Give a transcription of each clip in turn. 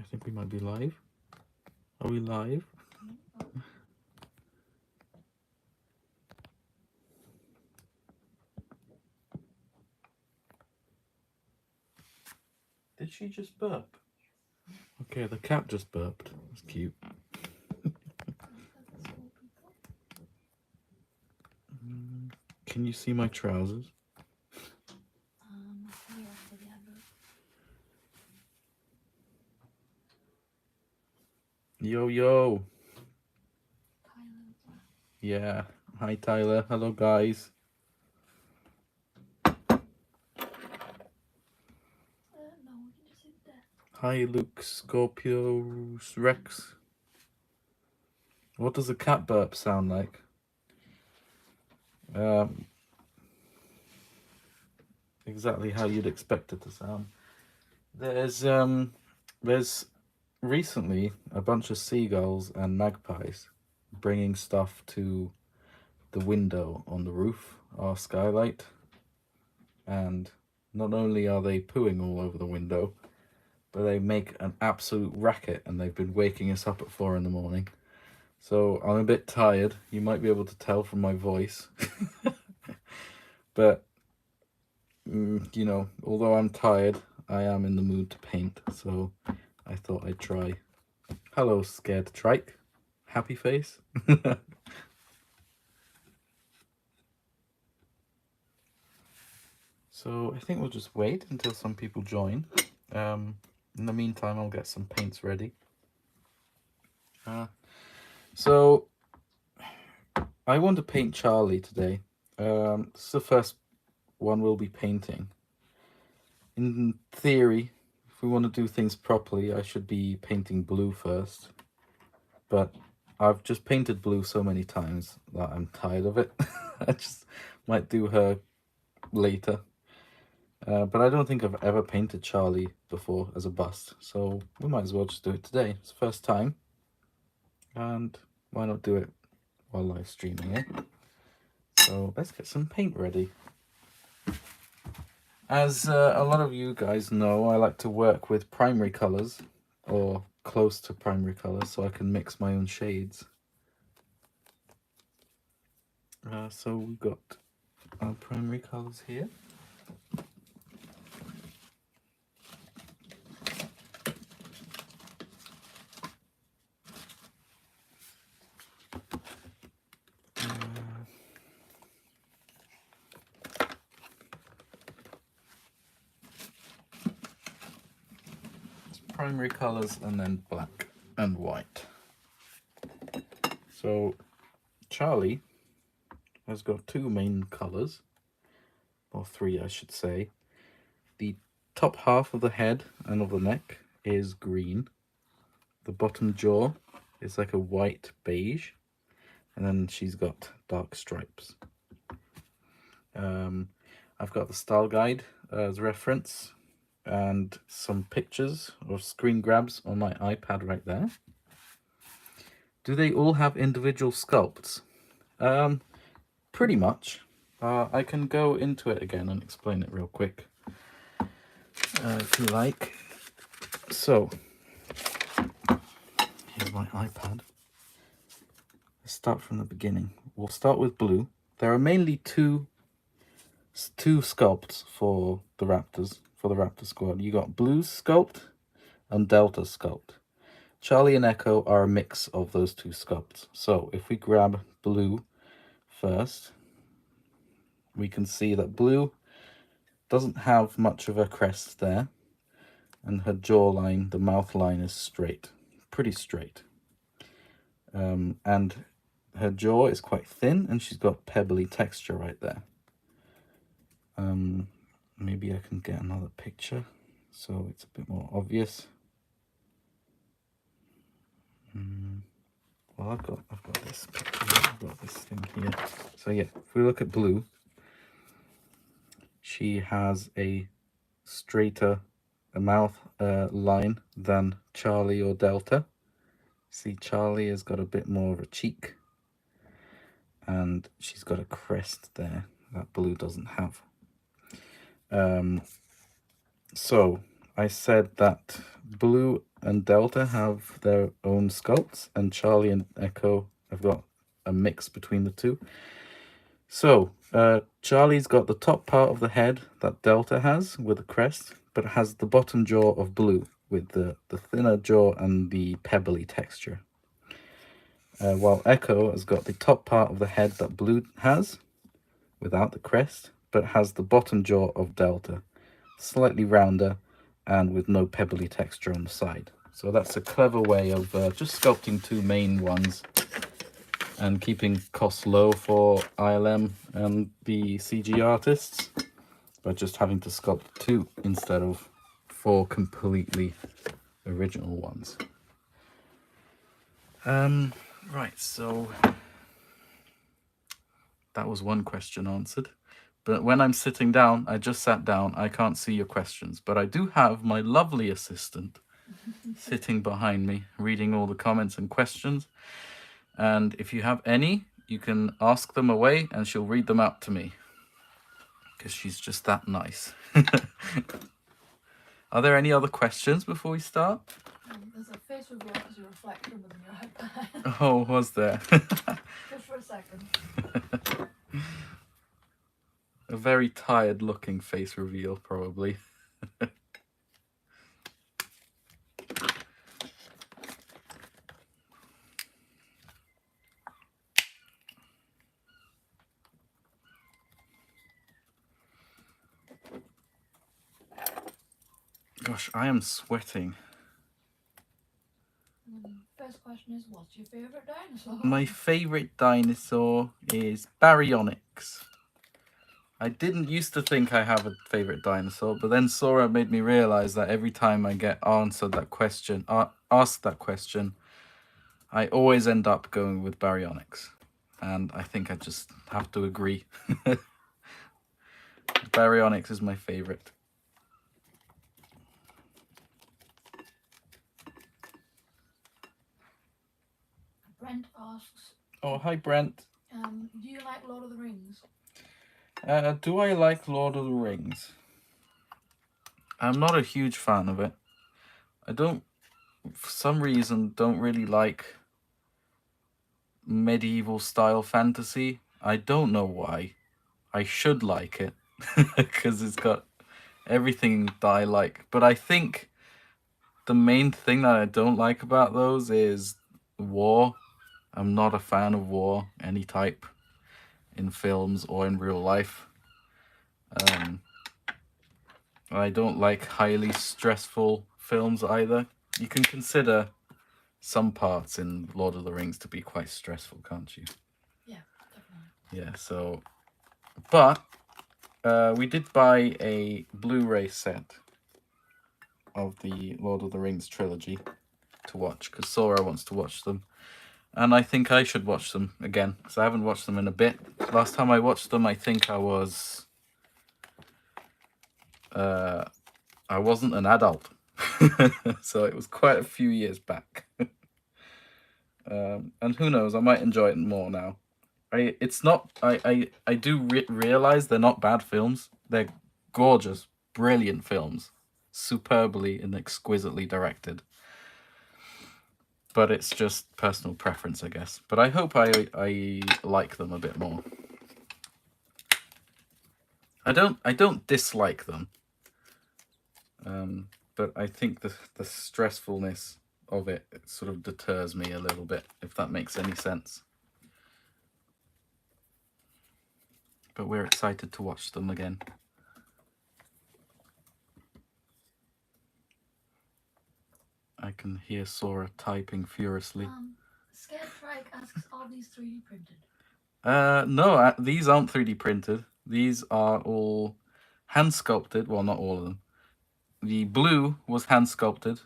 I think we might be live. Are we live? Did she just burp? Okay, the cat just burped. That's cute. Can you see my trousers? Yo, yo. Yeah. Hi, Tyler. Hello, guys. Hi, Luke, Scorpio, Rex. What does a cat burp sound like? Exactly how you'd expect it to sound. There's recently a bunch of seagulls and magpies bringing stuff to the window on the roof, our skylight. And not only are they pooing all over the window, but they make an absolute racket, and they've been waking us up at 4 in the morning. So I'm a bit tired. You might be able to tell from my voice. But, you know, although I'm tired, I am in the mood to paint. So I thought I'd try. Hello, scared trike. Happy face. So I think we'll just wait until some people join. In the meantime, I'll get some paints ready. So I want to paint Charlie today. This is the first one we'll be painting. In theory, if we want to do things properly, I should be painting blue first. But I've just painted blue so many times that I'm tired of it. I just might do her later. But I don't think I've ever painted Charlie before as a bust, so we might as well just do it today. It's the first time, and why not do it while live streaming, eh? So let's get some paint ready. As a lot of you guys know, I like to work with primary colors, or close to primary colors, so I can mix my own shades. So we've got our primary colors here. Primary colors and then black and white. So Charlie has got two main colors, or three I should say. The top half of the head and of the neck is green. The bottom jaw is like a white beige, and then she's got dark stripes. I've got the style guide as reference, and some pictures or screen grabs on my iPad right there. Do they all have individual sculpts? Pretty much. I can go into it again and explain it real quick, if you like. So, here's my iPad. Let's start from the beginning. We'll start with blue. There are mainly two sculpts for the Raptors, for the Raptor squad. You got Blue's sculpt and Delta's sculpt. Charlie and Echo are a mix of those two sculpts. So if we grab Blue first, we can see that Blue doesn't have much of a crest there, and her jawline, the mouth line, is straight, pretty straight. And her jaw is quite thin, and she's got pebbly texture right there. Maybe I can get another picture so it's a bit more obvious. Well, I've got this picture, I've got this thing here. So yeah, if we look at Blue, she has a straighter mouth line than Charlie or Delta. See, Charlie has got a bit more of a cheek, and she's got a crest there that Blue doesn't have. So I said that Blue and Delta have their own sculpts, and Charlie and Echo have got a mix between the two. So, Charlie's got the top part of the head that Delta has with a crest, but it has the bottom jaw of Blue with the thinner jaw and the pebbly texture. While Echo has got the top part of the head that Blue has without the crest, but has the bottom jaw of Delta, slightly rounder and with no pebbly texture on the side. So that's a clever way of just sculpting two main ones and keeping costs low for ILM and the CG artists by just having to sculpt two instead of 4 completely original ones. Right, so that was one question answered. But when I'm sitting down, I just sat down, I can't see your questions. But I do have my lovely assistant sitting behind me, reading all the comments and questions. And if you have any, you can ask them away and she'll read them out to me. Because she's just that nice. Are there any other questions before we start? There's a face reveal because you reflect from within your iPad. Oh, was there? Just for a second. A very tired looking face reveal, probably. Gosh, I am sweating. First question is, what's your favourite dinosaur? My favourite dinosaur is Baryonyx. I didn't used to think I have a favourite dinosaur, but then Sora made me realise that every time I get asked that question, I always end up going with Baryonyx. And I think I just have to agree. Baryonyx is my favourite. Brent asks, oh, hi Brent. Do you like Lord of the Rings? Do I like Lord of the Rings? I'm not a huge fan of it. I don't, for some reason, don't really like medieval style fantasy. I don't know why. I should like it because it's got everything that I like. But I think the main thing that I don't like about those is war. I'm not a fan of war, any type, in films or in real life. I don't like highly stressful films either. You can consider some parts in Lord of the Rings to be quite stressful, can't you? Yeah, definitely. Yeah, so... But we did buy a Blu-ray set of the Lord of the Rings trilogy to watch, because Sora wants to watch them. And I think I should watch them again, because I haven't watched them in a bit. Last time I watched them, I think I was... I wasn't an adult. So it was quite a few years back. And who knows, I might enjoy it more now. I do realize they're not bad films. They're gorgeous, brilliant films. Superbly and exquisitely directed. But it's just personal preference, I guess. But I hope I like them a bit more. I don't dislike them. But I think the stressfulness of it sort of deters me a little bit, if that makes any sense. But we're excited to watch them again. I can hear Sora typing furiously. Scared Shrek asks, are these 3D printed? No, these aren't 3D printed. These are all hand sculpted. Well, not all of them. The blue was hand sculpted.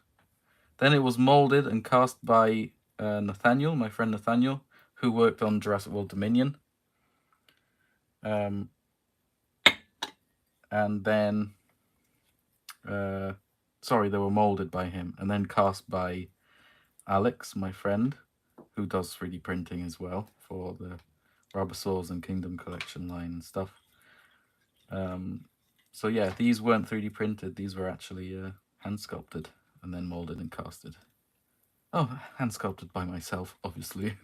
Then it was molded and cast by Nathaniel, my friend Nathaniel, who worked on Jurassic World Dominion. And then, sorry, they were molded by him and then cast by Alex, my friend, who does 3D printing as well for the Rabosaurs and Kingdom Collection line and stuff. So yeah, these weren't 3D printed. These were actually hand sculpted and then molded and casted. Oh, hand sculpted by myself, obviously.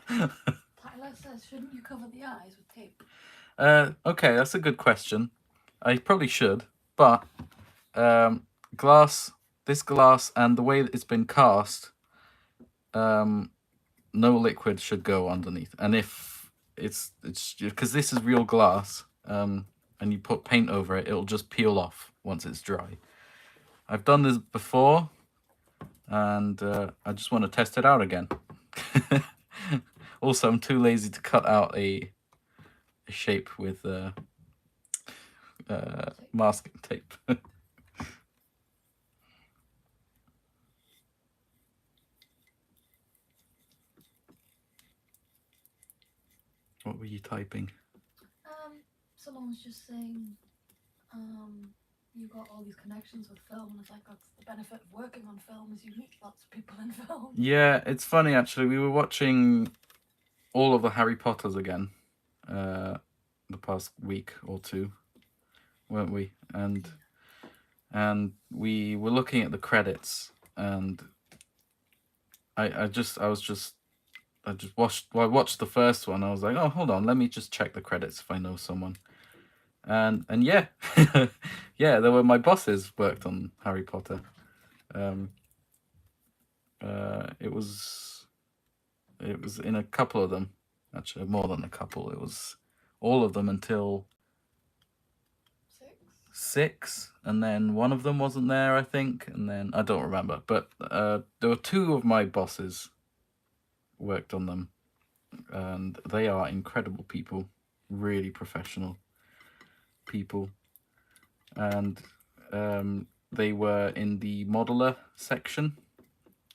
Tyler says, shouldn't you cover the eyes with tape? Okay, that's a good question. I probably should, but this glass and the way that it's been cast, no liquid should go underneath. And if it's because this is real glass, and you put paint over it, it'll just peel off once it's dry. I've done this before, and I just want to test it out again. Also, I'm too lazy to cut out a shape with masking tape. What were you typing? Someone was just saying, you got all these connections with film, and it's like that's the benefit of working on film is you meet lots of people in film. Yeah, it's funny actually. We were watching all of the Harry Potters again the past week or two, weren't we? And we were looking at the credits, and I watched the first one. I was like, oh, hold on, let me just check the credits if I know someone. And yeah, yeah, there were my bosses worked on Harry Potter. It was in a couple of them, actually more than a couple. It was all of them until 6, and then one of them wasn't there, I think, and then I don't remember. But there were 2 of my bosses worked on them, and they are incredible people, really professional people, and they were in the modeler section.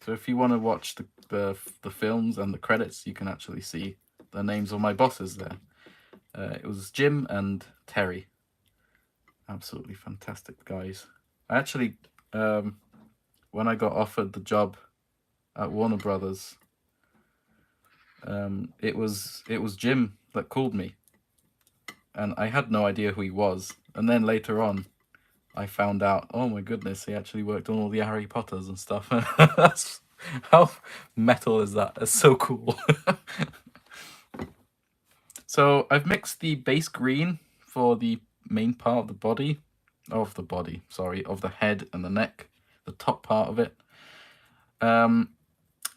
So if you want to watch the films and the credits, you can actually see the names of my bosses there. It was Jim and Terry. Absolutely fantastic guys. I actually, when I got offered the job at Warner Brothers, it was Jim that called me, and I had no idea who he was. And then later on, I found out, oh my goodness, he actually worked on all the Harry Potters and stuff. That's how metal is that? It's so cool. So I've mixed the base green for the main part of the head and the neck, the top part of it.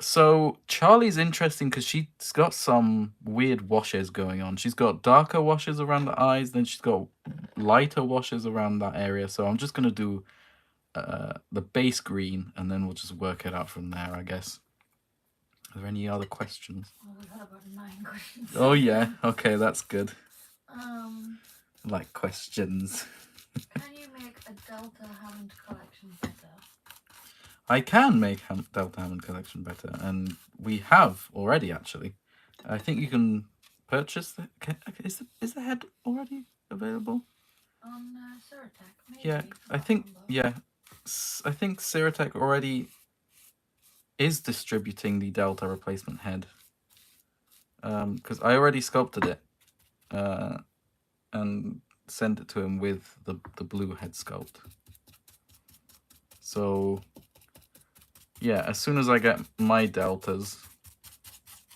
So Charlie's interesting because she's got some weird washes going on. She's got darker washes around the eyes, then she's got lighter washes around that area. So I'm just going to do the base green, and then we'll just work it out from there, I guess. Are there any other questions? Well, we've had about 9 questions. Oh yeah, okay, that's good. I like questions. Can you make a Delta Hammond collection better? I can make Delta Hammond collection better, and we have already actually. I think you can purchase the. Is the head already available? On Ceratec, maybe. Yeah, I think I think Ceratec already is distributing the Delta replacement head. Because I already sculpted it, and sent it to him with the blue head sculpt. So yeah, as soon as I get my deltas,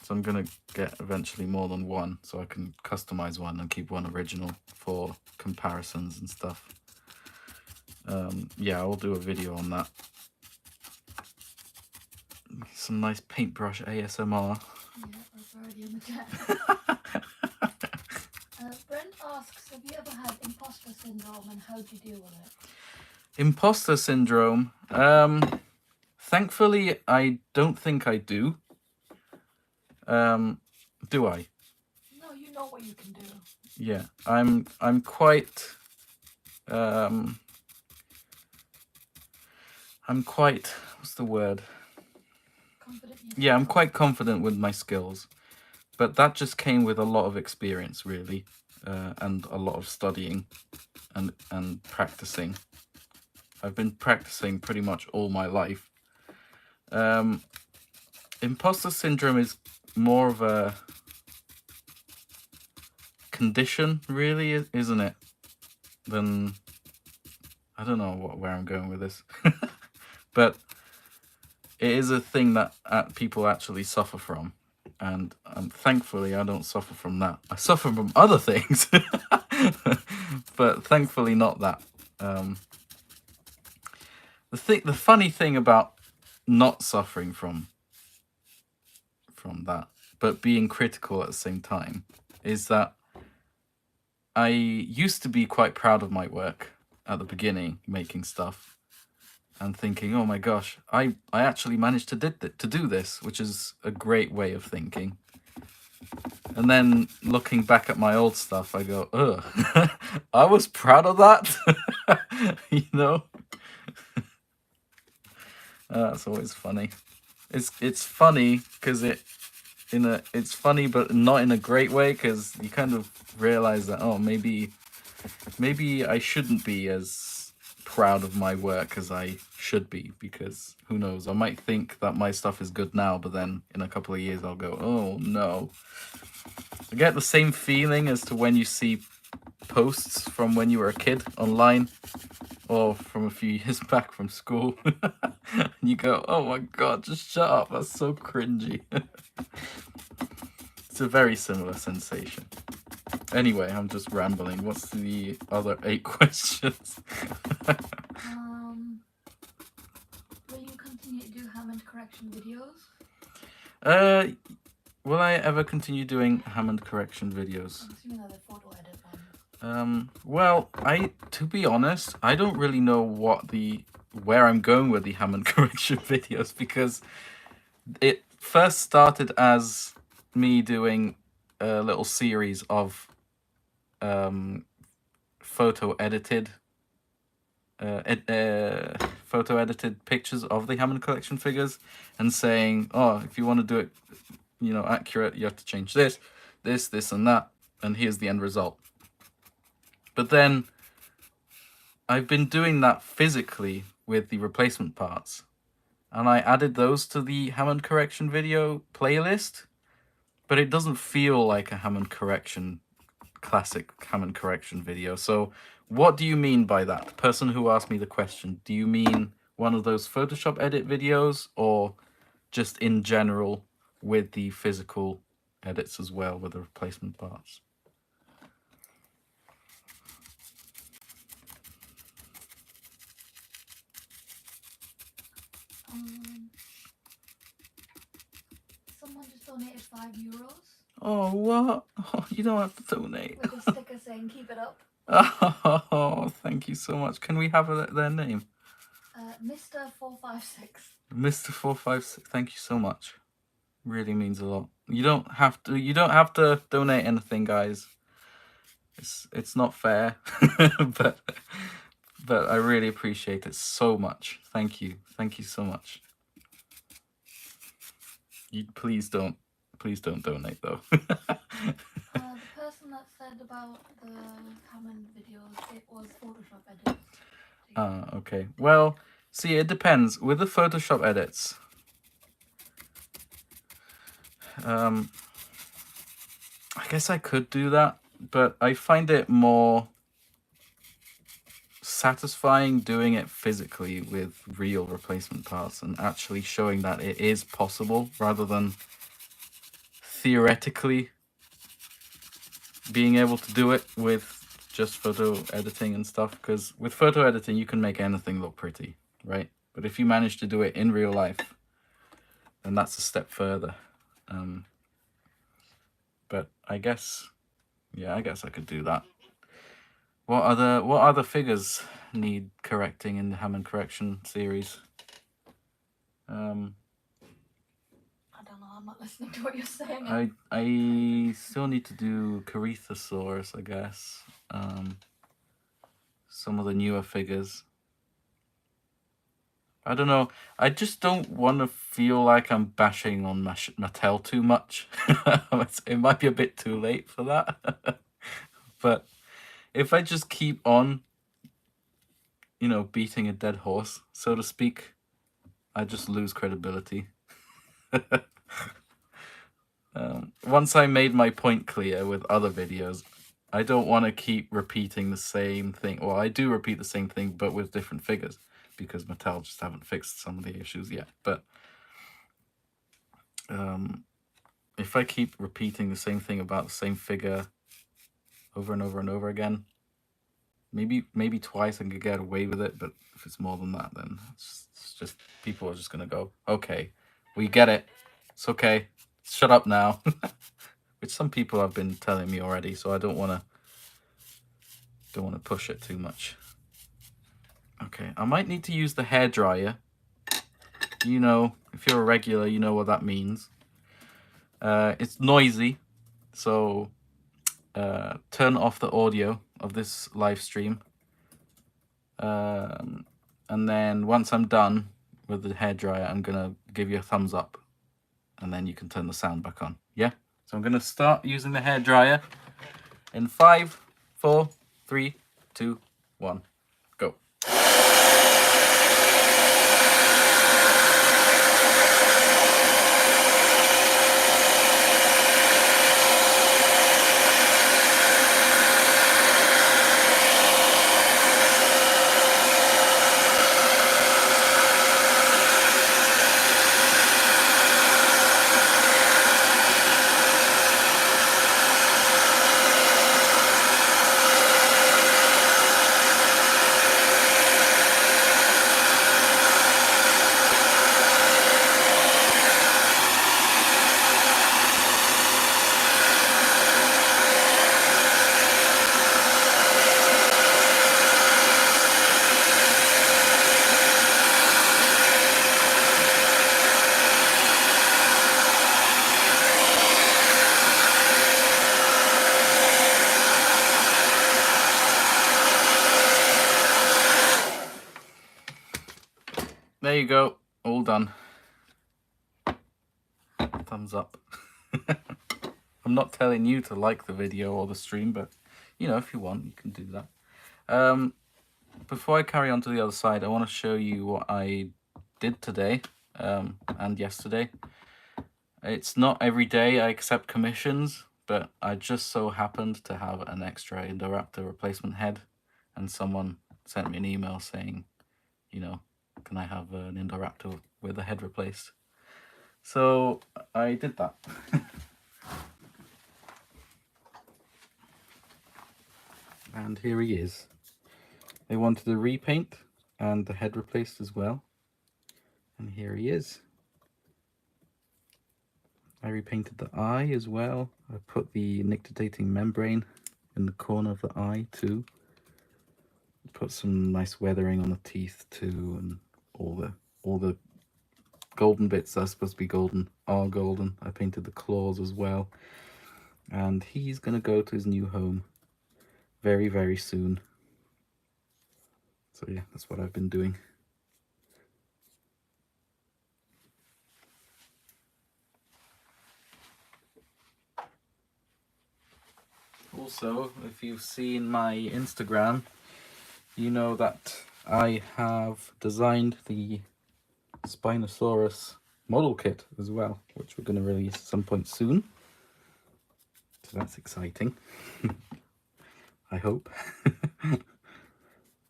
so I'm gonna get eventually more than one, so I can customize one and keep one original for comparisons and stuff. Yeah, I'll do a video on that. Some nice paintbrush ASMR. Yeah, that's already in the chat. Brent asks, have you ever had imposter syndrome, and how do you deal with it? Imposter syndrome. Thankfully, I don't think I do. Do I? No, you know what you can do. Yeah, I'm quite. I'm quite. What's the word? Confident. Yeah, I'm quite confident with my skills, but that just came with a lot of experience, really, and a lot of studying, and practicing. I've been practicing pretty much all my life. Imposter syndrome is more of a condition, really, isn't it? Than, I don't know where I'm going with this, but it is a thing that people actually suffer from. And thankfully, I don't suffer from that. I suffer from other things, but thankfully not that. The funny thing about not suffering from that, but being critical at the same time, is that I used to be quite proud of my work at the beginning, making stuff, and thinking, oh my gosh, I actually managed to do this, which is a great way of thinking. And then looking back at my old stuff, I go, ugh, I was proud of that, you know? That's always funny. It's funny because it's funny, but not in a great way, because you kind of realize that, oh, maybe I shouldn't be as proud of my work as I should be, because who knows, I might think that my stuff is good now, but then in a couple of years I'll go, oh no. I get the same feeling as to when you see posts from when you were a kid online, or from a few years back from school, and you go, oh my god, just shut up, that's so cringy. It's a very similar sensation. Anyway, I'm just rambling. What's the other 8 questions? Will you continue to do Hammond correction videos? Will I ever continue doing Hammond correction videos? I'm assuming they're the photo edit ones. Well, to be honest, I don't really know where I'm going with the Hammond correction videos, because it first started as me doing a little series of photo edited pictures of the Hammond collection figures, and saying, oh, if you want to do it, you know, accurate, you have to change this, and that, and here's the end result. But then I've been doing that physically with the replacement parts, and I added those to the Hammond correction video playlist, but it doesn't feel like a classic Hammond correction video. So what do you mean by that? The person who asked me the question, do you mean one of those Photoshop edit videos, or just in general with the physical edits as well, with the replacement parts? Someone just donated €5. Oh, what? Oh, you don't have to donate. With a sticker saying keep it up. Oh, thank you so much. Can we have their name? Mr. 456. Mr. 456. Thank you so much. Really means a lot. You don't have to donate anything, guys. It's not fair. but I really appreciate it so much. Thank you. Thank you so much. Please don't donate though. The person that said about the Hammond videos, it was Photoshop edits. Okay. Well, see, it depends. With the Photoshop edits, I guess I could do that, but I find it more satisfying doing it physically with real replacement parts and actually showing that it is possible, rather than theoretically being able to do it with just photo editing and stuff. Because with photo editing you can make anything look pretty, right? But if you manage to do it in real life, then that's a step further. But I guess I could do that. What other figures need correcting in the Hammond correction series? I don't know, I'm not listening to what you're saying. I still need to do Corythosaurus, I guess. Some of the newer figures. I don't know. I just don't want to feel like I'm bashing on Mattel too much. It might be a bit too late for that. But if I just keep on, you know, beating a dead horse, so to speak, I just lose credibility. Once I made my point clear with other videos, I don't want to keep repeating the same thing. Well, I do repeat the same thing, but with different figures. because Mattel just haven't fixed some of the issues yet. But if I keep repeating the same thing about the same figure over and over and over again, maybe twice I could get away with it, but if it's more than that, then it's just people are just gonna go, okay, we get it, it's okay, shut up now. Which some people have been telling me already, so I don't want to push it too much. Okay, I might need to use the hairdryer. You know, if you're a regular, you know what that means. It's noisy, so turn off the audio of this live stream. And then once I'm done with the hairdryer, I'm gonna give you a thumbs up, and then you can turn the sound back on. Yeah? So I'm gonna start using the hairdryer in 5, 4, 3, 2, 1, go. There you go, all done. Thumbs up. I'm not telling you to like the video or the stream, but you know, if you want, you can do that. Before I carry on to the other side, I want to show you what I did today and yesterday. It's not every day I accept commissions, but I just so happened to have an extra Indoraptor replacement head, and someone sent me an email saying, you know, can I have an Indoraptor with a head replaced? So I did that. And here he is. They wanted a repaint and the head replaced as well. And here he is. I repainted the eye as well. I put the nictitating membrane in the corner of the eye too. Put some nice weathering on the teeth too, and all the golden bits that are supposed to be golden are golden. I painted the claws as well. And he's gonna go to his new home very, very soon. So yeah, that's what I've been doing. Also, if you've seen my Instagram, you know that I have designed the Spinosaurus model kit as well, which we're going to release at some point soon. So that's exciting. I hope.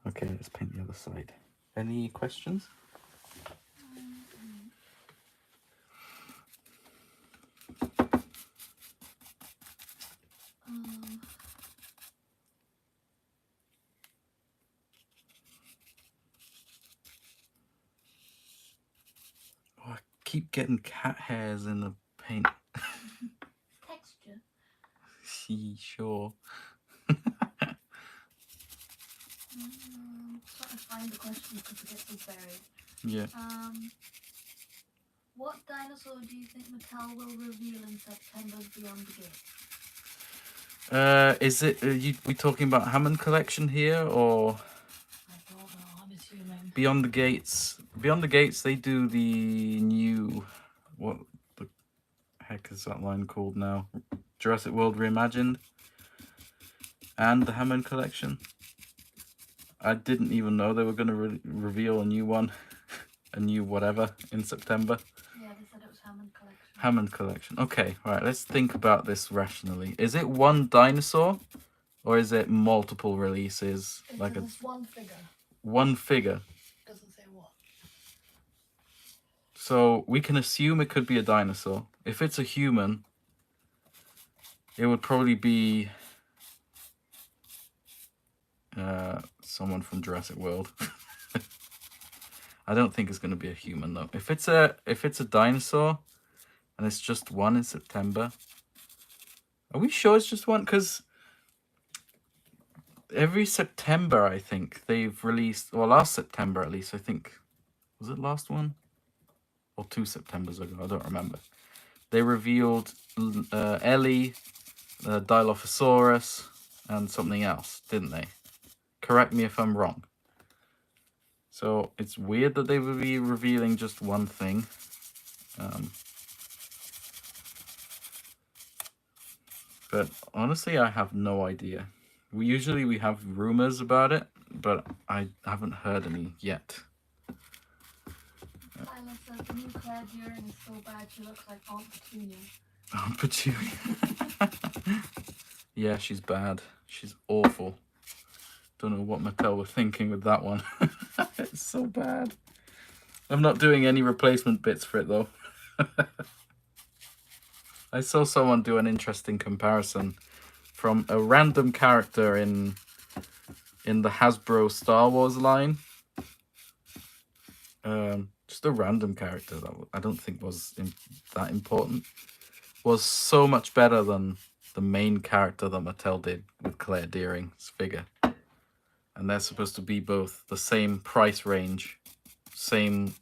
Okay, let's paint the other side. Any questions? Oh, I keep getting cat hairs in the paint. Texture. Sure. Trying to find the question because it gets so buried. Yeah. What dinosaur do you think Mattel will reveal in September's Beyond the Gate? Is it we talking about Hammond collection here, or I don't know, I'm assuming. Beyond the Gates? Beyond the Gates, they do the new, what the heck is that line called now? Jurassic World Reimagined and the Hammond collection. I didn't even know they were going to reveal a new one, a new whatever in September. Yeah, they said it was Hammond collection. Hammond collection. Okay, right, let's think about this rationally. Is it one dinosaur or is it multiple releases? It's like just one figure. one figure? Doesn't say So we can assume it could be a dinosaur. If it's a human, it would probably be someone from Jurassic World. I don't think it's going to be a human though. If it's a dinosaur and it's just one in September, are we sure it's just one? Because every September, I think they've released, or last September at least, I think, was it last one or 2 Septembers ago? I don't remember. They revealed Ellie, Dilophosaurus, and something else, didn't they? Correct me if I'm wrong. So it's weird that they would be revealing just one thing. But honestly, I have no idea. We have rumors about it, but I haven't heard any yet. Tyler says the new Claire Deering is so bad she looks like Aunt Petunia. Aunt Petunia. Yeah, she's bad. She's awful. Don't know what Mattel were thinking with that one. It's so bad. I'm not doing any replacement bits for it though. I saw someone do an interesting comparison from a random character in the Hasbro Star Wars line. Just a random character that I don't think was that important. Was so much better than the main character that Mattel did with Claire Deering's figure. And they're supposed to be both the same price range, same,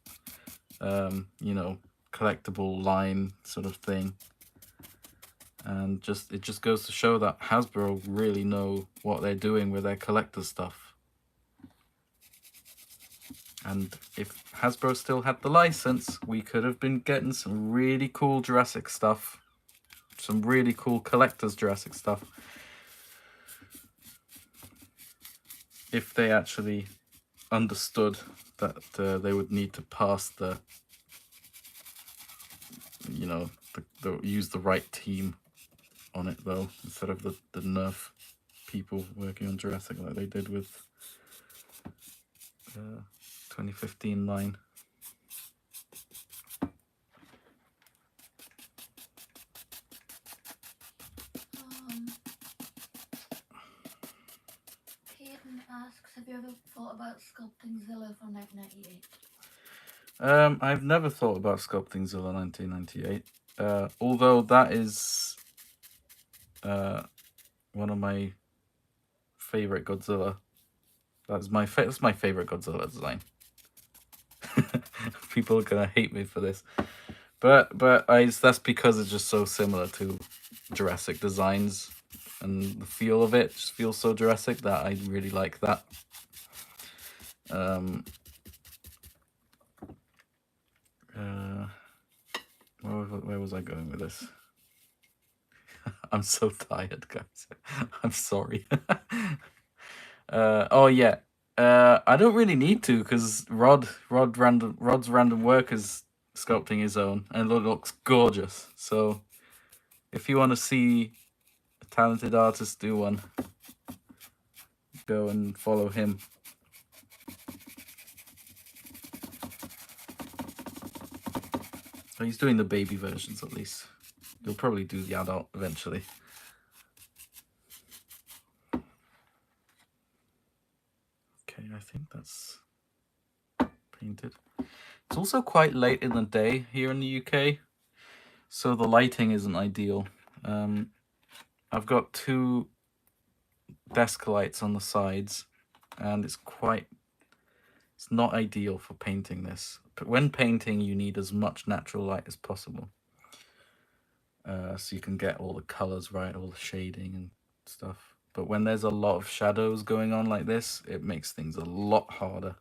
you know, collectible line sort of thing. And it just goes to show that Hasbro really know what they're doing with their collector stuff. And if Hasbro still had the license, we could have been getting some really cool Jurassic stuff. Some really cool collector's Jurassic stuff. If they actually understood that they would need to pass the, you know, use the right team on it though, instead of the Nerf people working on Jurassic like they did with 2015 line. Hayden asks, have you ever thought about sculpting Zilla from 1998? I've never thought about sculpting Zilla 1998. Although that is one of my favorite Godzilla. That's my favorite Godzilla design. People are gonna hate me for this, but that's because it's just so similar to Jurassic designs, and the feel of it just feels so Jurassic that I really like that. Where was I going with this? I'm so tired, guys. I'm sorry. Oh yeah. I don't really need to because Rod's random work is sculpting his own and it looks gorgeous. So if you want to see a talented artist do one, go and follow him. So he's doing the baby versions at least. He'll probably do the adult eventually. Okay, I think that's painted. It's also quite late in the day here in the UK, so the lighting isn't ideal. I've got 2 desk lights on the sides, and it's not ideal for painting this. But when painting, you need as much natural light as possible. So you can get all the colors right, all the shading and stuff. But when there's a lot of shadows going on like this, it makes things a lot harder.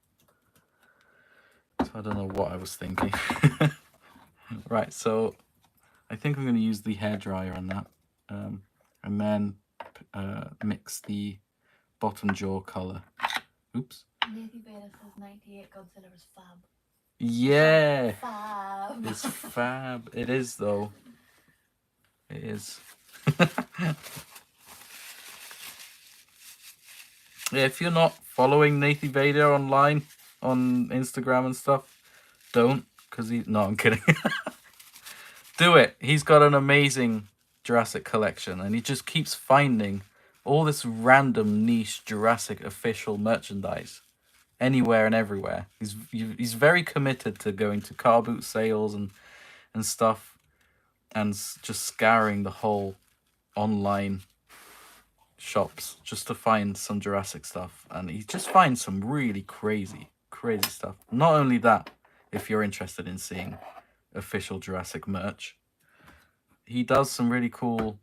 So I don't know what I was thinking. Right, so I think I'm going to use the hairdryer on that. And then mix the bottom jaw color. Oops. Nathan Beta says 98 Godzilla is fab. Yeah. Fab. It's fab. It is though. It is. Yeah, if you're not following Nathan Vader online on Instagram and stuff, don't, because he... No, I'm kidding. Do it. He's got an amazing Jurassic collection, and he just keeps finding all this random niche Jurassic official merchandise anywhere and everywhere. He's very committed to going to car boot sales and stuff, and just scouring the whole online shops just to find some Jurassic stuff, and he just finds some really crazy stuff. Not only that, if you're interested in seeing official Jurassic merch, he does some really cool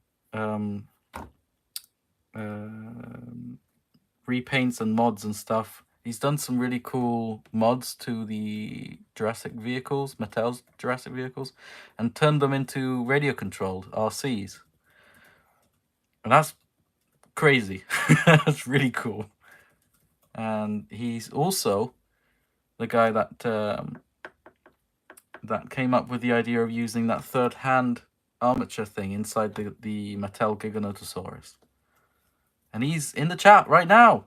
repaints and mods and stuff. He's done some really cool mods to the Jurassic vehicles, Mattel's Jurassic vehicles, and turned them into radio controlled RCs. And that's crazy. That's really cool. And he's also the guy that that came up with the idea of using that third-hand armature thing inside the Mattel Giganotosaurus. And he's in the chat right now.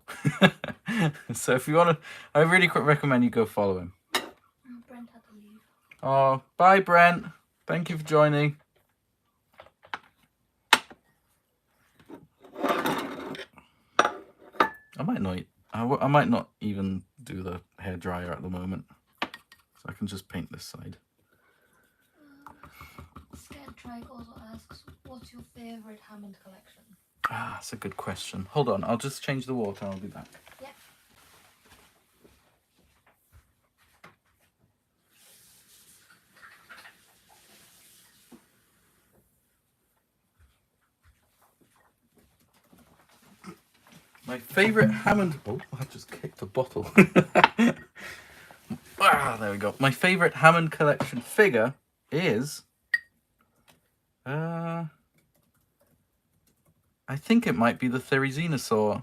So if you want to, I really recommend you go follow him. Brent had to leave. Oh, bye, Brent. Thank you for joining. I might not even do the hairdryer at the moment. So I can just paint this side. Scared Trike also asks, what's your favorite Hammond collection? Ah, that's a good question. Hold on, I'll just change the water and I'll be back. Yeah. My favourite Hammond... Oh, I just kicked a bottle. Ah, there we go. My favourite Hammond collection figure is... I think it might be the Therizinosaur.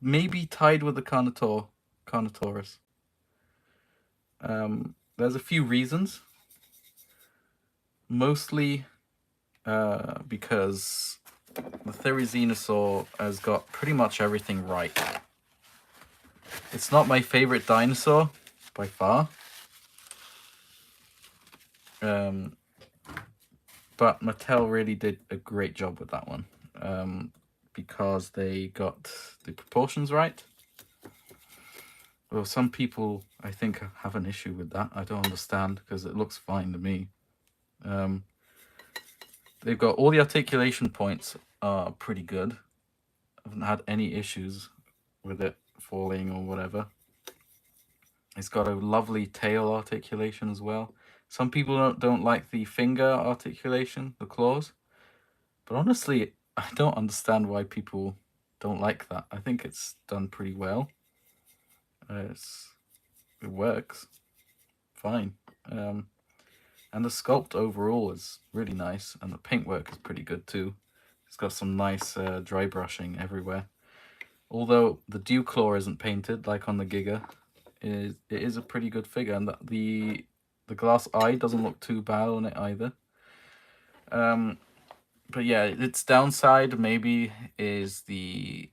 Maybe tied with the Carnotaurus. There's a few reasons. Mostly because the Therizinosaur has got pretty much everything right. It's not my favorite dinosaur by far. But Mattel really did a great job with that one. Because they got the proportions right. Well, some people, I think, have an issue with that. I don't understand, because it looks fine to me. They've got all the articulation points are pretty good. I haven't had any issues with it falling or whatever. It's got a lovely tail articulation as well. Some people don't like the finger articulation, the claws. But honestly, I don't understand why people don't like that. I think it's done pretty well. It works fine. And the sculpt overall is really nice, and the paintwork is pretty good too. It's got some nice dry brushing everywhere. Although the dew claw isn't painted like on the Giga, it is a pretty good figure, and the glass eye doesn't look too bad on it either. But yeah, its downside maybe is the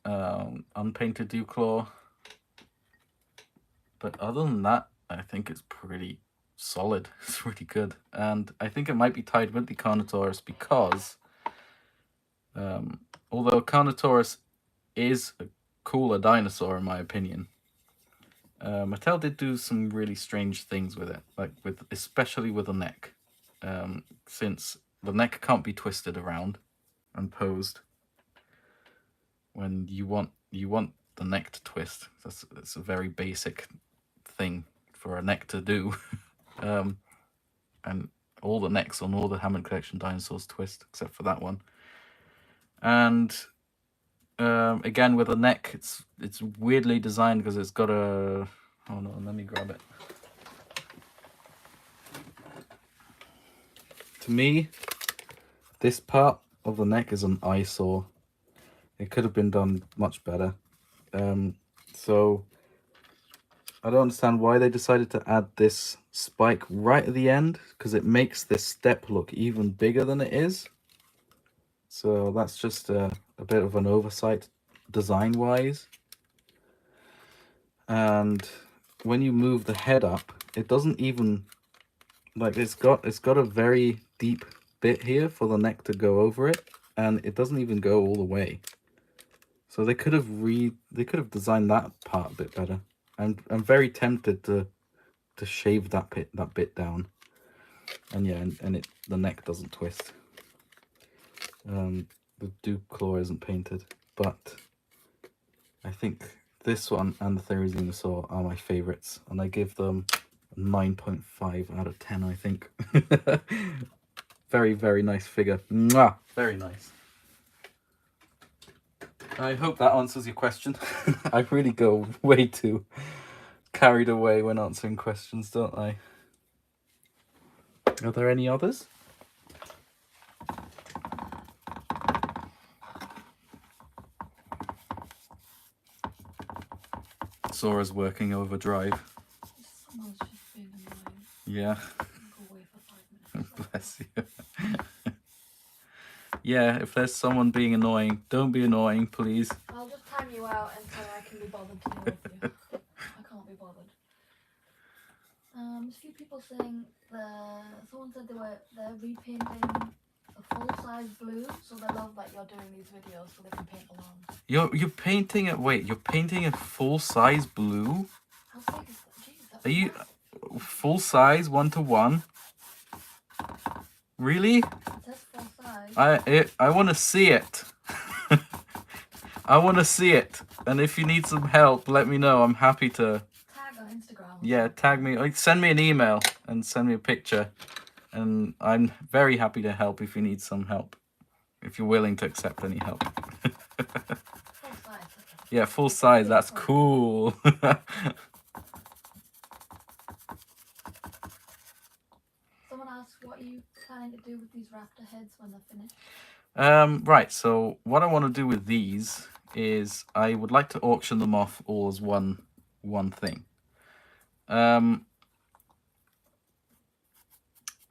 unpainted dew claw. But other than that, I think it's pretty solid. It's really good. And I think it might be tied with the Carnotaurus because although Carnotaurus is a cooler dinosaur in my opinion, Mattel did do some really strange things with it, like especially with the neck, since the neck can't be twisted around and posed when you want the neck to twist. That's a very basic thing for a neck to do. And all the necks on all the Hammond collection dinosaurs twist except for that one. And again with the neck, it's weirdly designed because it's got a... Hold on, let me grab it. To me, this part of the neck is an eyesore. It could have been done much better. So I don't understand why they decided to add this spike right at the end, because it makes this step look even bigger than it is. So that's just a bit of an oversight design wise. And when you move the head up, it doesn't even, like, it's got a very deep bit here for the neck to go over it, and it doesn't even go all the way. So they could have designed that part a bit better. I'm very tempted to shave that bit down. And yeah, and the neck doesn't twist. The dupe claw isn't painted, but I think this one and the Therizinosaur are my favorites, and I give them 9.5 out of 10, I think. Very, very nice figure. Mwah! Very nice. I hope that answers your question. I really go way too carried away when answering questions, don't I? Are there any others? Sora's working overdrive. Someone's just being annoying. Yeah. Go away for 5 minutes. Bless you. Yeah, if there's someone being annoying, don't be annoying, please. I'll just time you out until I can be bothered to deal with you. I can't be bothered. There's a few people saying someone said they're repainting a full-size blue, so they love that you're doing these videos so they can paint along. You're painting it. Wait, you're painting a full-size blue? How big is that? Jeez, that's Are you massive. full-size 1-to-1? Really? It says full-size. I want to see it. I want to see it. And if you need some help, let me know. I'm happy to. Tag on Instagram. Yeah, tag me. Like, send me an email and send me a picture. And I'm very happy to help if you need some help. If you're willing to accept any help. Full size. Okay. Yeah, full size. That's cool. Someone asked, what are you planning to do with these raptor heads when they're finished? Right, so what I want to do with these is I would like to auction them off all as one thing.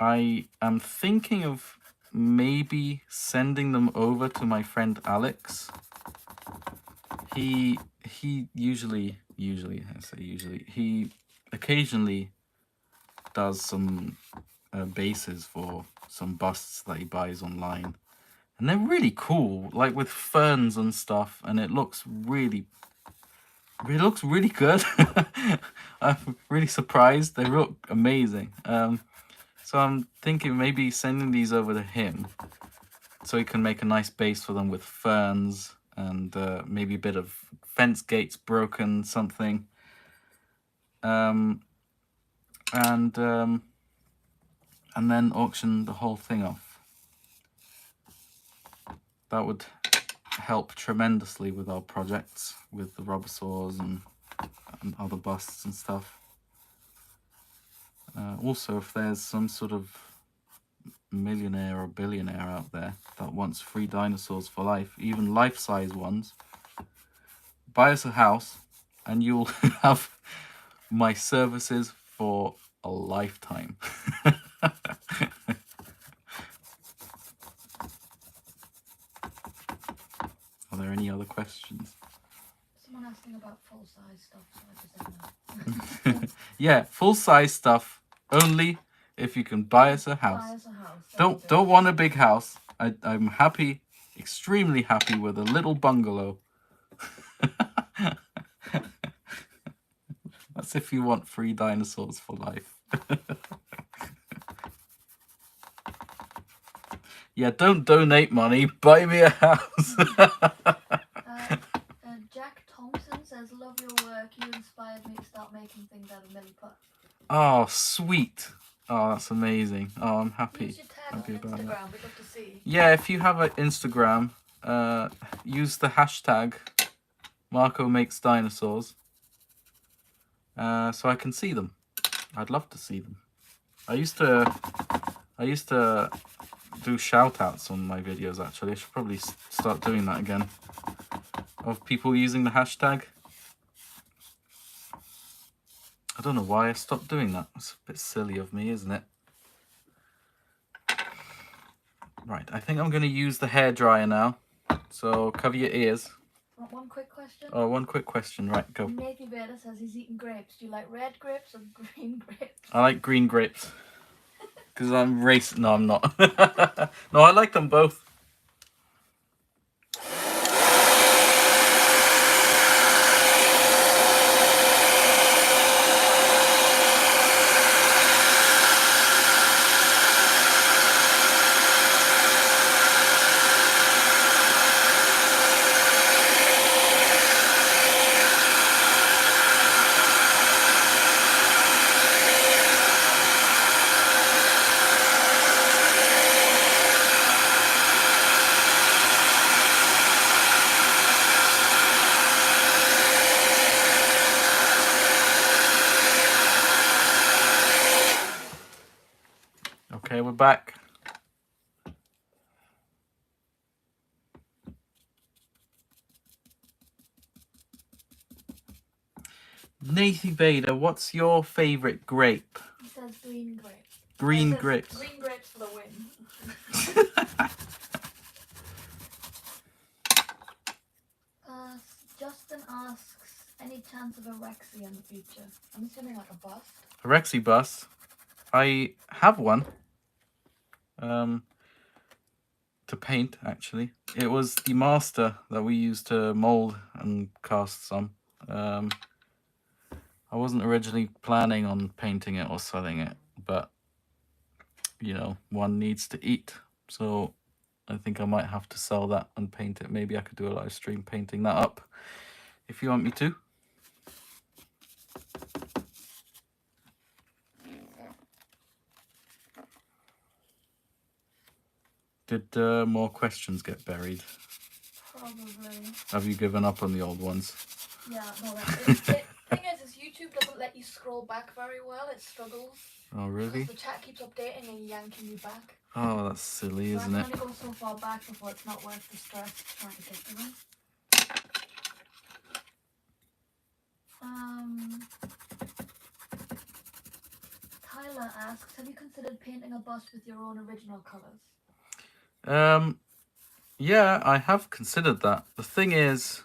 I am thinking of maybe sending them over to my friend Alex. He usually he occasionally does some bases for some busts that he buys online, and they're really cool, like with ferns and stuff, and it looks really good. I'm really surprised. They look amazing. So I'm thinking maybe sending these over to him so he can make a nice base for them with ferns and maybe a bit of fence gates broken, something. And then auction the whole thing off. That would help tremendously with our projects, with the Robosaurs and other busts and stuff. Also, if there's some sort of millionaire or billionaire out there that wants free dinosaurs for life, even life-size ones, buy us a house and you'll have my services for a lifetime. Are there any other questions? Someone asking about full-size stuff, so I just said no. Yeah, full-size stuff only if you can buy us a house. Buy us a house. Don't want a big house. I'm happy, extremely happy with a little bungalow. That's if you want free dinosaurs for life. Yeah, don't donate money. Buy me a house. Jack Thompson says, love your work. You inspired me to start making things out of Milliput. Oh, sweet. Oh, that's amazing. Oh, I'm happy. Use your tag on Happy about Instagram. that. We'd love to see. Yeah, if you have an Instagram, use the hashtag Marco Makes Dinosaurs, so I can see them. I'd love to see them. I used to do shout outs on my videos, actually. I should probably start doing that again, of people using the hashtag. I don't know why I stopped doing that. It's a bit silly of me, isn't it? Right, I think I'm going to use the hairdryer now. So cover your ears. Want one quick question? Oh, one quick question. Right, go. Nathy Vader says he's eating grapes. Do you like red grapes or green grapes? I like green grapes. Because I'm racist. No, I'm not. No, I like them both. Okay, we're back. Nathy Vader, what's your favorite grape? He says green grapes. Green Says grapes. Green grapes for the win. Justin asks, any chance of a Rexy in the future? I'm assuming like a bust. A Rexy bust. I have one. To paint, actually. It was the master that we used to mold and cast some. I wasn't originally planning on painting it or selling it, but you know, one needs to eat, so I think I might have to sell that and paint it. Maybe I could do a live stream painting that up if you want me to. Did more questions get buried? Probably. Have you given up on the old ones? Yeah, no, the thing is YouTube doesn't let you scroll back very well. It struggles. Oh, really? Because the chat keeps updating and yanking you back. Oh, that's silly, So isn't I it? kind of go so far back before it's not worth the stress trying to get to them. Tyler asks, have you considered painting a bust with your own original colours? Yeah, I have considered that. The thing is,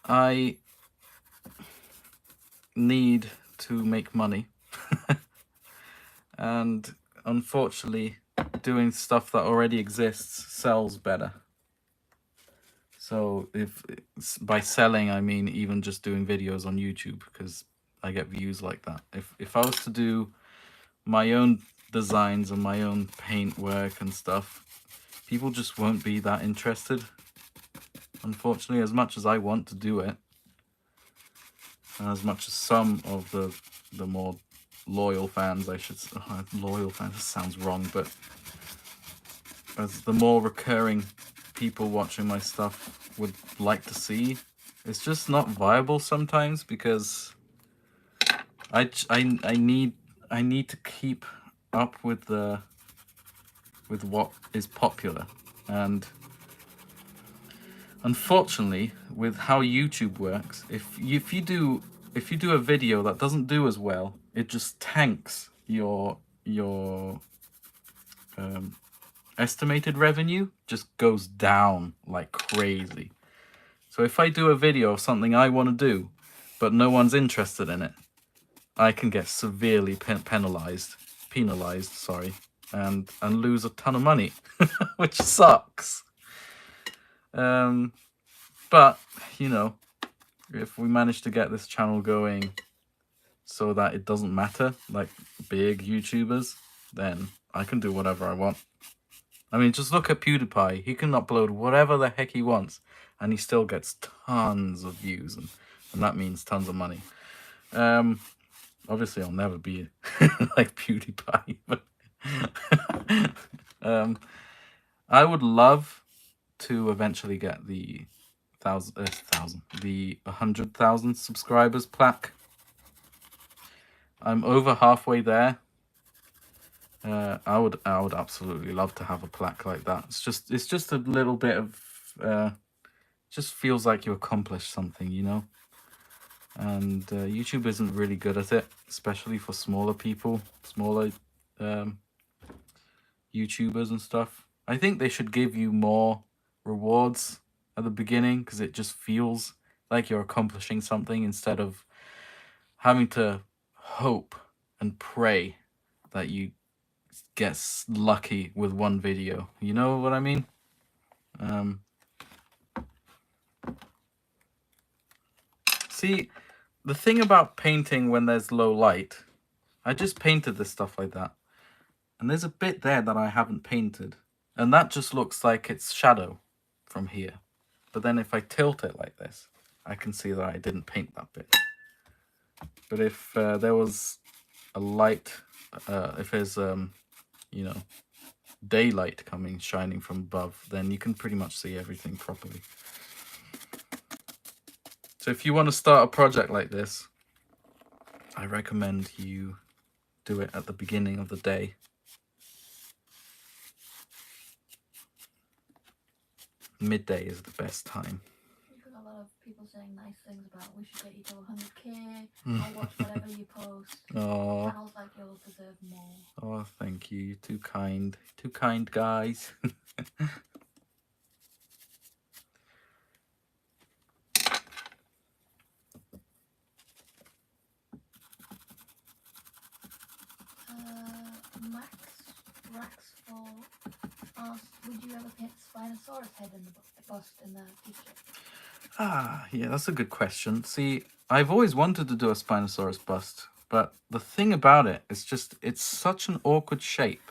I need to make money. And unfortunately, doing stuff that already exists sells better. So if by selling, I mean even just doing videos on YouTube, because I get views like that. If I was to do my own designs and my own paint work and stuff, people just won't be that interested. Unfortunately, as much as I want to do it, and as much as some of the more loyal fans, I should say, loyal fans sounds wrong, but as the more recurring people watching my stuff would like to see, it's just not viable sometimes, because I need to keep up with what is popular. And unfortunately, with how YouTube works, if you do a video that doesn't do as well, it just tanks your estimated revenue, just goes down like crazy. So if I do a video of something I want to do, but no one's interested in it, I can get severely penalized, sorry, and lose a ton of money, which sucks. But you know, if we manage to get this channel going so that it doesn't matter, like big YouTubers, then I can do whatever I want. I mean, just look at PewDiePie. He can upload whatever the heck he wants, and he still gets tons of views, and that means tons of money. Obviously, I'll never be like PewDiePie, but I would love to eventually get the 100,000 subscribers plaque. I'm over halfway there. I would absolutely love to have a plaque like that. It's just a little bit of just feels like you accomplished something, you know. And YouTube isn't really good at it, especially for smaller people, smaller YouTubers and stuff. I think they should give you more rewards at the beginning because it just feels like you're accomplishing something instead of having to hope and pray that you get lucky with one video. You know what I mean? See, the thing about painting when there's low light, I just painted this stuff like that. And there's a bit there that I haven't painted. And that just looks like it's shadow from here. But then if I tilt it like this, I can see that I didn't paint that bit. But if there was a light, if there's, you know, daylight shining from above, then you can pretty much see everything properly. So if you want to start a project like this, I recommend you do it at the beginning of the day. Midday is the best time. You've got a lot of people saying nice things about we should get you to 100k. I'll watch whatever you post. Oh. Channels like yours deserve more. Oh, thank you. You're too kind. Too kind, guys. Max Raxfall asked, would you ever paint Spinosaurus head in the bust in the future? Ah, yeah, that's a good question. See, I've always wanted to do a Spinosaurus bust, but the thing about it is just, it's such an awkward shape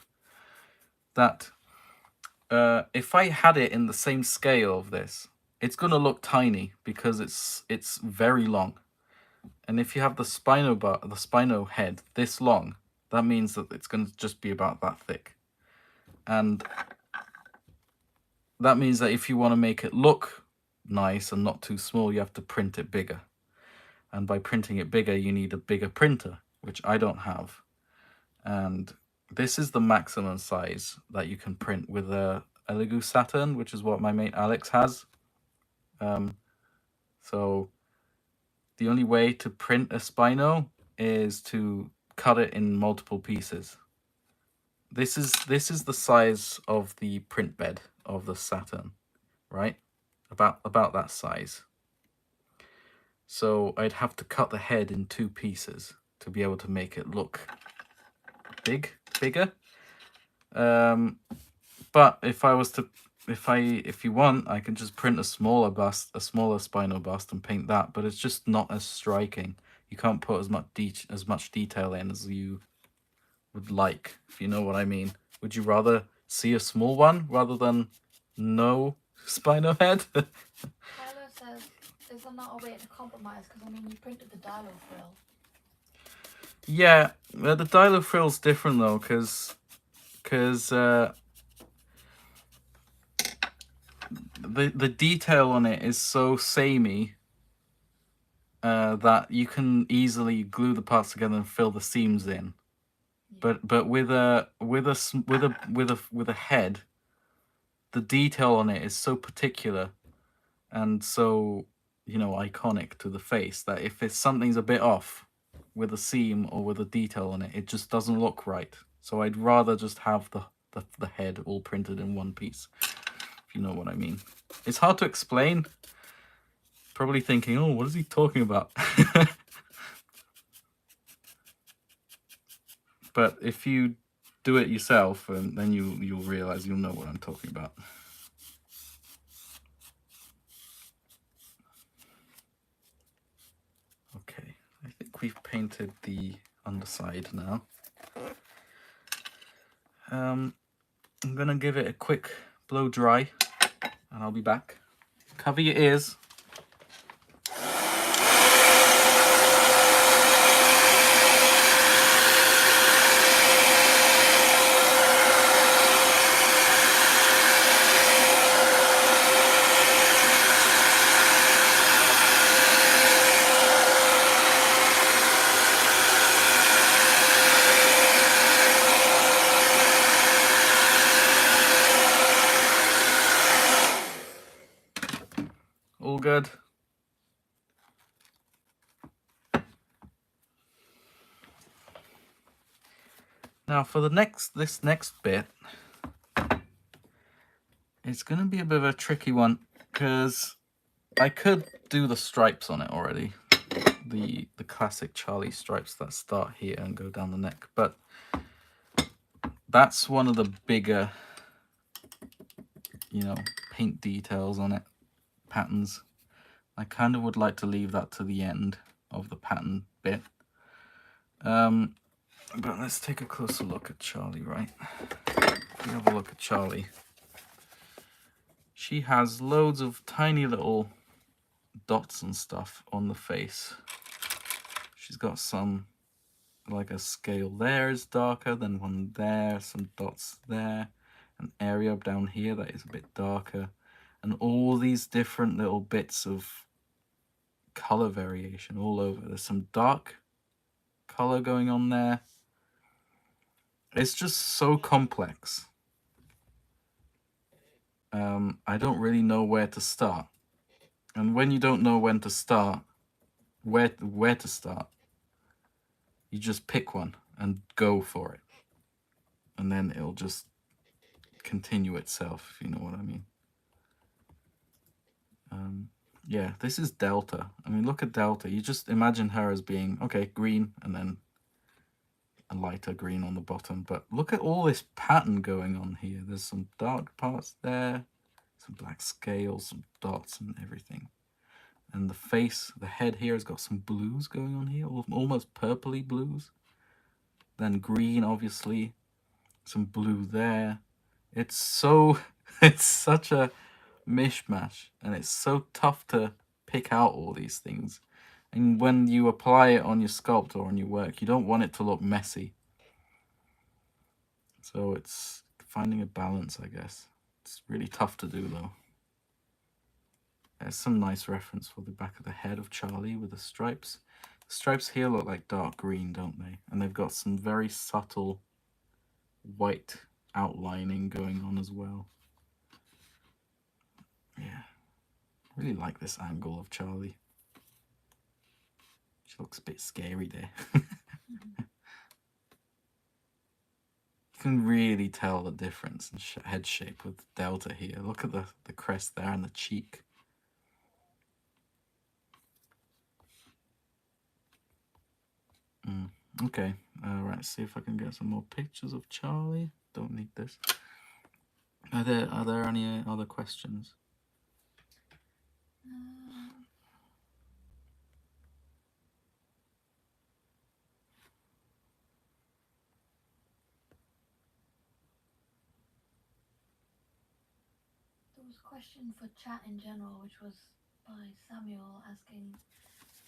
that if I had it in the same scale of this, it's going to look tiny because it's very long. And if you have the spino head this long, that means that it's going to just be about that thick. And that means that if you want to make it look nice and not too small, you have to print it bigger. And by printing it bigger, you need a bigger printer, which I don't have. And this is the maximum size that you can print with a Elegoo Saturn, which is what my mate Alex has. So the only way to print a Spino is to cut it in multiple pieces. This is the size of the print bed of the Saturn, right? About that size. So I'd have to cut the head in 2 pieces to be able to make it look bigger. But if I was to, if you want, I can just print a smaller Spino bust and paint that. But it's just not as striking. You can't put as much detail in as you would like, if you know what I mean. Would you rather see a small one rather than no Spino head? Tyler says, is there not a way to compromise? Because, I mean, you printed the Dilo frill. Yeah, the Dilo frill's different though, because the detail on it is so samey that you can easily glue the parts together and fill the seams in. Yeah. But with a head, the detail on it is so particular and so, you know, iconic to the face that if something's a bit off with a seam or with a detail on it, it just doesn't look right. So I'd rather just have the head all printed in one piece, if you know what I mean. It's hard to explain. Probably thinking, oh, what is he talking about? But if you do it yourself, then you'll realize, you'll know what I'm talking about. Okay, I think we've painted the underside now. I'm gonna give it a quick blow dry and I'll be back. Cover your ears. All good. Now for this next bit, it's going to be a bit of a tricky one because I could do the stripes on it already. The classic Charlie stripes that start here and go down the neck, but that's one of the bigger, you know, paint details on it, patterns. I kind of would like to leave that to the end of the pattern bit. But let's take a closer look at Charlie, right? If we have a look at Charlie, she has loads of tiny little dots and stuff on the face. She's got some, like a scale there is darker than one there, some dots there, an area down here that is a bit darker, and all these different little bits of color variation all over. There's some dark color going on there. It's just so complex. I don't really know where to start. And when you don't know when to start, where to start, you just pick one and go for it. And then it'll just continue itself, if you know what I mean. Yeah, this is Delta. I mean, look at Delta. You just imagine her as being, okay, green, and then a lighter green on the bottom. But look at all this pattern going on here. There's some dark parts there, some black scales, some dots and everything. And the face, the head here has got some blues going on here, almost purpley blues. Then green, obviously, some blue there. It's such a mishmash, and it's so tough to pick out all these things. And when you apply it on your sculpt or on your work, you don't want it to look messy. So it's finding a balance, I guess. It's really tough to do, though. There's some nice reference for the back of the head of Charlie with the stripes. The stripes here look like dark green, don't they? And they've got some very subtle white outlining going on as well. Yeah, really like this angle of Charlie. She looks a bit scary there. You can really tell the difference in head shape with Delta here. Look at the crest there and the cheek. Okay, right, see if I can get some more pictures of Charlie. Don't need this. Are there any other questions? There was a question for chat in general, which was by Samuel asking,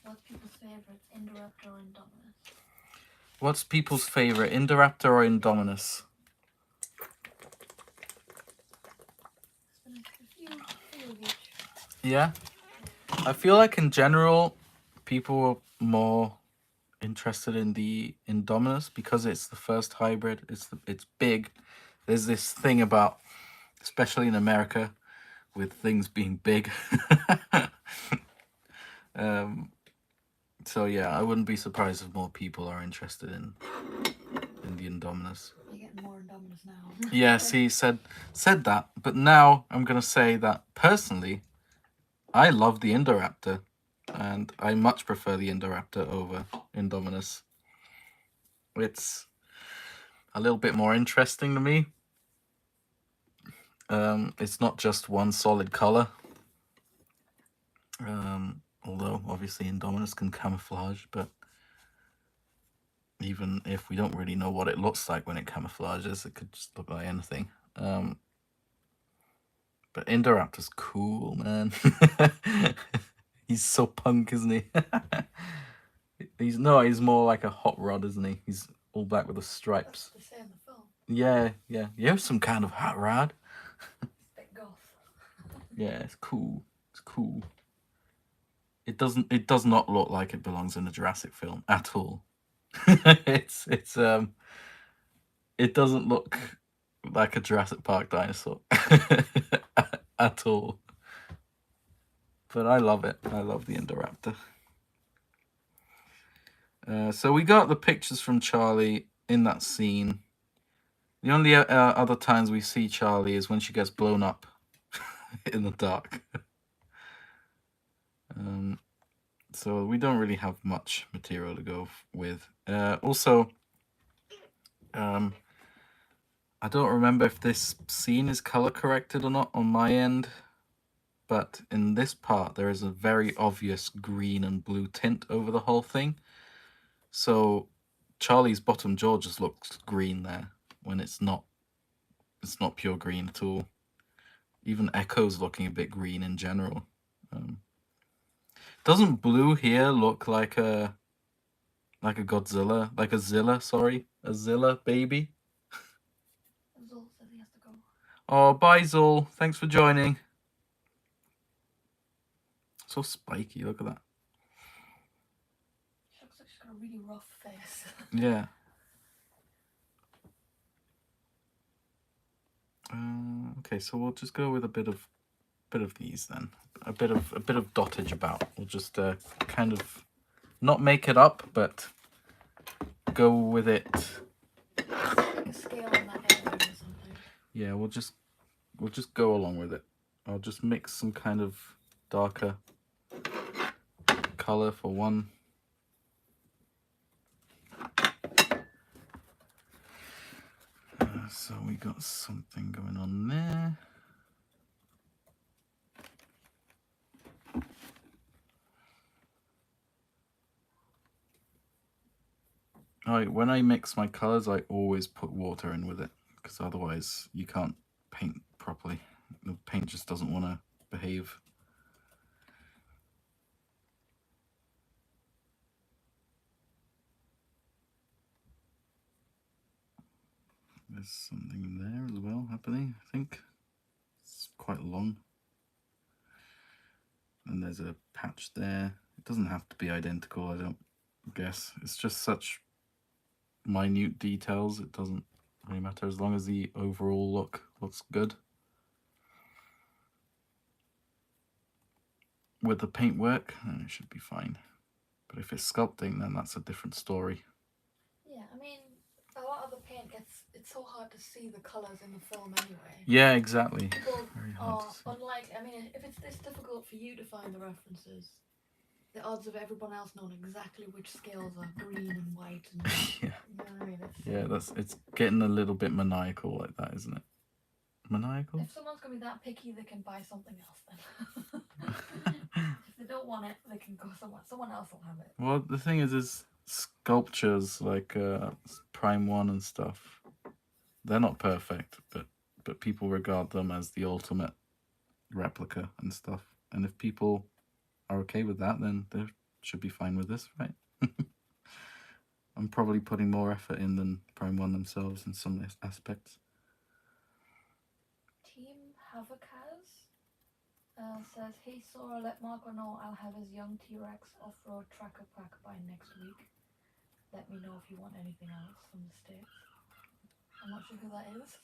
what's people's favourite, Indoraptor or Indominus? What's people's favourite, Indoraptor or Indominus? There's been a few of each. Yeah, I feel like in general, people are more interested in the Indominus because it's the first hybrid. It's big. There's this thing about, especially in America, with things being big. So yeah, I wouldn't be surprised if more people are interested in the Indominus. You're getting more Indominus now. Yes, he said that, but now I'm gonna say that personally, I love the Indoraptor, and I much prefer the Indoraptor over Indominus. It's a little bit more interesting to me. It's not just one solid color. Although obviously Indominus can camouflage, but even if we don't really know what it looks like when it camouflages, it could just look like anything. But Indoraptor's cool, man. He's so punk, isn't he? He's more like a hot rod, isn't he? He's all black with the stripes. That's what they say in the film. Yeah. You're some kind of hot rod. It's a bit goth. Yeah, it's cool. It's cool. It does not look like it belongs in a Jurassic film at all. It doesn't look like a Jurassic Park dinosaur at all. But I love it. I love the Indoraptor. So we got the pictures from Charlie in that scene. The only other times we see Charlie is when she gets blown up in the dark. So we don't really have much material to go with. Also, I don't remember if this scene is color corrected or not on my end, but in this part there is a very obvious green and blue tint over the whole thing. So Charlie's bottom jaw just looks green there when it's not pure green at all. Even Echo's looking a bit green in general. Doesn't blue here look like a Godzilla, like a Zilla, sorry, a Zilla baby? Zul says he has to go. Oh, bye Zul. Thanks for joining. So spiky, look at that. She looks like she's got a really rough face. Yeah. Okay, so we'll just go with a bit of these then. A bit of dottage about. We'll just kind of not make it up, but go with it. Like a scale on that area or something. Yeah, we'll just go along with it. I'll just mix some kind of darker color for one. So we got something going on there. When I mix my colors, I always put water in with it, because otherwise you can't paint properly. The paint just doesn't want to behave. There's something there as well happening, I think. It's quite long. And there's a patch there. It doesn't have to be identical, I don't guess. It's just such minute details, it doesn't really matter as long as the overall look looks good. With the paintwork, it should be fine. But if it's sculpting, then that's a different story. Yeah, I mean, a lot of the paint it's so hard to see the colours in the film anyway. Yeah, exactly. People Very hard are to see. unlike, I mean, if it's this difficult for you to find the references, the odds of everyone else knowing exactly which scales are green and white and Yeah. you know what I mean? It's getting a little bit maniacal like that, isn't it? Maniacal? If someone's gonna be that picky, they can buy something else then. If they don't want it, they can go somewhere. Someone else will have it. Well, the thing is sculptures like Prime 1 and stuff, they're not perfect, but people regard them as the ultimate replica and stuff. And if people are okay with that, then they should be fine with this, right? I'm probably putting more effort in than Prime 1 themselves in some aspects. Team Havocaz says, hey Sora, let Marco know I'll have his young T-Rex off-road tracker pack by next week. Let me know if you want anything else from the States. I'm not sure who that is.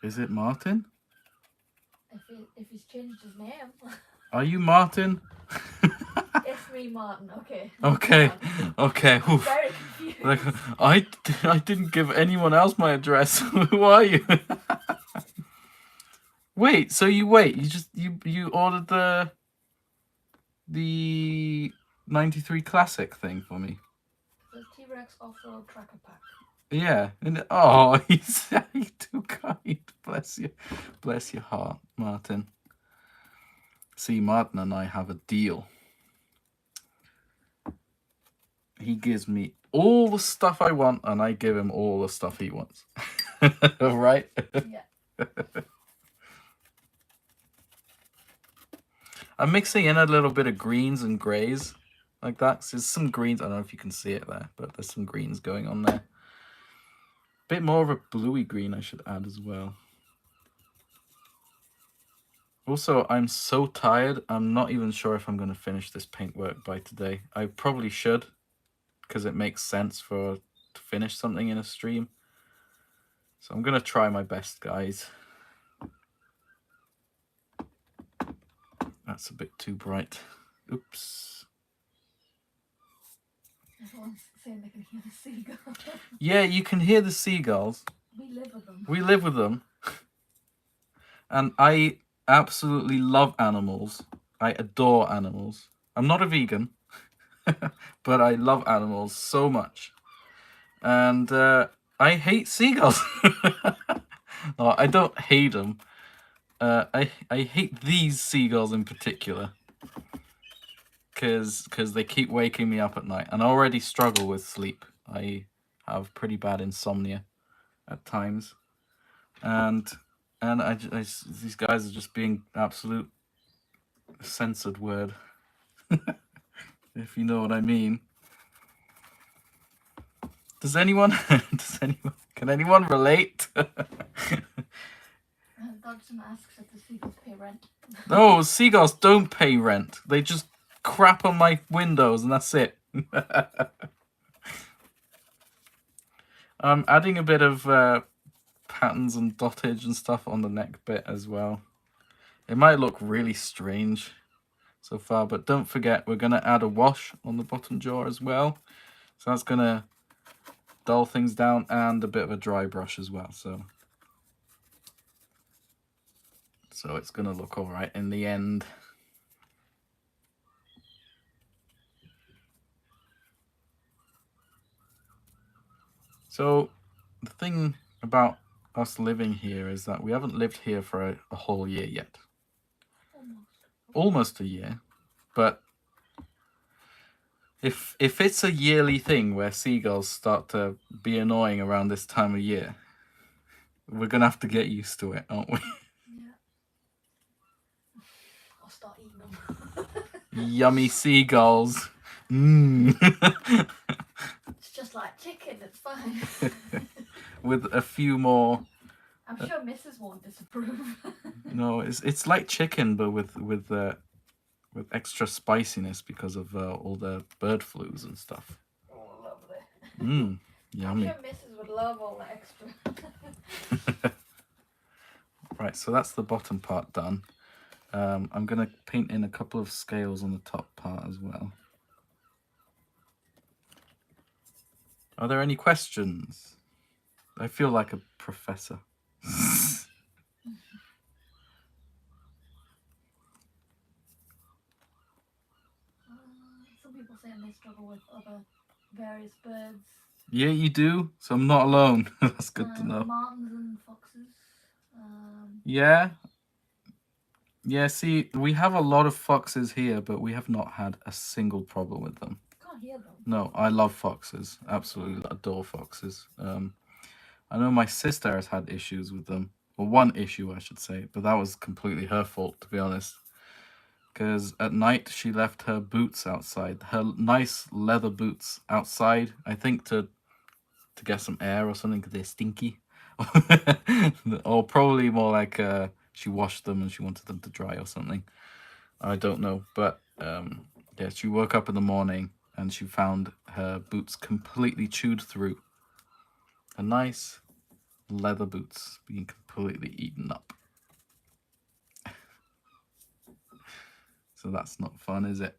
Is it Martin? If he's changed his name. Are you Martin? It's me, Martin. Okay. Okay. Okay. I'm very confused. Like, I didn't give anyone else my address. Who are you? Wait. So you ordered the 93 Classic thing for me. The T-Rex off-road tracker pack. Yeah. And oh, he's too kind. Bless your heart, Martin. See, Martin and I have a deal. He gives me all the stuff I want, and I give him all the stuff he wants. Right? Yeah. I'm mixing in a little bit of greens and greys, like that. So there's some greens. I don't know if you can see it there, but there's some greens going on there. Bit more of a bluey green I should add as well. Also, I'm so tired. I'm not even sure if I'm going to finish this paintwork by today. I probably should, because it makes sense to finish something in a stream. So I'm going to try my best, guys. That's a bit too bright. Oops. Everyone's saying they can hear the seagulls. Yeah, you can hear the seagulls. We live with them. We live with them. And I absolutely love animals. I adore animals. I'm not a vegan, but I love animals so much. And I hate seagulls. No, I don't hate them. I hate these seagulls in particular. Because they keep waking me up at night. And I already struggle with sleep. I have pretty bad insomnia at times. And these guys are just being absolute censored word. If you know what I mean. Does anyone can anyone relate? Dodson asks if the seagulls pay rent. No, seagulls don't pay rent. They just crap on my windows and that's it. I'm adding a bit of patterns and dottage and stuff on the neck bit as well. It might look really strange so far, but don't forget we're going to add a wash on the bottom jaw as well. So that's going to dull things down, and a bit of a dry brush as well. So it's going to look all right in the end. So the thing about us living here is that we haven't lived here for a whole year yet. Almost a year. But if it's a yearly thing where seagulls start to be annoying around this time of year, we're going to have to get used to it, aren't we? Yeah. I'll start eating them. Yummy seagulls. Mmm. It's just like chicken, it's fine. With a few more. I'm sure Mrs. won't disapprove. No, it's like chicken, but with extra spiciness because of all the bird flus and stuff. Oh, lovely. Mmm, yummy. I'm sure Mrs. would love all the extra. Right, so that's the bottom part done. I'm going to paint in a couple of scales on the top part as well. Are there any questions? I feel like a professor. Some people say they struggle with other various birds. Yeah, you do. So I'm not alone. That's good to know. Martins and foxes. Yeah. Yeah, see, we have a lot of foxes here, but we have not had a single problem with them. Can't hear them. No, I love foxes. Absolutely adore foxes. I know my sister has had issues with them. Well, one issue, I should say, but that was completely her fault, to be honest. Because at night, she left her boots outside. Her nice leather boots outside, I think to get some air or something, because they're stinky. Or probably more like she washed them and she wanted them to dry or something. I don't know. But yeah, she woke up in the morning and she found her boots completely chewed through. Her nice leather boots being completely eaten up. So that's not fun, is it?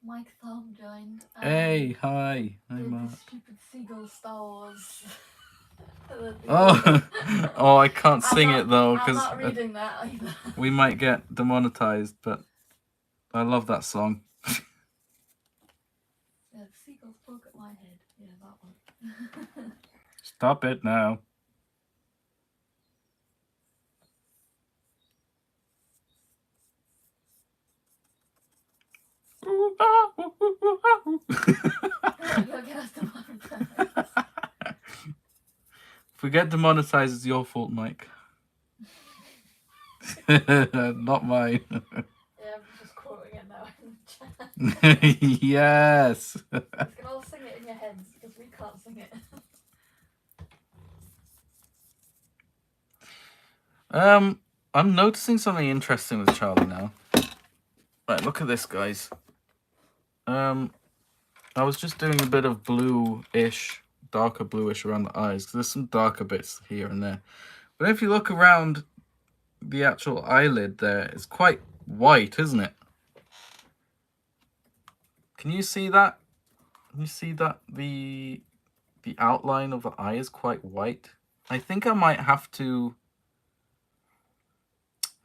Mike Thumb joined. Hey, hi. Hi, did Mark. the stupid Seagull Star Wars. Oh, I can't sing it though, I'm because not reading that either. we might get demonetized, but I love that song. Yeah, the seagulls poke at my head. Yeah, that one. Stop it now. If we get demonetized, it's your fault, Mike. Not mine. Yeah, I'm just quoting it now in the chat. Yes. You can all sing it in your heads because we can't sing it. I'm noticing something interesting with Charlie now. Right, look at this, guys. I was just doing a bit of blue-ish, darker bluish around the eyes, because there's some darker bits here and there. But if you look around the actual eyelid there, it's quite white, isn't it? Can you see that? Can you see that the outline of the eye is quite white? I think I might have to...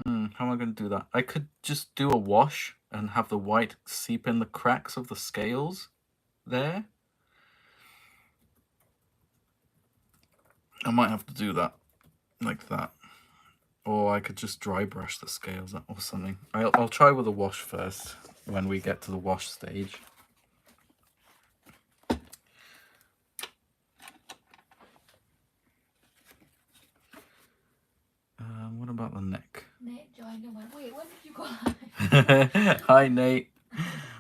how am I going to do that? I could just do a wash and have the white seep in the cracks of the scales there. I might have to do that, like that. Or I could just dry brush the scales or something. I'll try with a wash first when we get to the wash stage. What about the neck? Nate joined and went, wait, when did you go live? Hi, Nate.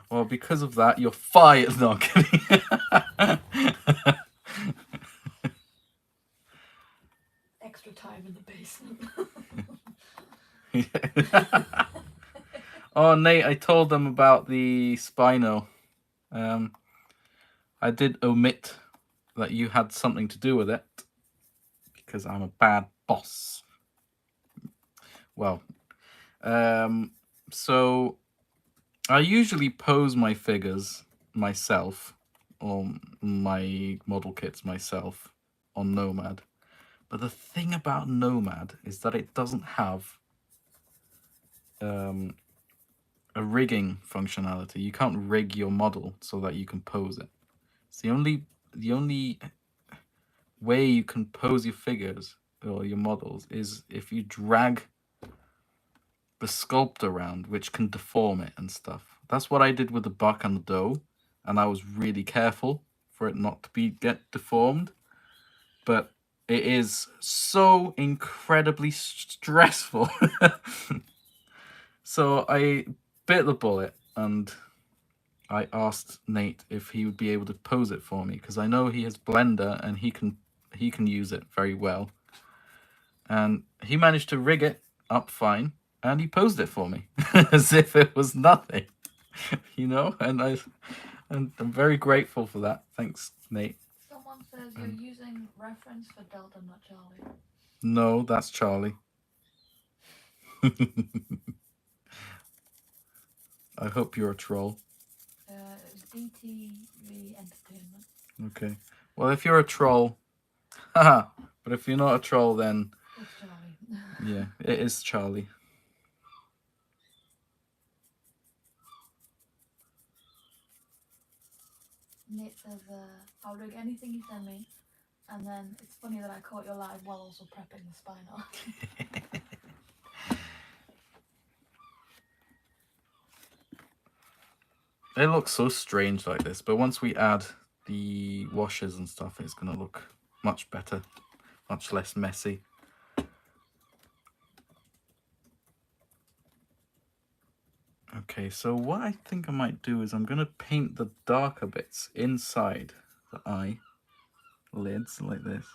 Well, because of that, you're fired. No, I'm kidding. Extra time in the basement. Oh, Nate, I told them about the Spino. I did omit that you had something to do with it because I'm a bad boss. Well, so I usually pose my figures myself, or my model kits myself, on Nomad. But the thing about Nomad is that it doesn't have a rigging functionality. You can't rig your model so that you can pose it. It's the only way you can pose your figures or your models is if you drag the sculpt around, which can deform it and stuff. That's what I did with the buck and the doe, and I was really careful for it not to get deformed. But it is so incredibly stressful. So I bit the bullet and I asked Nate if he would be able to pose it for me, because I know he has Blender and he can use it very well. And he managed to rig it up fine, and he posed it for me as if it was nothing, you know. And I'm very grateful for that. Thanks, Nate. Someone says you're using reference for Delta, not Charlie. No, that's Charlie. I hope you're a troll. It's DTV Entertainment. Okay. Well, if you're a troll, haha. But if you're not a troll, then It's Charlie. yeah, it is Charlie. Nate says, I'll rig anything you send me. And then it's funny that I caught your live while also prepping the Spino. It looks so strange like this, but once we add the washes and stuff, it's going to look much better, much less messy. Okay, so what I think I might do is I'm going to paint the darker bits inside the eye lids like this.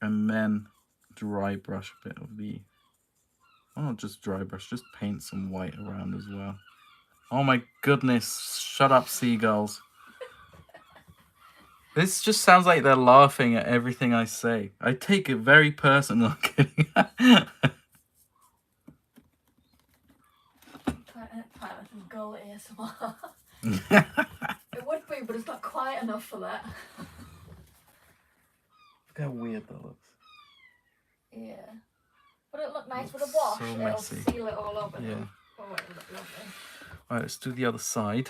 And then dry brush a bit of the... Oh, not just dry brush, just paint some white around as well. Oh my goodness, shut up, seagulls. This just sounds like they're laughing at everything I say. I take it very personal. Kidding. This is girl ASMR. It would be, but it's not quiet enough for that. Look how weird that looks. Yeah. But it look nice with a wash. So It'll messy. seal it all over. Yeah. Oh, it'll look lovely. Alright, let's do the other side.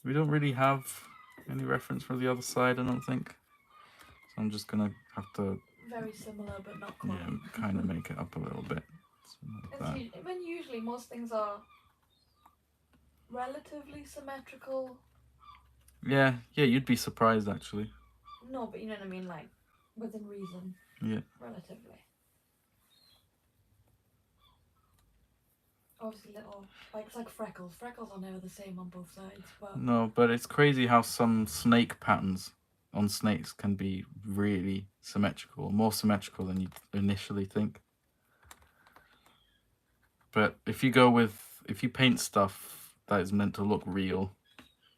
We don't really have any reference for the other side, I don't think. So I'm just gonna have to, Very similar, but not quite. yeah, kind of make it up a little bit. Like that. When usually most things are relatively symmetrical. Yeah, you'd be surprised actually. No, but you know what I mean, like within reason. Yeah. Relatively. Obviously little, like it's like freckles. Freckles are never the same on both sides, but... No, but it's crazy how some snake patterns on snakes can be really symmetrical, more symmetrical than you initially think. But if you paint stuff that is meant to look real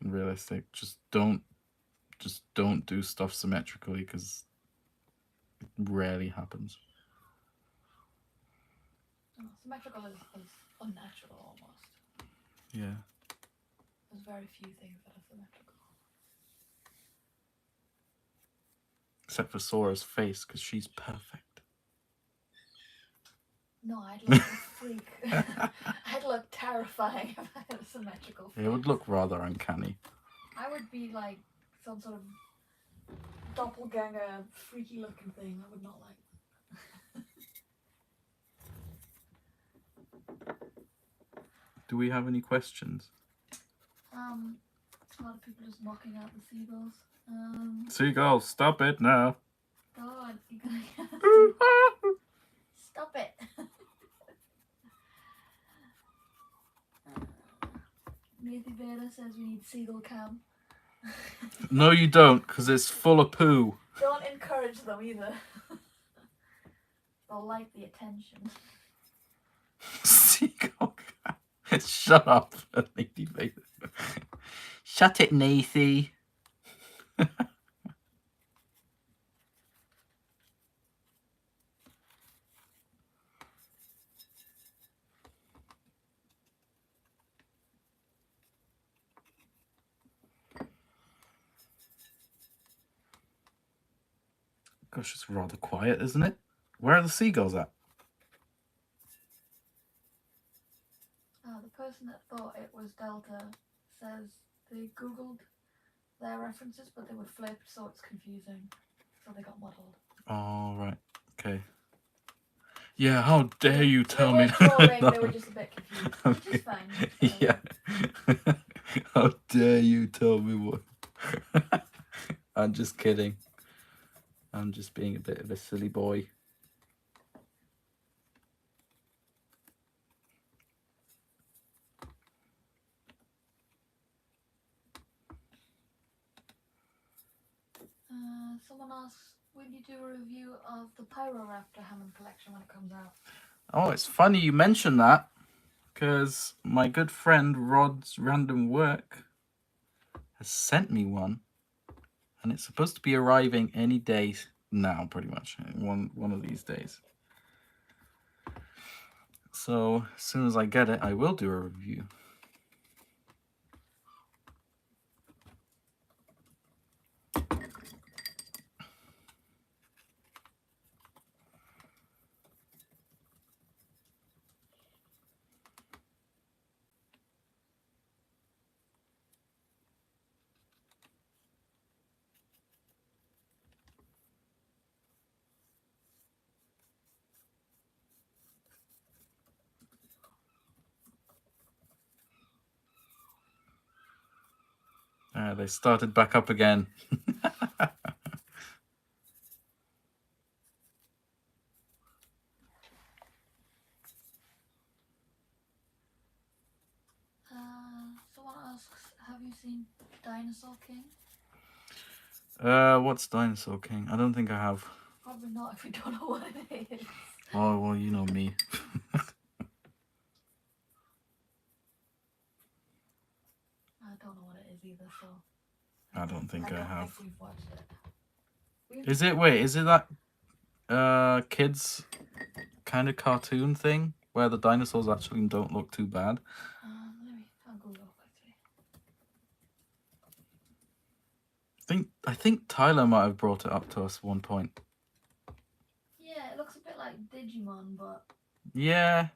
and realistic, just don't do stuff symmetrically, because it rarely happens. Symmetrical is unnatural almost. Yeah. There's very few things that are symmetrical. Except for Sora's face, because she's perfect. No, I'd look a freak. I'd look terrifying if I had a symmetrical face. It would look rather uncanny. I would be like some sort of doppelganger, freaky looking thing. I would not like that. Do we have any questions? A lot of people just mocking out the seagulls. Seagull, stop it now. God, you're gonna get stop it. Nathan Vader says we need seagull cam. No, you don't, because it's full of poo. Don't encourage them either. They'll like the attention. Seagull cam. Shut up, Lady Vader. Shut it, Nathy. Gosh, it's rather quiet, isn't it? Where are the seagulls at? The person that thought it was Delta says they googled their references, but they were flipped, so it's confusing. So they got muddled. Oh, right. Okay. Yeah, how dare you tell me that? that? They were just a bit confused, which is fine. Yeah. How dare you tell me what? I'm just kidding. I'm just being a bit of a silly boy. Someone asks, will you do a review of the Raptor Hammond collection when it comes out? Oh, it's funny you mentioned that, because my good friend Rod's Random Work has sent me one, and it's supposed to be arriving any day now, pretty much, one of these days. So as soon as I get it, I will do a review. They started back up again. Someone asks, have you seen Dinosaur King? What's Dinosaur King? I don't think I have. Probably not if you don't know what it is. Oh, well, you know me. I don't know what it is either, so... I don't think I have. Think we've watched it. Is it, wait, is it that kids kind of cartoon thing where the dinosaurs actually don't look too bad? I'll Google quickly. I think Tyler might have brought it up to us at one point. Yeah, it looks a bit like Digimon, but Yeah.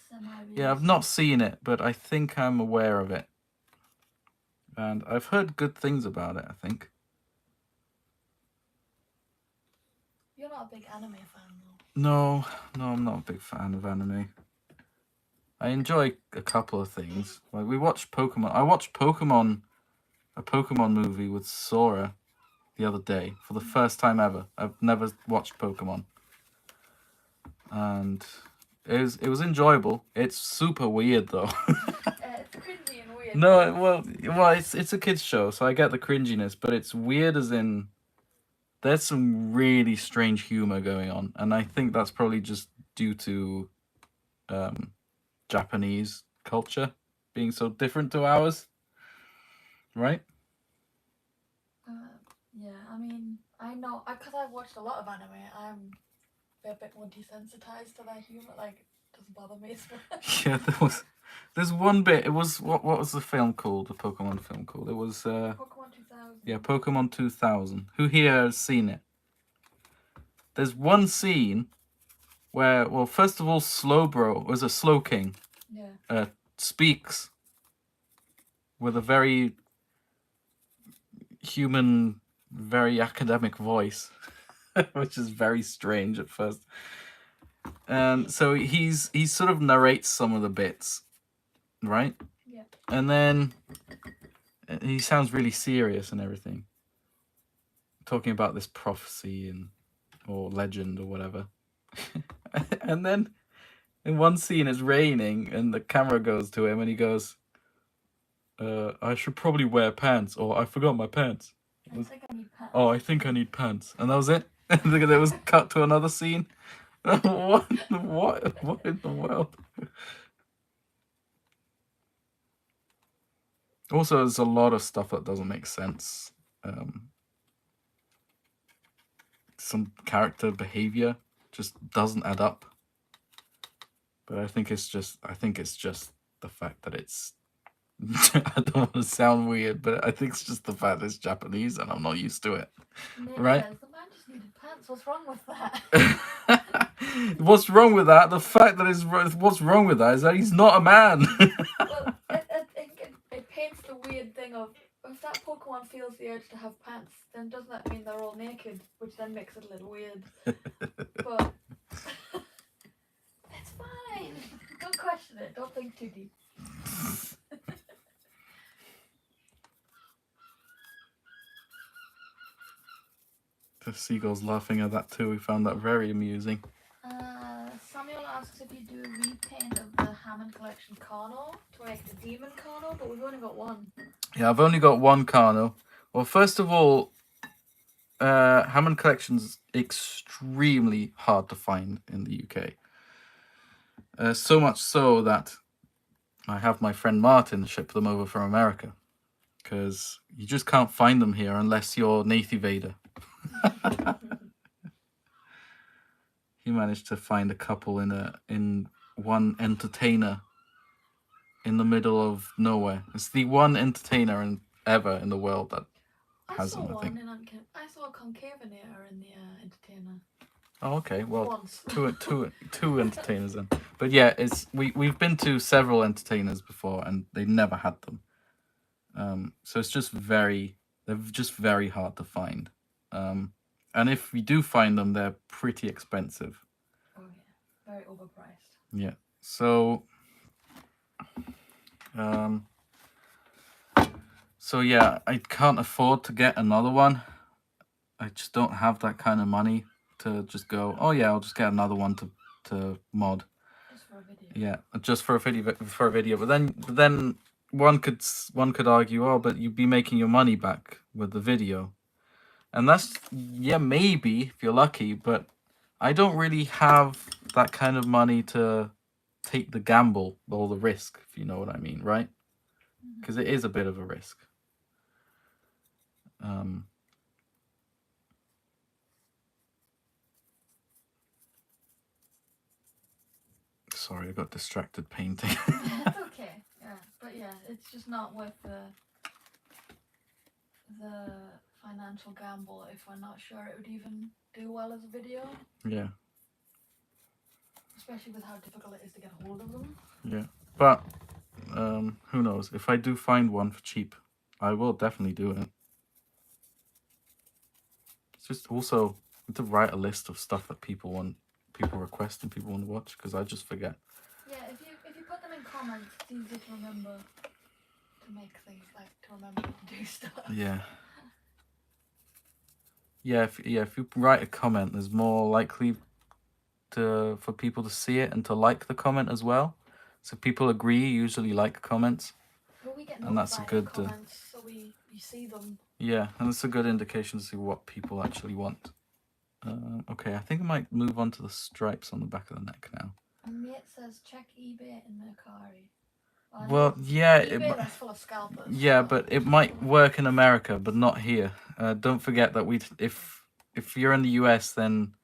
semi-realistic. Yeah, I've not seen it, but I think I'm aware of it. And I've heard good things about it, I think. You're not a big anime fan, though. No, I'm not a big fan of anime. I enjoy a couple of things. Like, we watched Pokemon. I watched a Pokemon movie with Sora the other day for the first time ever. I've never watched Pokemon. And it was enjoyable. It's super weird, though. It's cringy and weird. No, well, it's a kids show, so I get the cringiness, but it's weird as in there's some really strange humor going on, and I think that's probably just due to Japanese culture being so different to ours, right? Yeah, I mean, I know, because I've watched a lot of anime, I'm a bit more desensitized to that humor, like, it doesn't bother me as much. Yeah, There's one bit. It was what was the film called? The Pokemon film called? It was Pokemon 2000. yeah, Pokemon 2000. Who here has seen it? There's one scene where, well, first of all, Slowbro, was a Slowking, Yeah. speaks with a very human, very academic voice, which is very strange at first. And so he sort of narrates some of the bits, right? Yeah. And then he sounds really serious and everything, talking about this prophecy or legend or whatever. And then in one scene it's raining and the camera goes to him and he goes, I should probably wear pants, or I forgot my pants. I think I need pants. Oh, I think I need pants. And that was it. It was cut to another scene. What in the world? Also, there's a lot of stuff that doesn't make sense. Some character behavior just doesn't add up. But I think it's just the fact that it's I don't want to sound weird, but I think it's just the fact that it's Japanese and I'm not used to it. Right? The man just needed pants. What's wrong with that? What's wrong with that? The fact that what's wrong with that is that he's not a man. Well, I think it paints the weird thing of, if that Pokemon feels the urge to have pants, then doesn't that mean they're all naked? Which then makes it a little weird. But it's fine. Don't question it. Don't think too deep. The Seagull's laughing at that too. We found that very amusing. Samuel asks if you do a repaint of the Hammond collection Carno to make the demon Carno, but we've only got one. Yeah, I've only got one Carno. Well, first of all, Hammond collection's extremely hard to find in the UK. So much so that I have my friend Martin ship them over from America, because you just can't find them here unless you're Nathy Vader. He managed to find a couple in one entertainer in the middle of nowhere. It's the one entertainer ever in the world that has them, I think. I saw a Concavenator in the entertainer. Oh, okay. Well, once. two entertainers then. But yeah, we've been to several entertainers before and they never had them. So it's just they're just very hard to find. And if we do find them, they're pretty expensive. Oh yeah, very overpriced. Yeah. So, yeah, I can't afford to get another one. I just don't have that kind of money to just go, oh yeah, I'll just get another one to mod. Just for a video. Yeah, just for a video. But then one could argue, oh, but you'd be making your money back with the video. And that's, yeah, maybe if you're lucky, but I don't really have that kind of money to take the gamble or the risk, if you know what I mean, right? Because it is a bit of a risk. Sorry, I got distracted painting. That's okay. Yeah, but yeah, it's just not worth the financial gamble if we're not sure it would even do well as a video. Yeah. Especially with how difficult it is to get a hold of them. Yeah, but who knows? If I do find one for cheap, I will definitely do it. It's just also to write a list of stuff that people request and people want to watch, because I just forget. Yeah, if you put them in comments, it's easy to remember to make things, like to remember to do stuff. Yeah. Yeah, if you write a comment, there's more likely for people to see it and to like the comment as well. So people agree, usually like comments. Well, we get and that's a good comments, so we see them. Yeah, and it's a good indication to see what people actually want. Okay, I think I might move on to the stripes on the back of the neck now. And mate says check eBay and Mercari. Well, yeah, eBay, that's full of scalpers. Yeah, but it might work in America, but not here. Don't forget that if you're in the US, then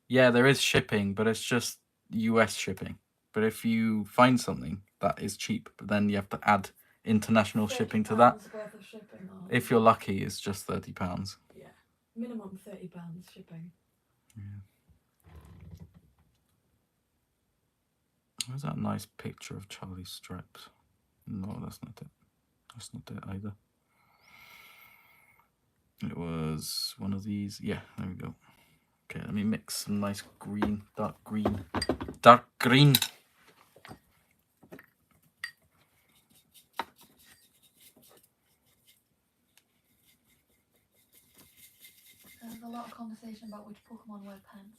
yeah, there is shipping, but it's just US shipping. But if you find something that is cheap, but then you have to add international shipping to £30 that, worth of shipping. Or... if you're lucky, it's just £30. Yeah, minimum £30 shipping. Yeah. Where's that nice picture of Charlie's stripes? No, that's not it. That's not it either. It was one of these. Yeah, there we go. Okay, let me mix some nice green, dark green, dark green. There's a lot of conversation about which Pokemon wear pants.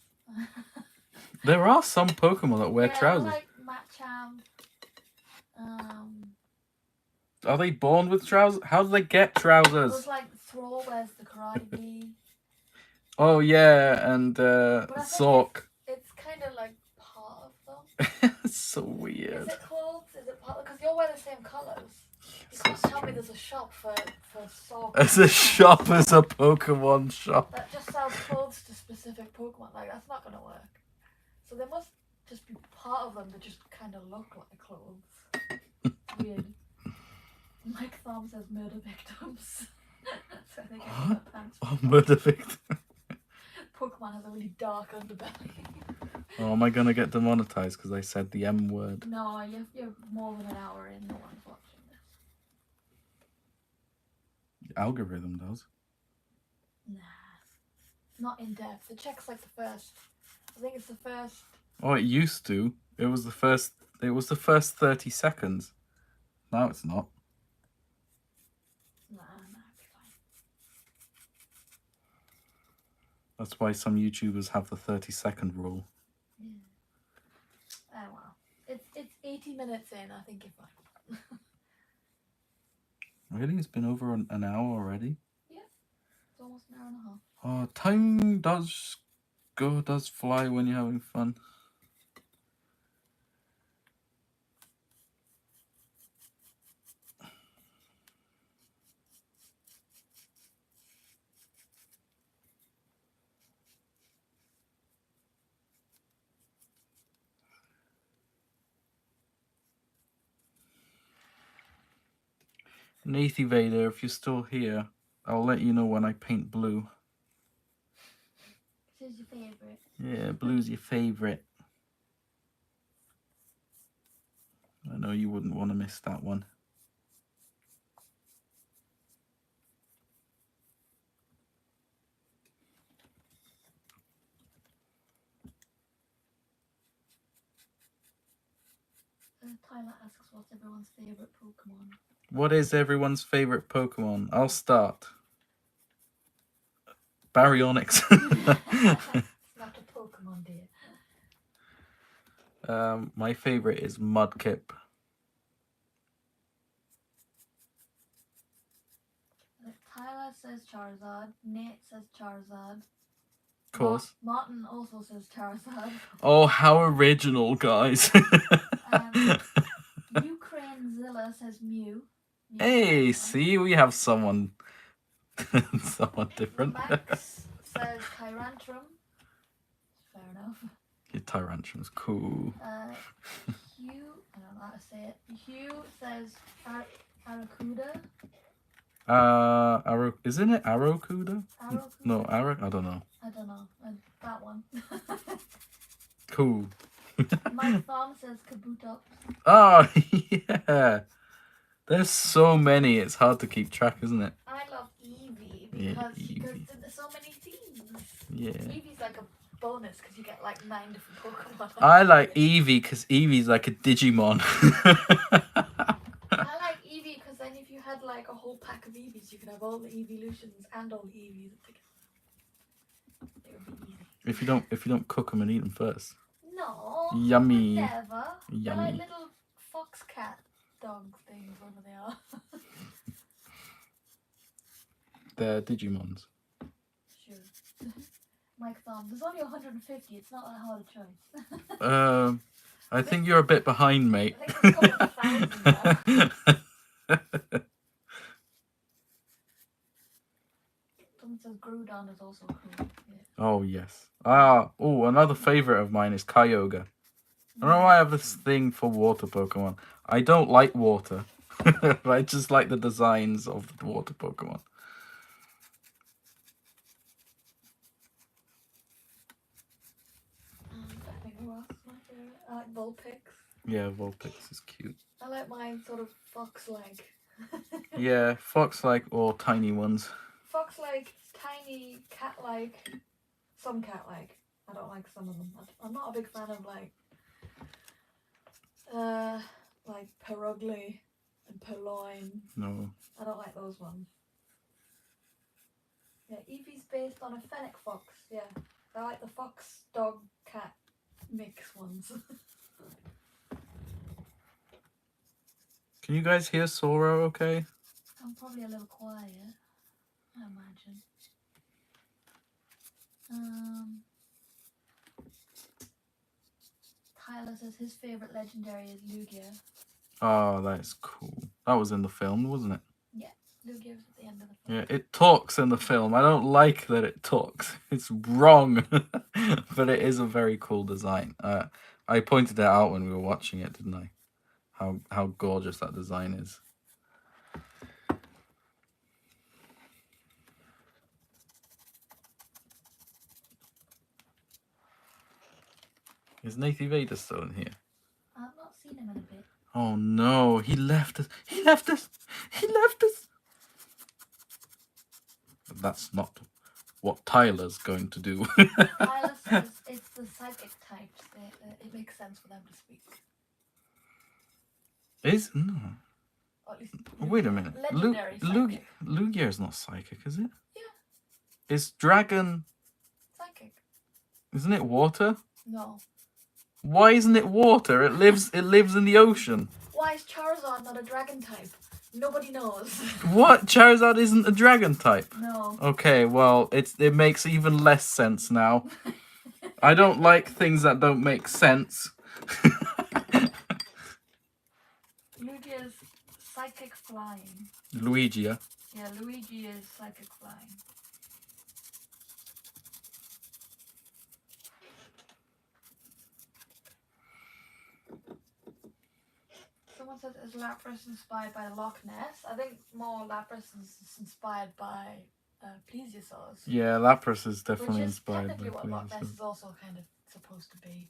There are some Pokemon that wear trousers. Like Machamp. Are they born with trousers? How do they get trousers? It was like Throw wears the Karate Bee. Oh yeah, and Zork. It's kind of like part of them. It's so weird. Is it clothes? Is it part? Because you all wear the same colours. You So can't tell me strange. there's a shop for Zork. As a shop, as a Pokemon shop. That just sells clothes to specific Pokemon. Like, that's not going to work. So there must just be part of them that just kind of look like clothes. Weird. Mike Thorne says murder victims. So they get their pants. Oh, murder victim. Pokemon has a really dark underbelly. Oh, am I gonna get demonetized because I said the M word? No, you're more than an hour in. No one's watching this. The algorithm does. Nah, not in depth. It checks like the first. I think it's the first. Oh, it used to. It was the first. It was the first 30 seconds. Now it's not. Nah, it'll be fine. That's why some YouTubers have the 30-second rule. Yeah. Oh well. It's 80 minutes in. I think you're fine. Really? It's been over an hour already? Yeah. It's almost an hour and a half. Oh, time does fly when you're having fun. Nathy Vader, if you're still here, I'll let you know when I paint blue. This is your favourite. Yeah, blue's your favourite. I know you wouldn't want to miss that one. Tyler asks what's everyone's favourite Pokemon. What is everyone's favourite Pokemon? I'll start. Baryonyx. It's not a Pokemon, dear. My favourite is Mudkip. Tyler says Charizard. Nate says Charizard. Of course. Martin also says Charizard. Oh, how original, guys. Ukrainezilla says Mew. Hey, see, we have someone someone different. Max says Tyrantrum. Fair enough. Your Tyrantrum's cool. Hugh, I don't know how to say it. Hugh says Aracuda. Isn't it Arrokuda? Aracuda? No, I don't know. I don't know. That one. Cool. Mike Thorne says Kabutops. Oh, yeah. There's so many, it's hard to keep track, isn't it? I love Eevee Yeah, because Eevee. there's so many themes. Yeah. Eevee's like a bonus because you get like 9 different Pokemon. I like Eevee because Eevee's like a Digimon. I like Eevee because then if you had like a whole pack of Eevees, you could have all the Eeveelutions and all the Eevees together. It would be easy. if you don't cook them and eat them first. No. Yummy. Never. They're like Yummy. little fox cat dog things, whatever they are. They're Digimons. Sure. Mike Thorne, there's only 150. It's not that hard a choice. I think you're a bit behind, mate. I think there's a couple of thousand now. Someone says Groudon is also cool. Yeah. Oh, yes. Another favourite of mine is Kyogre. I don't know why I have this thing for water Pokemon. I don't like water. I just like the designs of the water Pokemon. I think who else is my favourite? I like Vulpix. Yeah, Vulpix is cute. I like mine sort of fox-like. Yeah, fox-like or tiny ones. Fox-like, tiny, cat-like, some cat-like. I don't like some of them. I'm not a big fan of like Perugly and Purloin. No. I don't like those ones. Yeah, Eevee's based on a fennec fox. Yeah, I like the fox, dog, cat mix ones. Can you guys hear Sora okay? I'm probably a little quiet, I imagine. Tyler says his favourite legendary is Lugia. Oh, that's cool. That was in the film, wasn't it? Yeah, Lugia was at the end of the film. Yeah, it talks in the film. I don't like that it talks. It's wrong. But it is a very cool design. I pointed it out when we were watching it, didn't I? How gorgeous that design is. Is Nathan Vader still in here? I've not seen him in a bit. Oh no, he left us. He left us. He left us. But that's not what Tyler's going to do. Tyler says it's the psychic types. It makes sense for them to speak. No. Or at least Wait a minute. Legendary psychic. Lugia is not psychic, is it? Yeah. Is dragon? Psychic. Isn't it water? No. Why isn't it water? It lives in the ocean. Why is Charizard not a dragon type? Nobody knows. What? Charizard isn't a dragon type? No. Okay, well, it makes even less sense now. I don't like things that don't make sense. Lugia's psychic flying. Luigi, yeah? Yeah, Luigi is psychic flying. Someone said, is Lapras inspired by Loch Ness? I think more Lapras is inspired by plesiosaurs. Yeah, Lapras is definitely which is inspired technically by what Loch Ness plesiosaurs. is also kind of supposed to be.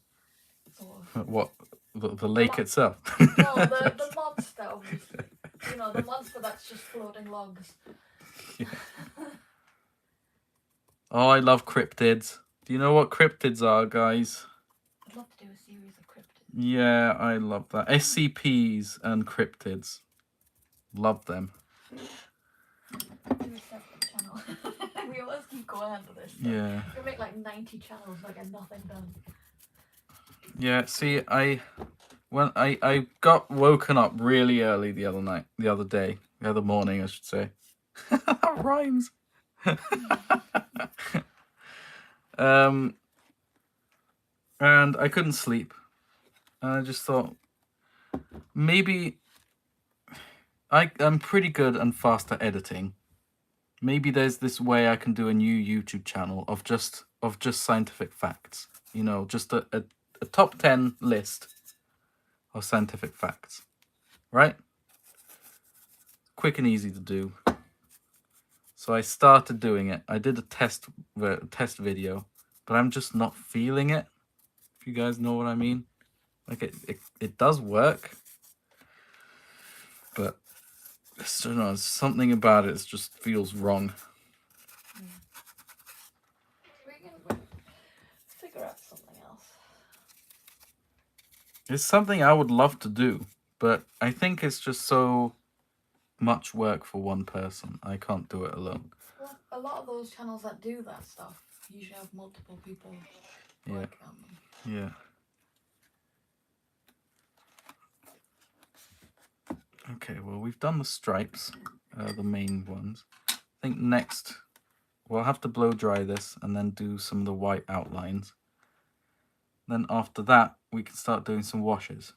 Sort of. What? The lake itself? No, the monster, obviously. You know, the monster that's just floating logs. Yeah. Oh, I love cryptids. Do you know what cryptids are, guys? I'd love to do a series of cryptids. Yeah, I love that. SCPs and cryptids. Love them. Do a separate channel. We always keep going into this. So Yeah. we make like 90 channels, I get nothing done. Yeah, see, I got woken up really early the other morning, I should say. That rhymes. And I couldn't sleep. And I just thought, maybe I'm pretty good and fast at editing. Maybe there's this way I can do a new YouTube channel of just scientific facts. You know, just a top 10 list of scientific facts. Right? Quick and easy to do. So I started doing it. I did a test video, but I'm just not feeling it. If you guys know what I mean. Like it does work, but I don't know, something about it just feels wrong. We can figure out something else. It's something I would love to do, but I think it's just so much work for one person. I can't do it alone. Well, a lot of those channels that do that stuff usually have multiple people working on them. Yeah. Okay, well, we've done the stripes, the main ones. I think next we'll have to blow dry this and then do some of the white outlines. Then after that, we can start doing some washes.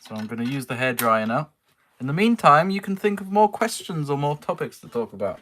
So I'm going to use the hairdryer now. In the meantime, you can think of more questions or more topics to talk about.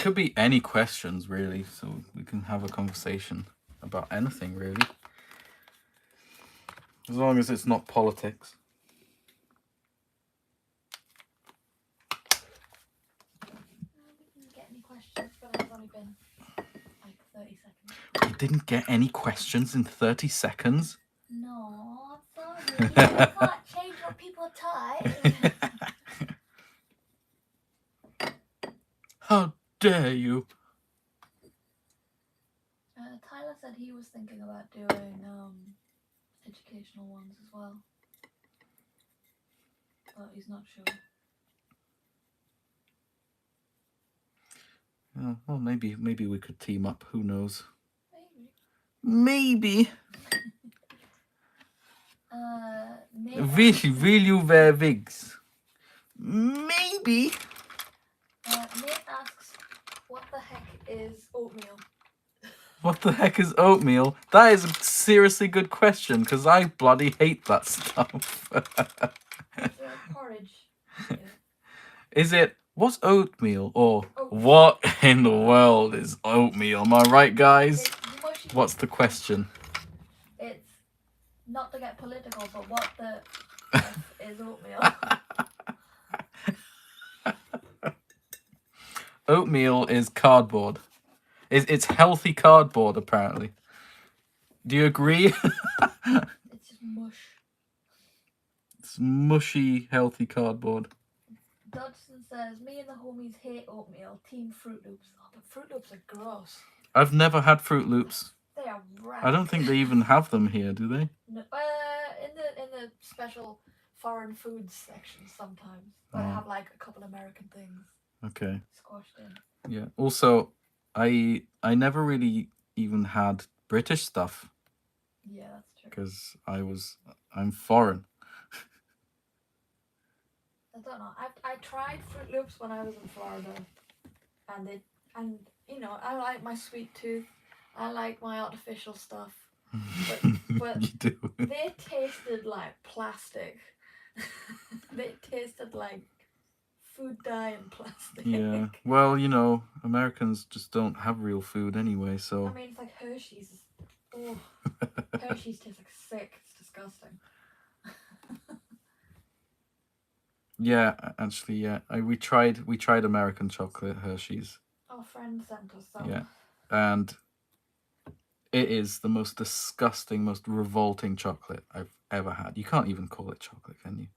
could be any questions really, so we can have a conversation about anything really, as long as it's not politics. We didn't get any questions, but it's only been like 30 seconds. We didn't get any questions in 30 seconds. No, sorry. I can't change what people type. How dare you? Tyler said he was thinking about doing educational ones as well, but he's not sure. Yeah, well, maybe we could team up. Who knows? Maybe. Will you wear wigs? Maybe. Nate asks, what the heck is oatmeal? What the heck is oatmeal? That is a seriously good question, because I bloody hate that stuff. Porridge. Is it, what's oatmeal? Or what in the world is oatmeal? Am I right, guys? What's the question? It's not to get political, but what the F is oatmeal? Oatmeal is cardboard. It's healthy cardboard, apparently. Do you agree? It's just mush. It's mushy, healthy cardboard. Dodson says, me and the homies hate oatmeal. Team Fruit Loops. Oh, but Fruit Loops are gross. I've never had Fruit Loops. They are rank. I don't think they even have them here, do they? No, in the special foreign foods section sometimes. They have like a couple American things. Okay. Squashed in. Yeah. Also, I never really even had British stuff. Yeah, that's true. Because I'm foreign. I don't know. I tried Fruit Loops when I was in Florida, and you know, I like my sweet tooth. I like my artificial stuff, but You do. they tasted like plastic. They tasted like food dye and plastic. Yeah. Well, you know, Americans just don't have real food anyway, so. I mean, it's like Hershey's. Oh, Hershey's tastes like sick. It's disgusting. Yeah, actually, yeah. We tried American chocolate Hershey's. Our friend sent us some. Yeah, and it is the most disgusting, most revolting chocolate I've ever had. You can't even call it chocolate, can you?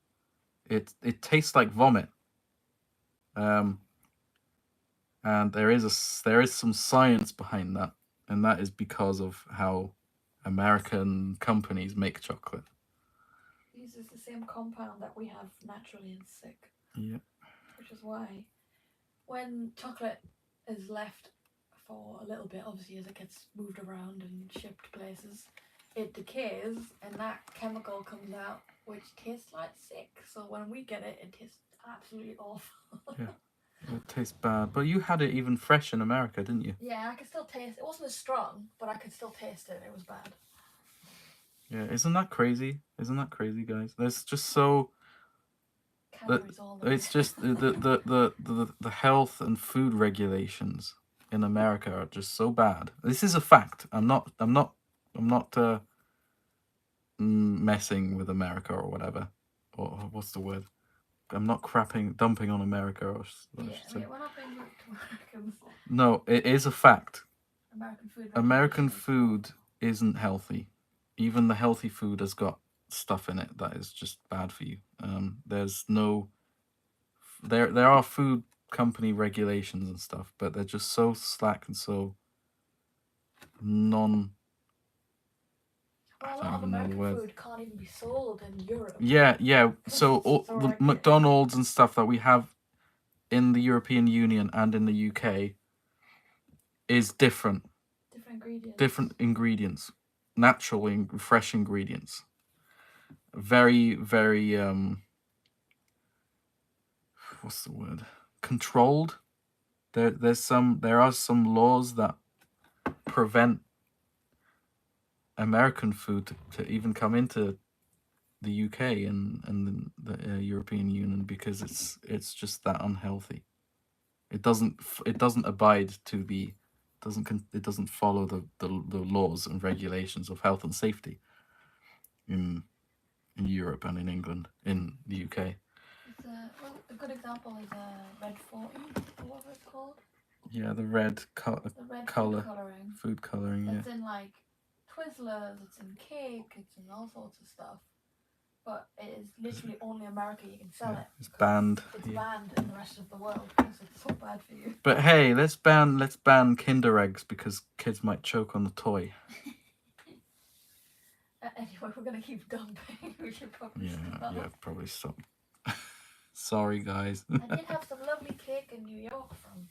It tastes like vomit. And there is some science behind that, and that is because of how American companies make chocolate. Uses the same compound that we have naturally in sick. Yeah. Which is why when chocolate is left for a little bit, obviously as it gets moved around and shipped places, it decays and that chemical comes out which tastes like sick. So when we get it, it tastes absolutely awful. Yeah. It tastes bad. But you had it even fresh in America, didn't you? Yeah, I could still taste it. It wasn't as strong, but I could still taste it. It was bad. Yeah, isn't that crazy? Isn't that crazy, guys? There's just so it's just the health and food regulations in America are just so bad. This is a fact. I'm not messing with America or whatever. Or what's the word? I'm not dumping on America or we're not being rude to Americans. No, it is a fact. American food isn't healthy. Even the healthy food has got stuff in it that is just bad for you. There are food company regulations and stuff, but they're just so slack and so Well, a lot of American food can't even be sold in Europe. Yeah. So all the McDonald's and stuff that we have in the European Union and in the UK is different. Different ingredients. Natural, fresh ingredients. Very, very, what's the word? Controlled. There are some laws that prevent American food to even come into the UK and the European Union because it's just that unhealthy. It doesn't abide to the it doesn't follow the laws and regulations of health and safety in Europe and in England, in the UK. It's a good example is red 40, or whatever it's called. Yeah, the red The red color, food coloring. yeah. It's in like Twizzlers, it's in cake, it's in all sorts of stuff. But it is literally only America you can sell it. It's banned. It's banned in the rest of the world because it's so bad for you. But hey, let's ban Kinder eggs because kids might choke on the toy. Anyway, we're gonna keep dumping. We should probably stop. Yeah, probably stop. Sorry, guys. I did have some lovely cake in New York from.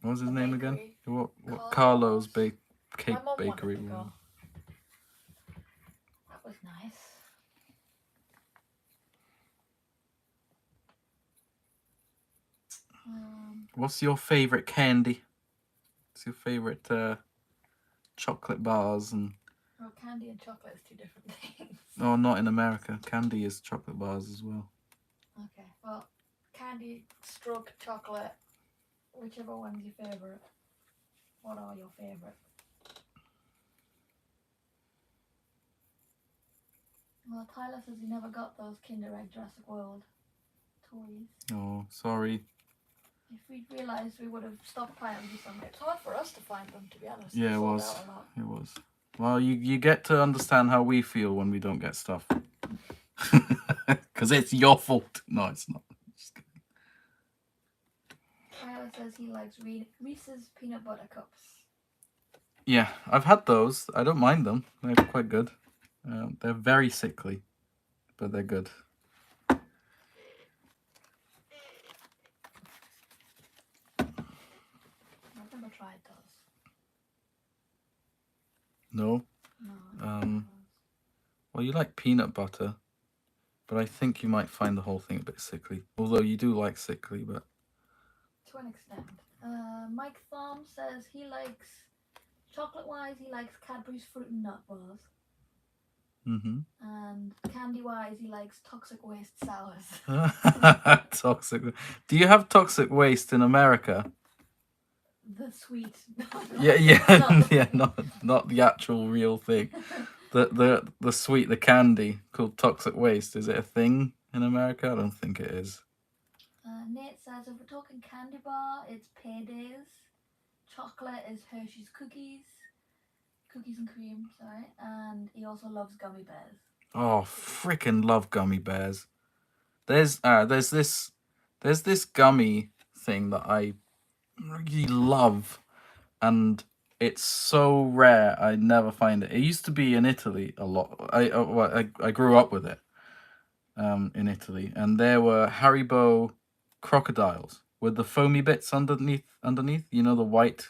What was his name again? Bakery. What Carlo's Cake My mum Bakery. wanted to go. That was nice. What's your favorite candy? What's your favorite chocolate bars and? Well, candy and chocolate is two different things. No, not in America. Candy is chocolate bars as well. Okay, well, candy, stroke, chocolate, whichever one's your favourite. What are your favourite? Well, Tyler says he never got those Kinder Egg Jurassic World toys. Oh, sorry. If we'd realised, we would have stockpiled you some. It's hard for us to find them, to be honest. Yeah, They it sold was. out a lot. It was. Well, you get to understand how we feel when we don't get stuff. Because it's your fault. No, it's not. Just kidding. Tyler says he likes Reese's peanut butter cups. Yeah, I've had those. I don't mind them. They're quite good. They're very sickly, but they're good. I've never tried those. No? No. Well, you like peanut butter, but I think you might find the whole thing a bit sickly. Although you do like sickly, but... To an extent. Mike Thom says he likes, chocolate-wise, he likes Cadbury's Fruit and Nut Bars. Mm-hmm. And candy-wise, he likes Toxic Waste Sours. Toxic. Do you have toxic waste in America? The sweet. Yeah, not the actual real thing. The sweet, the candy called toxic waste. Is it a thing in America? I don't think it is. Nate says if we're talking candy bar, it's Paydays. Chocolate is Hershey's Cookies and cream, sorry. And he also loves gummy bears. Oh, freaking love gummy bears. There's this gummy thing that I really love, and it's so rare I never find it. It used to be in Italy a lot. I grew up with it in Italy, and there were Haribo crocodiles with the foamy bits underneath. You know, the white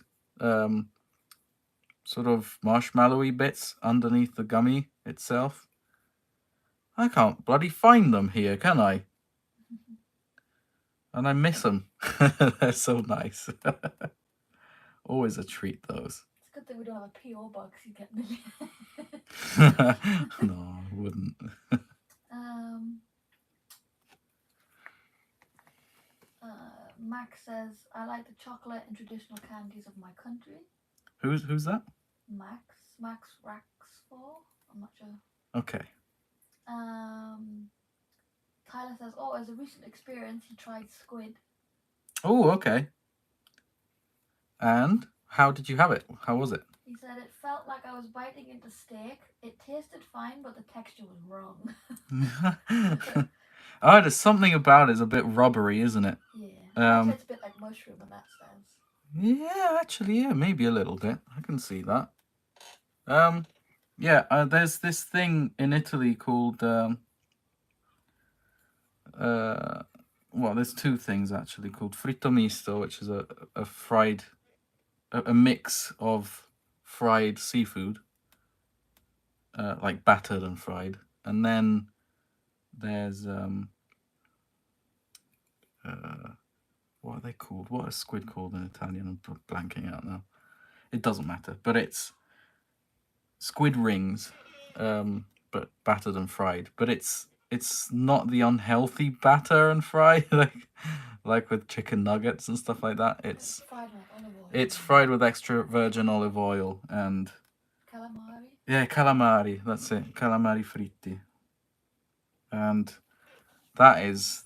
sort of marshmallowy bits underneath the gummy itself. I can't bloody find them here, can I? And I miss them. They're so nice. Always a treat, those. It's a good thing we don't have a P.O. box you get million. No, I wouldn't. Max says, I like the chocolate and traditional candies of my country. Who's that? Max Raxford? I'm not sure. Okay. Tyler says, oh, as a recent experience, he tried squid. Oh, okay. And how did you have it? How was it? He said it felt like I was biting into steak. It tasted fine, but the texture was wrong. Oh, there's something about it. It's a bit rubbery, isn't it? Yeah. It's a bit like mushroom in that sense. Yeah, actually, yeah, maybe a little bit. I can see that. Yeah, there's this thing in Italy called well, there's two things actually called fritto misto, which is a fried, a mix of fried seafood, like battered and fried, and then there's what are they called? What is squid called in Italian? I'm blanking out now. It doesn't matter, but it's squid rings, but battered and fried. But it's it's not the unhealthy batter and fry like with chicken nuggets and stuff like that. It's fried with olive oil. It's fried with extra virgin olive oil and Calamari? yeah, calamari. That's it, calamari fritti. And that is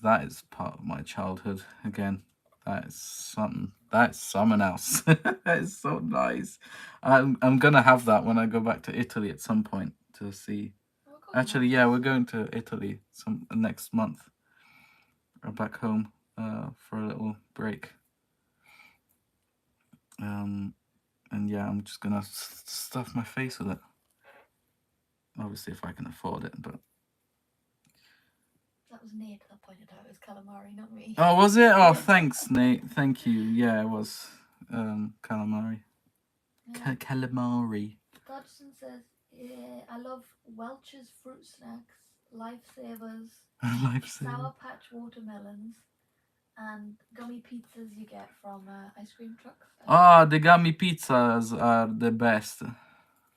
part of my childhood again. That is something. That's something else. That is so nice. I'm gonna have that when I go back to Italy at some point to see. Actually, yeah, we're going to Italy next month. Back home for a little break. And yeah, I'm just gonna stuff my face with it. Obviously, if I can afford it, but. That was Nate that pointed out it was calamari, not me. Oh, was it? Oh, thanks, Nate. Thank you. Yeah, it was calamari. Calamari. Dodgson says, yeah, I love Welch's fruit snacks, Lifesavers, Sour Patch watermelons, and gummy pizzas you get from ice cream trucks. The gummy pizzas are the best.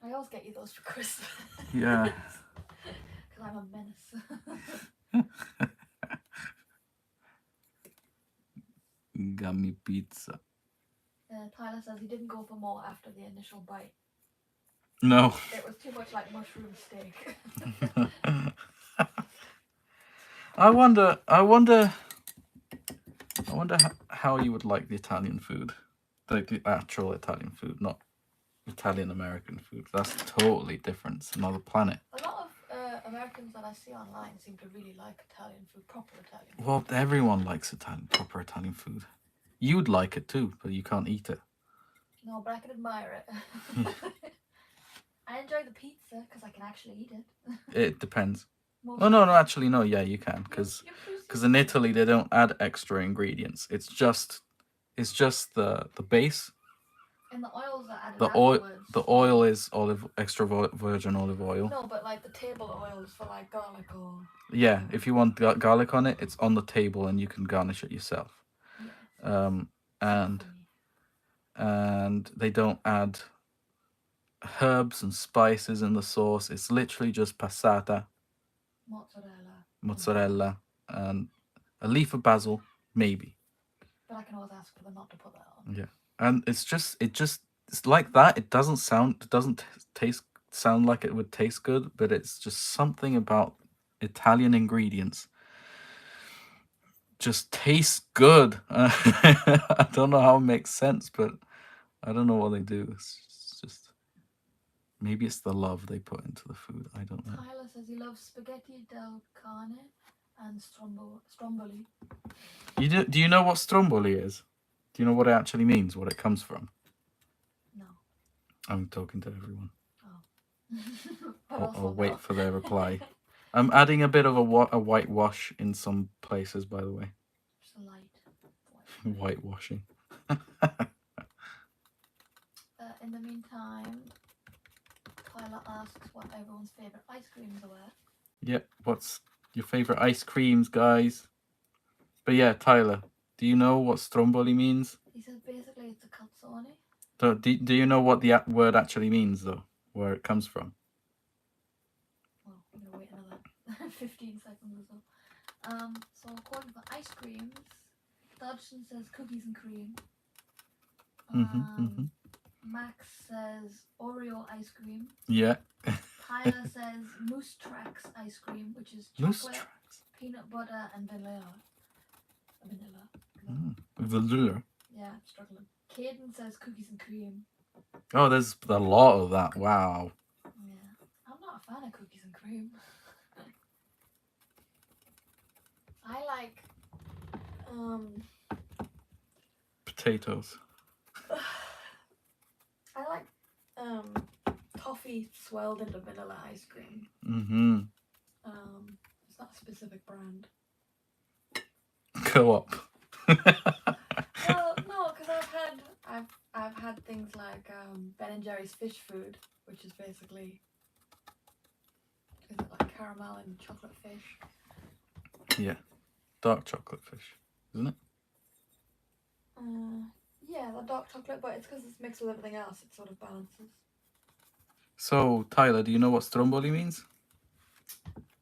I always get you those for Christmas. Yeah. Because I'm a menace. Gummy pizza. Tyler says he didn't go for more after the initial bite. No. It was too much like mushroom steak. I wonder how you would like the Italian food. Like the actual Italian food, not Italian American food. That's totally different. It's another planet. A lot of Americans that I see online seem to really like Italian food, proper Italian food. Well, everyone likes proper Italian food. You'd like it too, but you can't eat it. No, but I can admire it. I enjoy the pizza because I can actually eat it. It depends. Oh no, actually no. Yeah, you can because in Italy they don't add extra ingredients. It's just the base. And the oils are added The oil is extra virgin olive oil. No, but like the table oils for like garlic or. Yeah, if you want garlic on it, it's on the table and you can garnish it yourself. Yes. And they don't add herbs and spices in the sauce. It's literally just passata, mozzarella, and a leaf of basil, maybe. But I can always ask for them not to put that on. Yeah, and it's like that. It doesn't sound like it would taste good, but it's just something about Italian ingredients just tastes good. I don't know how it makes sense, but I don't know what they do. It's just maybe it's the love they put into the food. I don't know. Tyler says he loves spaghetti del carne and stromboli. Do you know what stromboli is? Do you know what it actually means? What it comes from? No. I'm talking to everyone. Oh. I'll wait for their reply. I'm adding a bit of a whitewash in some places, by the way. Just a light whitewashing. In the meantime, Tyler asks what everyone's favourite ice creams are. Yep, what's your favourite ice creams, guys? But yeah, Tyler, do you know what stromboli means? He says basically it's a calzone. So do you know what the word actually means, though? Where it comes from? Well, I'm going to wait another 15 seconds or so. So according to ice creams, Dodgson says cookies and cream. Max says Oreo ice cream. Yeah. Tyler says Moose Tracks ice cream, which is chocolate, peanut butter, and vanilla. Vanilla. Yeah, I'm struggling. Caden says cookies and cream. Oh, there's a lot of that. Wow. Yeah, I'm not a fan of cookies and cream. I like potatoes. I like toffee swirled into vanilla ice cream. It's not a specific brand. Go up. Well, no, because I've had things like Ben and Jerry's fish food, which is basically like caramel and chocolate fish. Yeah, dark chocolate fish, isn't it? Yeah, the dark chocolate, but it's because it's mixed with everything else. It sort of balances. So, Tyler, do you know what stromboli means?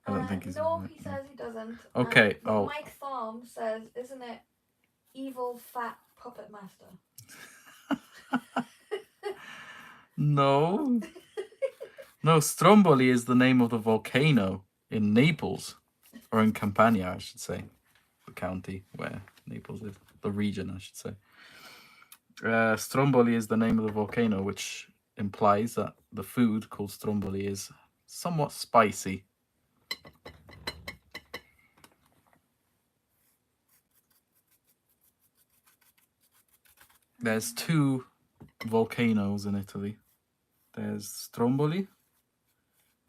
I don't think he's. No, he says he doesn't. Okay. But Mike Thorm says, isn't it evil fat puppet master? No. No, Stromboli is the name of the volcano in Naples, or in Campania, I should say, the county where Naples is, the region, I should say. Stromboli is the name of the volcano, which implies that the food called Stromboli is somewhat spicy. There's 2 volcanoes in Italy. There's Stromboli.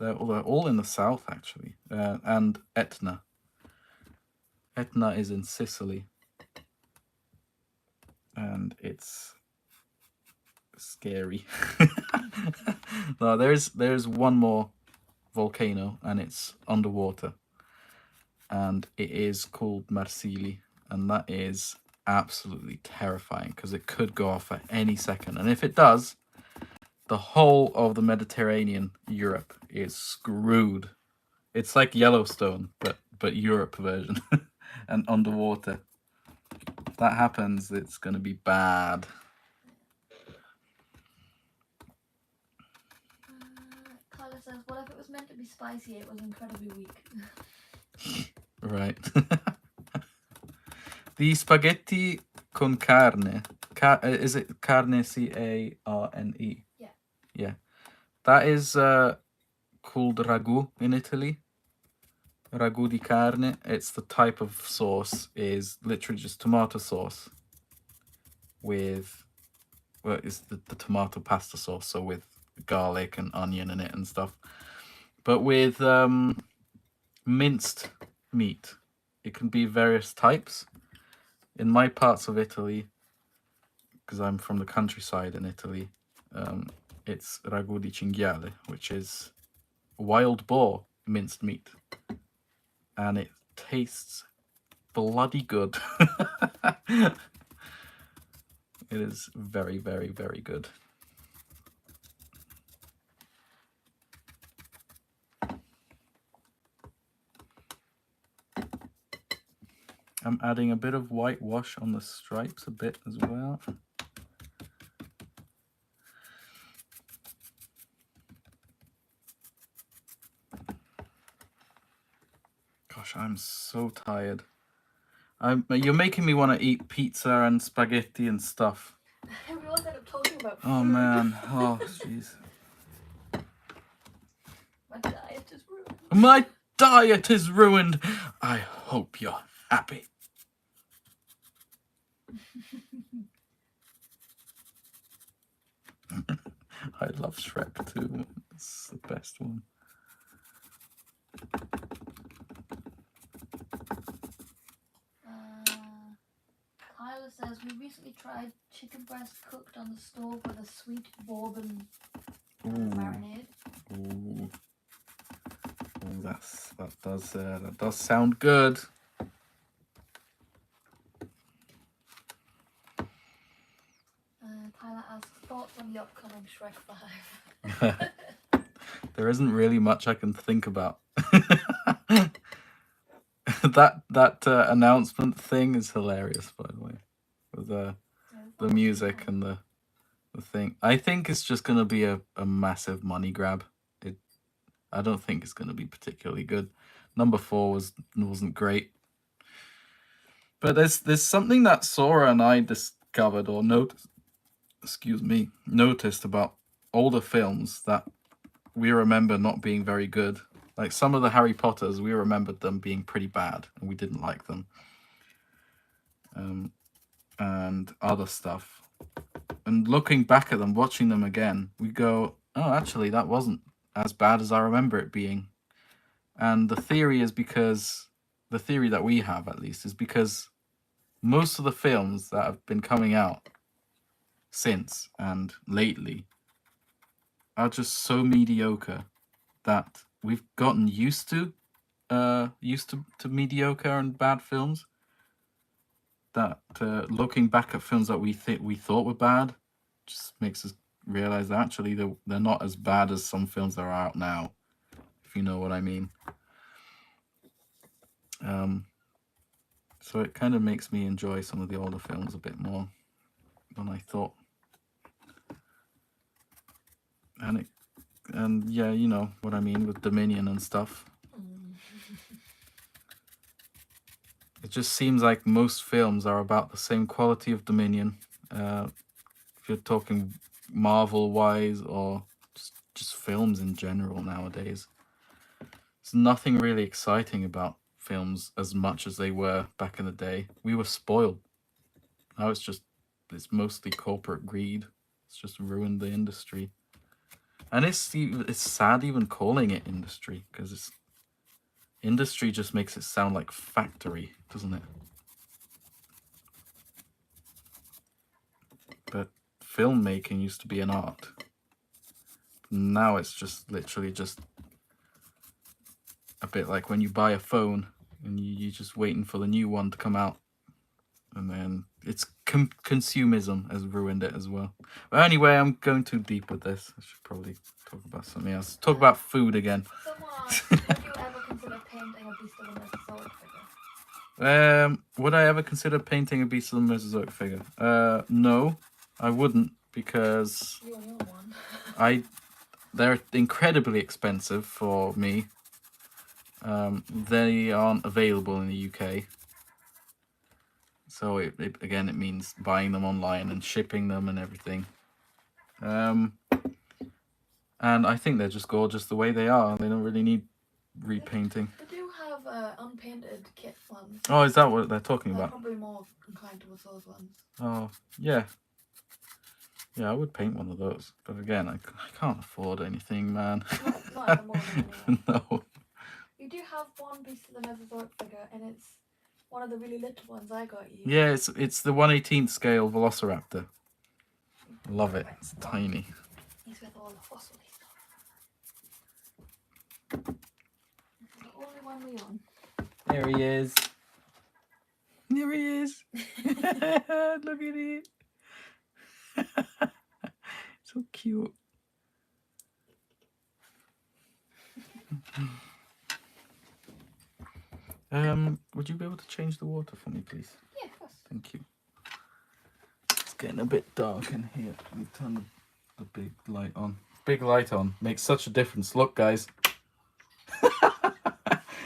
They're all in the south, actually, and Etna. Etna is in Sicily, and it's scary. No, there's one more volcano, and it's underwater, and it is called Marsili, and that is absolutely terrifying because it could go off at any second, and if it does, the whole of the Mediterranean, Europe, is screwed. It's like Yellowstone, but Europe version, and underwater. If that happens, it's going to be bad. Carla says, what if it was meant to be spicy? It was incredibly weak. Right. The spaghetti con carne. Is it carne, C-A-R-N-E? Yeah. Yeah. That is called ragu in Italy. Ragu di carne. It's the type of sauce is literally just tomato sauce with, well, it's the tomato pasta sauce, so with garlic and onion in it and stuff, but with minced meat. It can be various types. In my parts of Italy, because I'm from the countryside in Italy, it's ragu di cinghiale, which is wild boar minced meat, and it tastes bloody good. It is very, very, very good. I'm adding a bit of whitewash on the stripes a bit as well. Gosh, I'm so tired. You're making me want to eat pizza and spaghetti and stuff. Everyone's end up talking about food. Oh man, oh jeez. My diet is ruined. My diet is ruined. I hope you're happy. I love Shrek too. It's the best one. Kyla says, we recently tried chicken breast cooked on the stove with a sweet bourbon marinade. Ooh. Oh, that does sound good. Kyla asks, thoughts on the upcoming Shrek 5? There isn't really much I can think about. that announcement thing is hilarious, by the way, with the music and the thing. I think it's just gonna be a massive money grab. I don't think it's gonna be particularly good. Number 4 wasn't great, but there's something that Sora and I discovered or noticed about older films that we remember not being very good. Like some of the Harry Potters, we remembered them being pretty bad and we didn't like them. And other stuff. And looking back at them, watching them again, we go, oh, actually, that wasn't as bad as I remember it being. And the theory that we have, at least, is because most of the films that have been coming out since and lately are just so mediocre that we've gotten used to mediocre and bad films, that looking back at films that we thought were bad just makes us realize that actually they're not as bad as some films that are out now, if you know what I mean. So it kind of makes me enjoy some of the older films a bit more than I thought. And yeah, you know what I mean with Dominion and stuff. It just seems like most films are about the same quality of Dominion. If you're talking Marvel-wise or just films in general nowadays. There's nothing really exciting about films as much as they were back in the day. We were spoiled. Now it's mostly corporate greed. It's just ruined the industry. And it's sad even calling it industry, because industry just makes it sound like factory, doesn't it? But filmmaking used to be an art. Now it's just literally just a bit like when you buy a phone and you're just waiting for the new one to come out. And then it's consumerism has ruined it as well. But anyway, I'm going too deep with this. I should probably talk about something else. Talk about food again. Someone asked, would you ever consider painting a beast of the Mesozoic figure? Would I ever consider painting a beast of the Mesozoic figure? No, I wouldn't, because You and your one. they're incredibly expensive for me. They aren't available in the UK. So again, it means buying them online and shipping them and everything. And I think they're just gorgeous the way they are. They don't really need repainting. They do have unpainted kit ones. Oh, is that what they're talking I'm about? probably more inclined towards those ones. Oh, yeah. Yeah, I would paint one of those. But again, I can't afford anything, man. Not at the moment, anyway. No. You do have one Beast of the Mesozoic figure, and it's one of the really little ones I got you. Yeah, it's the 1/18th scale Velociraptor. Love it. It's tiny. He's with all the fossils stuff. This is the only one we own. There he is. There he is. Look at it. So cute. Would you be able to change the water for me, please? Yeah, of course. Thank you. It's getting a bit dark in here. Let me turn the big light on. Big light on makes such a difference. Look, guys.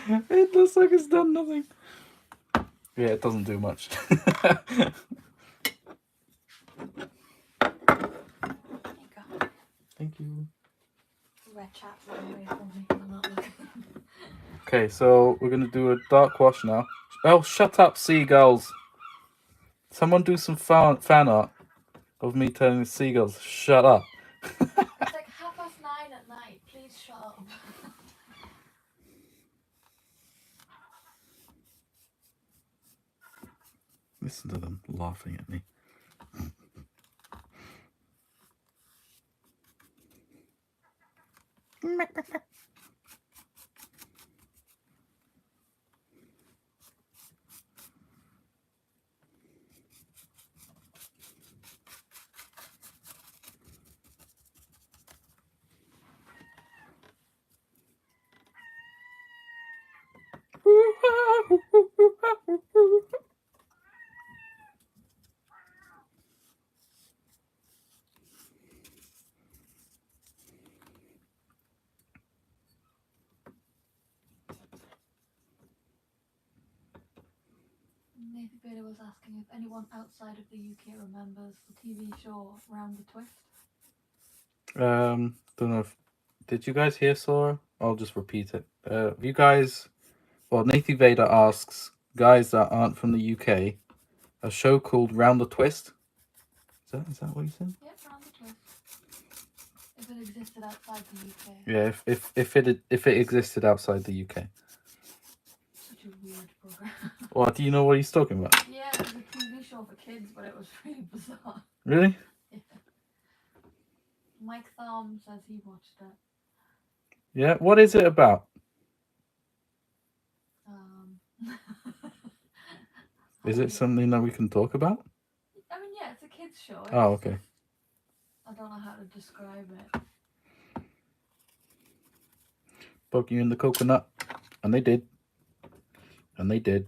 It looks like it's done nothing. Yeah, it doesn't do much. There you go. Thank you. Red chat ran away from me. I'm not looking. Okay, so we're going to do a dark wash now. Oh, shut up, seagulls. Someone do some fan art of me telling the seagulls, shut up. It's like 9:30 at night. Please shut up. Listen to them laughing at me. Nathan Bader was asking if anyone outside of the UK remembers the TV show Round the Twist. Don't know if... Did you guys hear Sora? I'll just repeat it. You guys... Well, Nathan Vader asks, guys that aren't from the UK, a show called Round the Twist? Is that what you said? Yep, Round the Twist. If it existed outside the UK. Yeah, if it existed outside the UK. Such a weird program. What, do you know what he's talking about? Yeah, it was a TV show for kids, but it was really bizarre. Really? Yeah. Mike Thorne says he watched it. Yeah, what is it about? Is it something that we can talk about? I mean, yeah, it's a kids show. Oh, okay. I don't know how to describe it. Poke you in the coconut. And they did. And they did.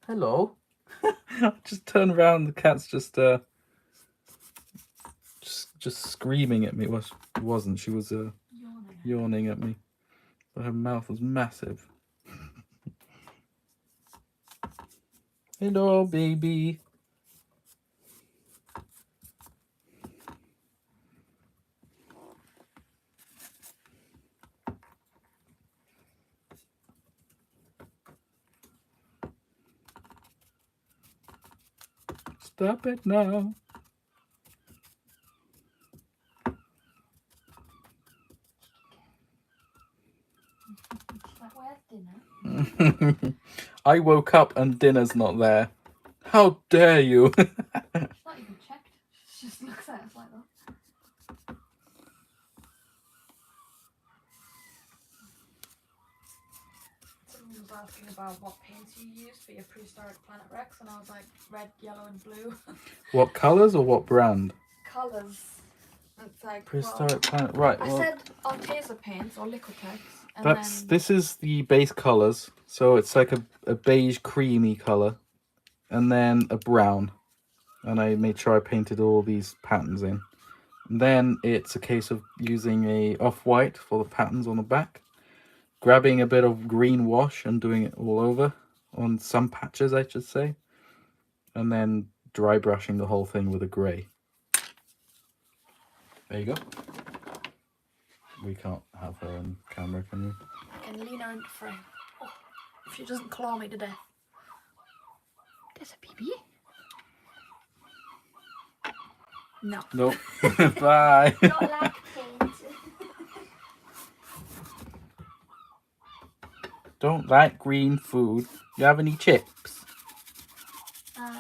Hello. Just turn around. The cat's just screaming at me. Well, she wasn't. She was yawning at me. But her mouth was massive. Hello, baby. Stop it now. Like, where's dinner? I woke up and dinner's not there. How dare you? She's not even checked. She just looks at us like that. Someone was asking about what paints you use for your prehistoric Planet Rex, and I was like, red, yellow, and blue. What colours or what brand? Colours. It's like, Prehistoric Planet. Right. I Well, said ARTEZA paints or Liquitex. And this is the base colours. So it's like a beige creamy colour. And then a brown. And I made sure I painted all these patterns in. And then it's a case of using a off-white for the patterns on the back. Grabbing a bit of green wash and doing it all over. On some patches, I should say. And then dry brushing the whole thing with a grey. There you go. We can't have her on camera, can we? I can lean her into frame. Oh, if she doesn't claw me to death. There's a baby. No. Nope. Bye. Not like paint. Don't like green food. You have any chips?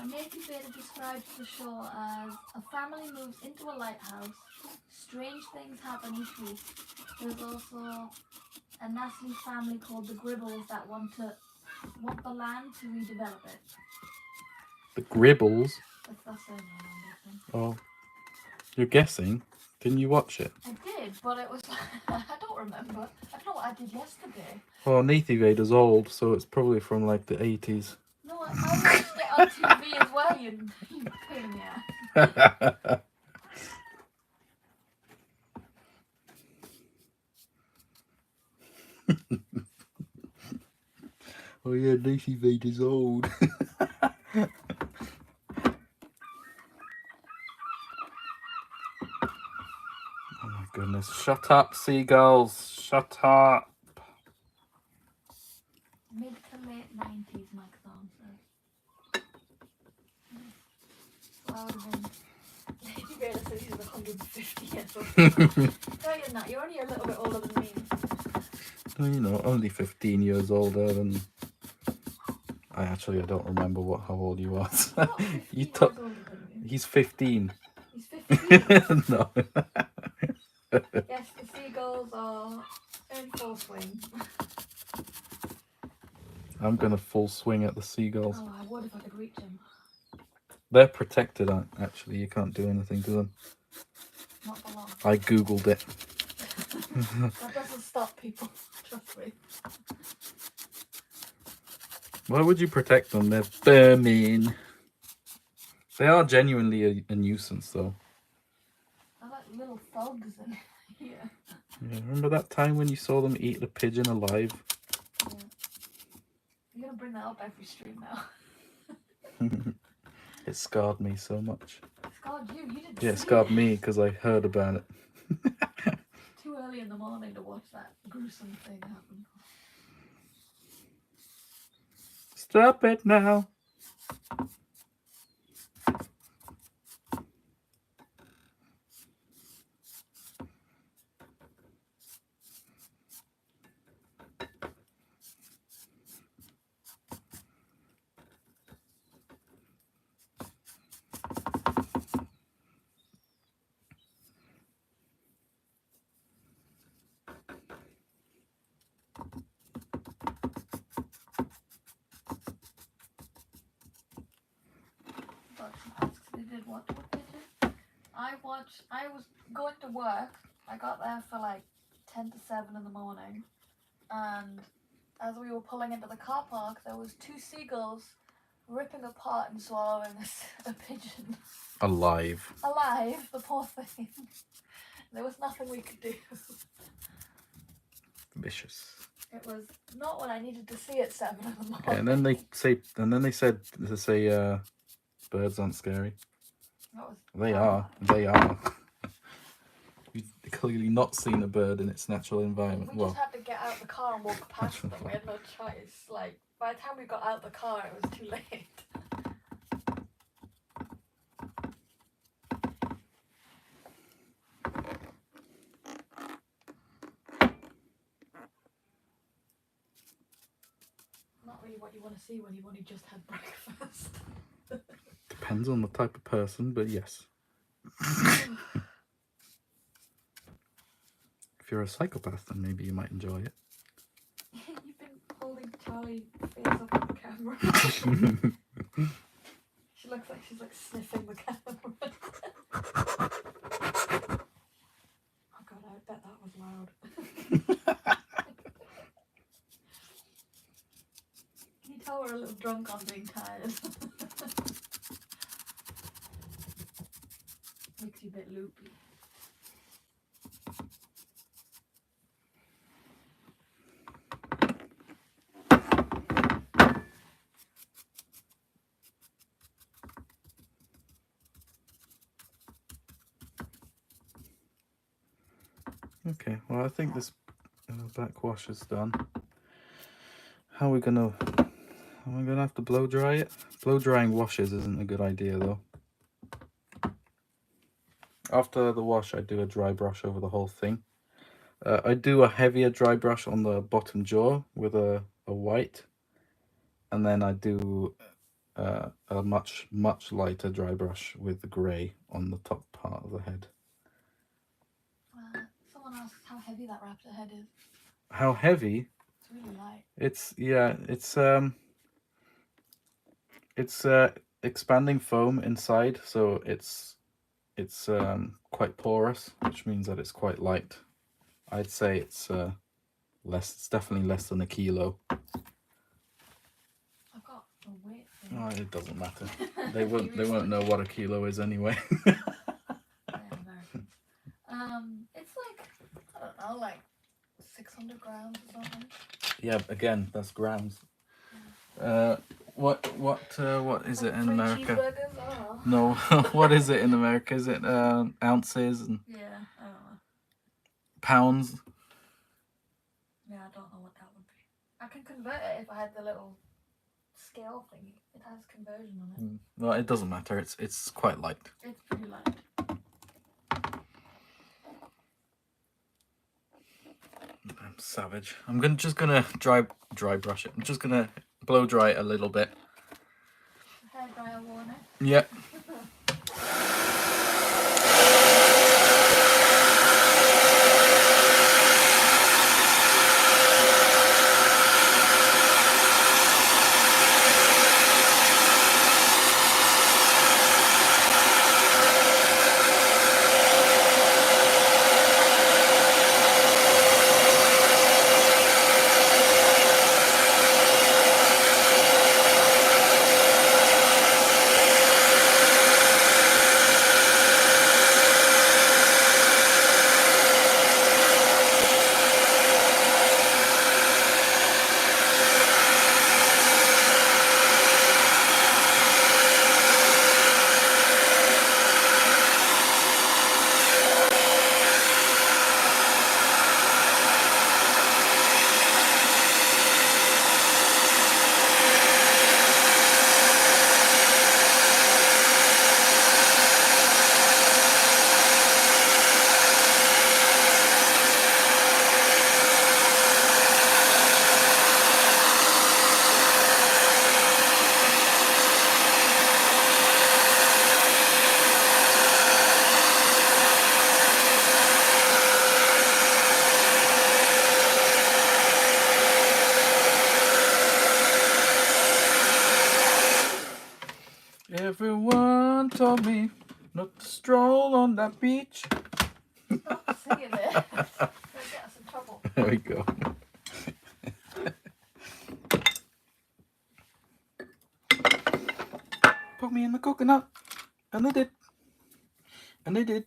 Native Vader describes the show as a family moves into a lighthouse. Strange things happen each week. There's also a nasty family called the Gribbles that want the land to redevelop it. The Gribbles? That's their name, I'm guessing. Oh. You're guessing? Didn't you watch it? I did, but it was I don't remember. I don't know what I did yesterday. Well, Native Vader's old, so it's probably from like the 80s. No, I watched it on TV as well, you pain in the ass. Oh yeah, Native Vader's old. Oh my goodness. Shut up, seagulls. Shut up. Mid to late 90s, Mike Thorne says. So I would have been... Lady Vader says he's 150 years old. No, you're not. You're only a little bit older than me. Well, you know, only 15 years older than... I don't remember how old you are. You years older than me. He's 15. He's 15? No. Yes, the seagulls are in full swing. I'm going to full swing at the seagulls. Oh, I would if I could reach him. They're protected, actually. You can't do anything to them. Not for long. I googled it. That doesn't stop people. Trust me. Why would you protect them? They're vermin. They are genuinely a nuisance, though. They're like little thugs in here. Yeah, remember that time when you saw them eat the pigeon alive? Yeah. You're gonna bring that up every stream now. It scarred me so much. It scarred you. You didn't Yeah, it see scarred it. me because I heard about it. Too early in the morning to watch that gruesome thing happen. Stop it now. They did what they did. I was going to work. I got there for like 10 to 7 in the morning, and as we were pulling into the car park, there was 2 seagulls ripping apart and swallowing a pigeon. Alive. Alive, the poor thing. There was nothing we could do. Vicious. It was not what I needed to see at 7 in the morning. Okay, and then they said birds aren't scary. They are. They are. You've clearly not seen a bird in its natural environment. We just had to get out the car and walk past them. We had no choice. Like, by the time we got out the car, it was too late. Not really what you want to see when you've only just had breakfast. Depends on the type of person, but yes. If you're a psychopath, then maybe you might enjoy it. You've been holding Charlie's face up on the camera. She looks like she's like sniffing the camera. Oh god, I bet that was loud. Can you tell we're a little drunk on being tired? Makes you a bit loopy. Okay, well I think this backwash is done. How are we gonna have to blow dry it? Blow drying washes isn't a good idea though. After the wash, I do a dry brush over the whole thing. I do a heavier dry brush on the bottom jaw with a white, and then I do a much lighter dry brush with the grey on the top part of the head. Someone asks how heavy that raptor head is. How heavy? It's really light. It's expanding foam inside, so it's quite porous, which means that it's quite light. I'd say it's less. It's definitely less than a kilo. I've got a weight thing. Oh, it doesn't matter. They won't know what a kilo is anyway. It's like, I don't know, like 600 grams or something. Yeah, again, that's grams. What is it in America? Cheeseburgers? I don't know. No, what is it in America? Is it ounces and Yeah, I don't know. pounds? Yeah, I don't know what that would be. I can convert it if I had the little scale thingy. It has conversion on it. Well, it doesn't matter. It's quite light. It's pretty light. I'm savage. I'm just gonna dry brush it. I'm just gonna blow dry it a little bit. Hairdryer warning. Yep. Everyone told me not to stroll on that beach. Stop singing it. We'll get us in There we go. Put me in the coconut. And they did. And they did.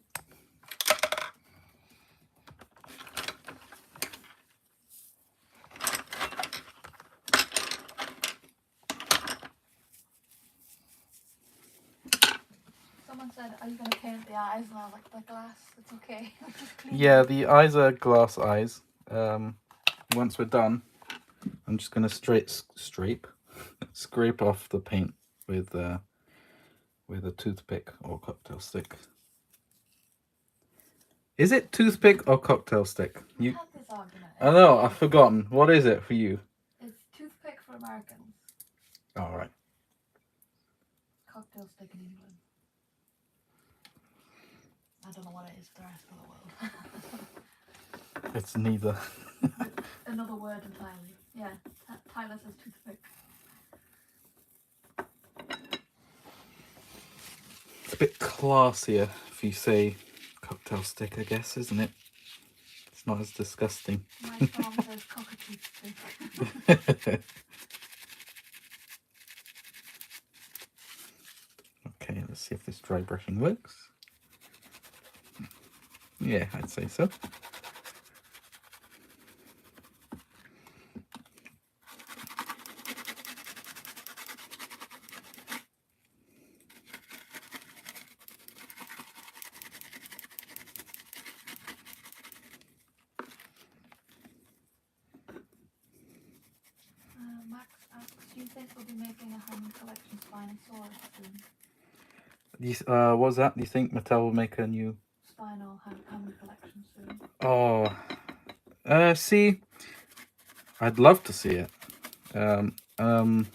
Someone said, are you going to paint the eyes? And I was like, the glass, it's okay. Just clean Yeah, them. the eyes are glass eyes. Once we're done, I'm just going to scrape off the paint with a toothpick or cocktail stick. Is it toothpick or cocktail stick? We had this argument. I know, I've forgotten. What is it for you? It's toothpick for Americans. All right. Cocktail stick in England. I don't know what it is for the rest of the world. It's neither. Another word entirely. Yeah, Tyler says toothpick. It's a bit classier if you say cocktail stick, I guess, isn't it? It's not as disgusting. My song says cockatoo stick. Okay, let's see if this dry brushing works. Yeah, I'd say so. Max asks, do you think we'll be making a Hammond collection Spinosaurus soon? What was that? Do you think Mattel will make a new Spinal Hammond collection soon? Oh, see, I'd love to see it. I'm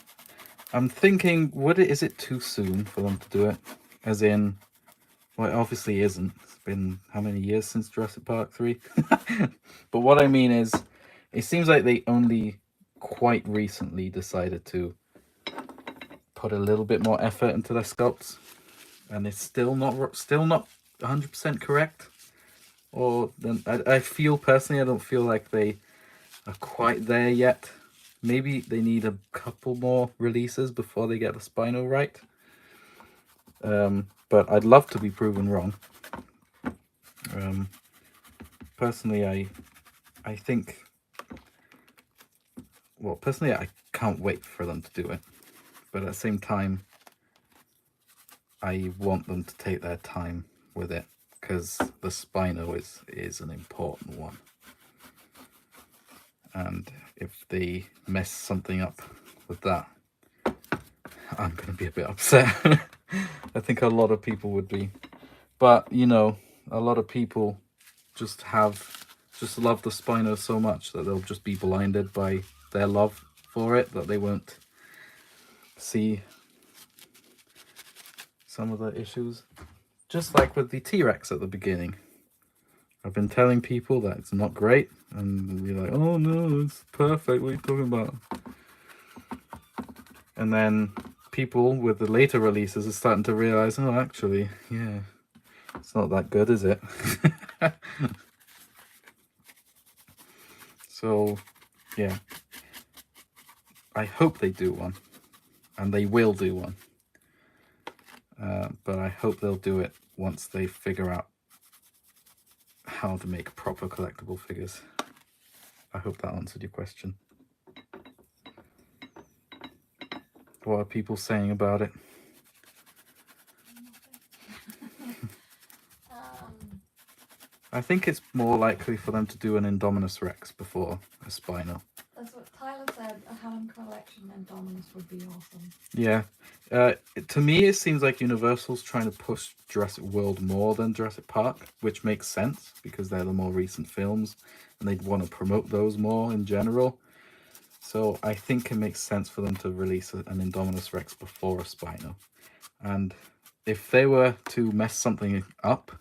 thinking, is it too soon for them to do it? As in, well, it obviously isn't. It's been how many years since Jurassic Park 3? But what I mean is, it seems like they only quite recently decided to put a little bit more effort into their sculpts, and it's still not 100% correct. Or then I feel personally, I don't feel like they are quite there yet. Maybe they need a couple more releases before they get the Spino right. But I'd love to be proven wrong. Personally, I think, well, personally, I can't wait for them to do it. But at the same time, I want them to take their time with it, because the Spino is an important one. And if they mess something up with that, I'm going to be a bit upset. I think a lot of people would be. But, you know, a lot of people just love the Spino so much that they'll just be blinded by their love for it, that they won't see some of the issues. Just like with the T-Rex at the beginning. I've been telling people that it's not great, and you're like, oh no, it's perfect, what are you talking about? And then people with the later releases are starting to realize, oh, actually, yeah, it's not that good, is it? So, yeah, I hope they do one, and they will do one. But I hope they'll do it once they figure out how to make proper collectible figures. I hope that answered your question. What are people saying about it? I think it's more likely for them to do an Indominus Rex before a Spino. That's what Tyler said, a Hammond collection and Indominus would be awesome. Yeah. To me, it seems like Universal's trying to push Jurassic World more than Jurassic Park, which makes sense because they're the more recent films and they'd want to promote those more in general. So I think it makes sense for them to release an Indominus Rex before a Spino. And if they were to mess something up,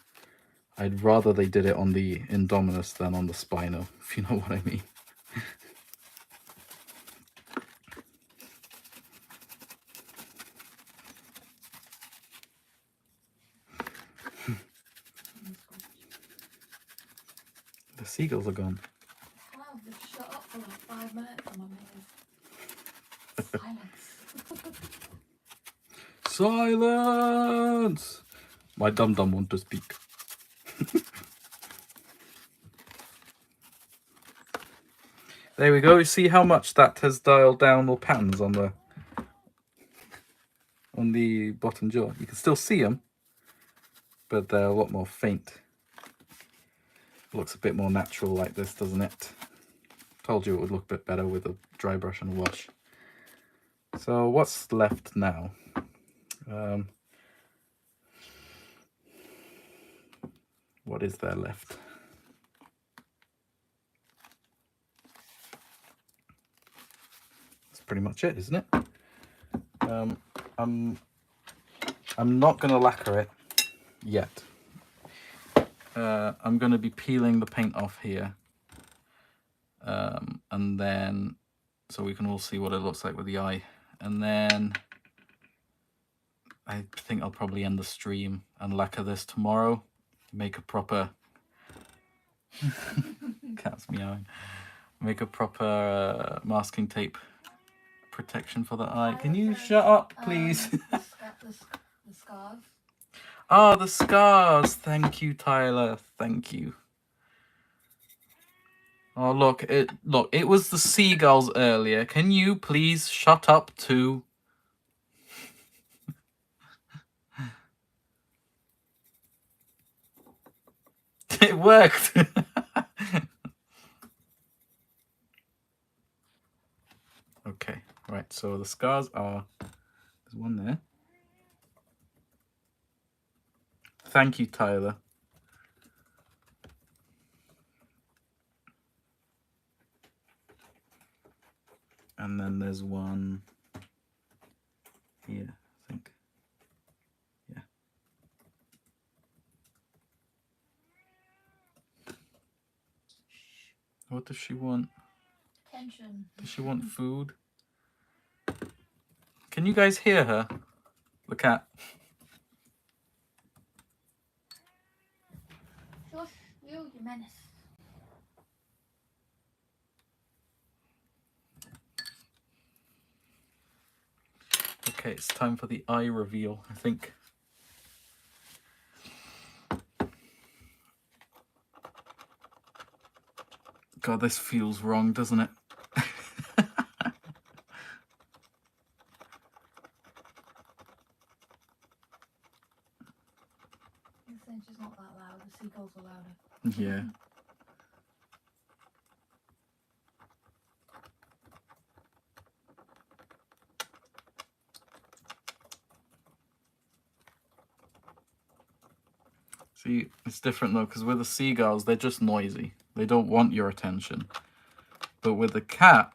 I'd rather they did it on the Indominus than on the Spino, if you know what I mean. The seagulls are gone. Hi. 5 minutes. I'm amazing. Silence. Silence! My dum-dum want to speak. There we go. You see how much that has dialed down the patterns on the bottom jaw. You can still see them, but they're a lot more faint. Looks a bit more natural like this, doesn't it? Told you it would look a bit better with a dry brush and a wash. So what's left now? What is there left? That's pretty much it, isn't it? I'm not going to lacquer it yet. I'm going to be peeling the paint off here, and then so we can all see what it looks like with the eye, and then I think I'll probably end the stream and lacquer this tomorrow, make a proper cat's meowing, make a proper masking tape protection for the eye. Can you shut up, please? The scars. Ah, the scars. Thank you, Tyler. Thank you. Oh, look, it was the seagulls earlier. Can you please shut up too? It worked. Okay, right. So the scars are, there's one there. Thank you, Tyler. And then there's one here, I think. Yeah. What does she want? Attention. Does she want food? Can you guys hear her? The cat. Shush, you menace. Okay, it's time for the eye reveal, I think. God, this feels wrong, doesn't it? This inch is not that loud. The seagulls are louder. Yeah. See, it's different though, because with the seagulls, they're just noisy. They don't want your attention. But with the cat,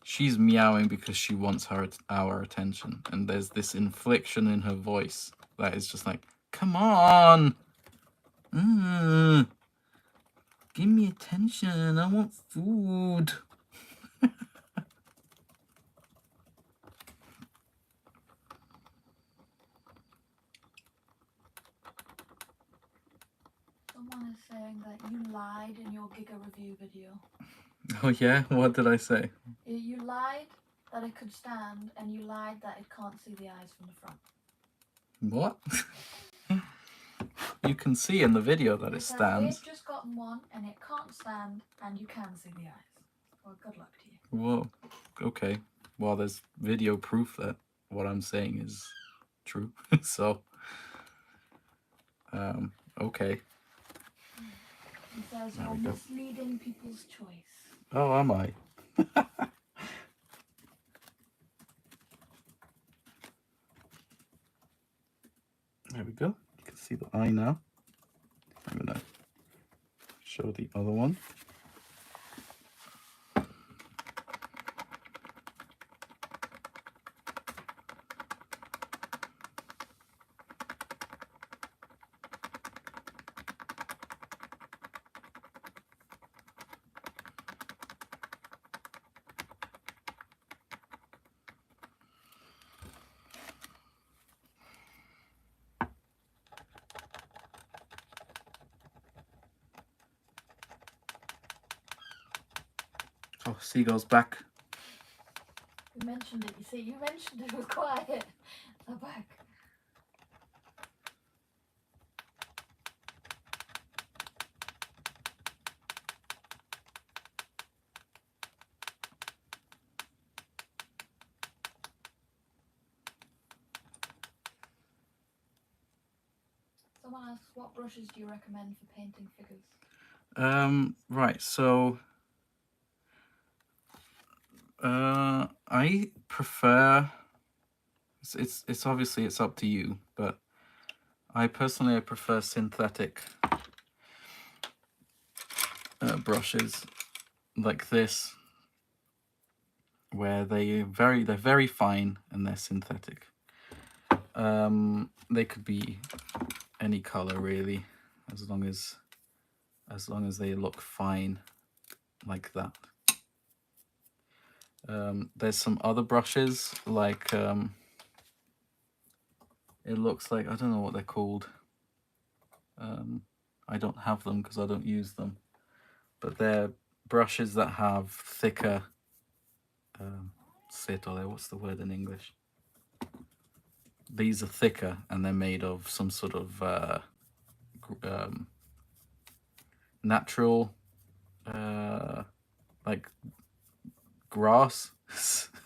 she's meowing because she wants our attention. And there's this inflection in her voice that is just like, come on! Give me attention, I want food. Someone is saying that you lied in your Giga review video. Oh yeah? What did I say? You lied that it could stand, and you lied that it can't see the eyes from the front. What? You can see in the video that it says stands. they've just gotten one, and it can't stand, and you can see the eyes. Well, good luck to you. Whoa. Okay. Well, there's video proof that what I'm saying is true. So, okay. He says There you're we go. misleading people's choice. Oh, am I? There we go. You can see the eye now. I'm gonna show the other one. Oh, Seagull's back. You mentioned it. You see, you mentioned it was quiet. They're back. Someone asks, what brushes do you recommend for painting figures? Right, so I prefer, it's obviously it's up to you, but I personally prefer synthetic brushes like this, where they're very fine and they're synthetic. They could be any color really, as long as they look fine like that. There's some other brushes like it looks like, I don't know what they're called. I don't have them because I don't use them, but they're brushes that have thicker what's the word in English? These are thicker and they're made of some sort of natural like grass.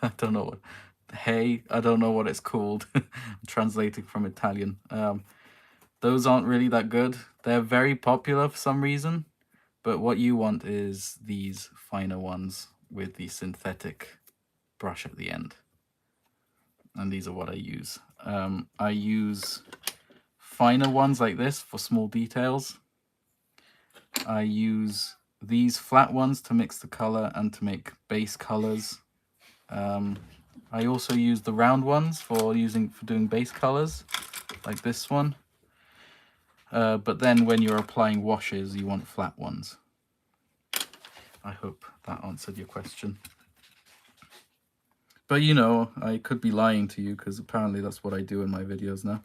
I don't know what, hay, I don't know what it's called. I'm translating from Italian. Those aren't really that good. They're very popular for some reason, but what you want is these finer ones with the synthetic brush at the end. And these are what I use. I use finer ones like this for small details. I use these flat ones to mix the color and to make base colors. I also use the round ones for doing base colors, like this one. But then when you're applying washes, you want flat ones. I hope that answered your question. But you know, I could be lying to you because apparently that's what I do in my videos now.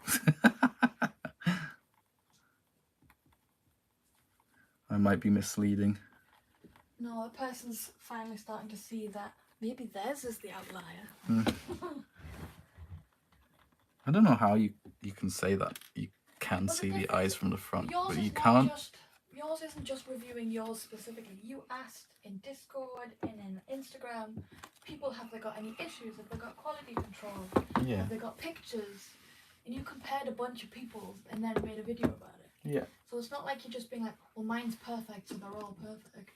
I might be misleading. No, the person's finally starting to see that maybe theirs is the outlier. I don't know how you can say that. You can see the eyes from the front, but you can't. Yours isn't just reviewing yours specifically. You asked in Discord and in Instagram, people, have they got any issues? Have they got quality control? Yeah. Have they got pictures? And you compared a bunch of people's and then made a video about it. Yeah. So it's not like you're just being like, well, mine's perfect, so they're all perfect.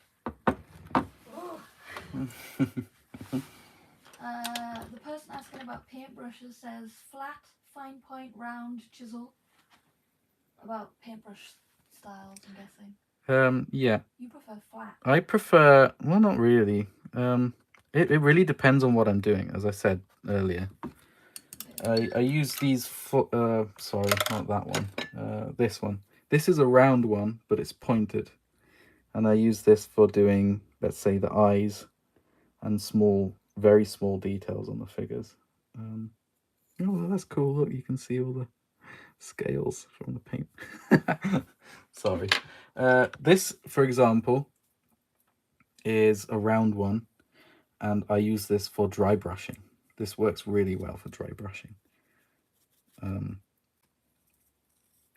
Oh. The person asking about paintbrushes says flat, fine point, round, chisel. About paintbrush styles, I'm guessing. Yeah. You prefer flat. I prefer, well, not really. It really depends on what I'm doing, as I said earlier. I use these sorry, not that one. This one. This is a round one, but it's pointed. And I use this for doing, let's say, the eyes and very small details on the figures. Oh, that's cool. Look, you can see all the scales from the paint. Sorry. This, for example, is a round one, and I use this for dry brushing. This works really well for dry brushing.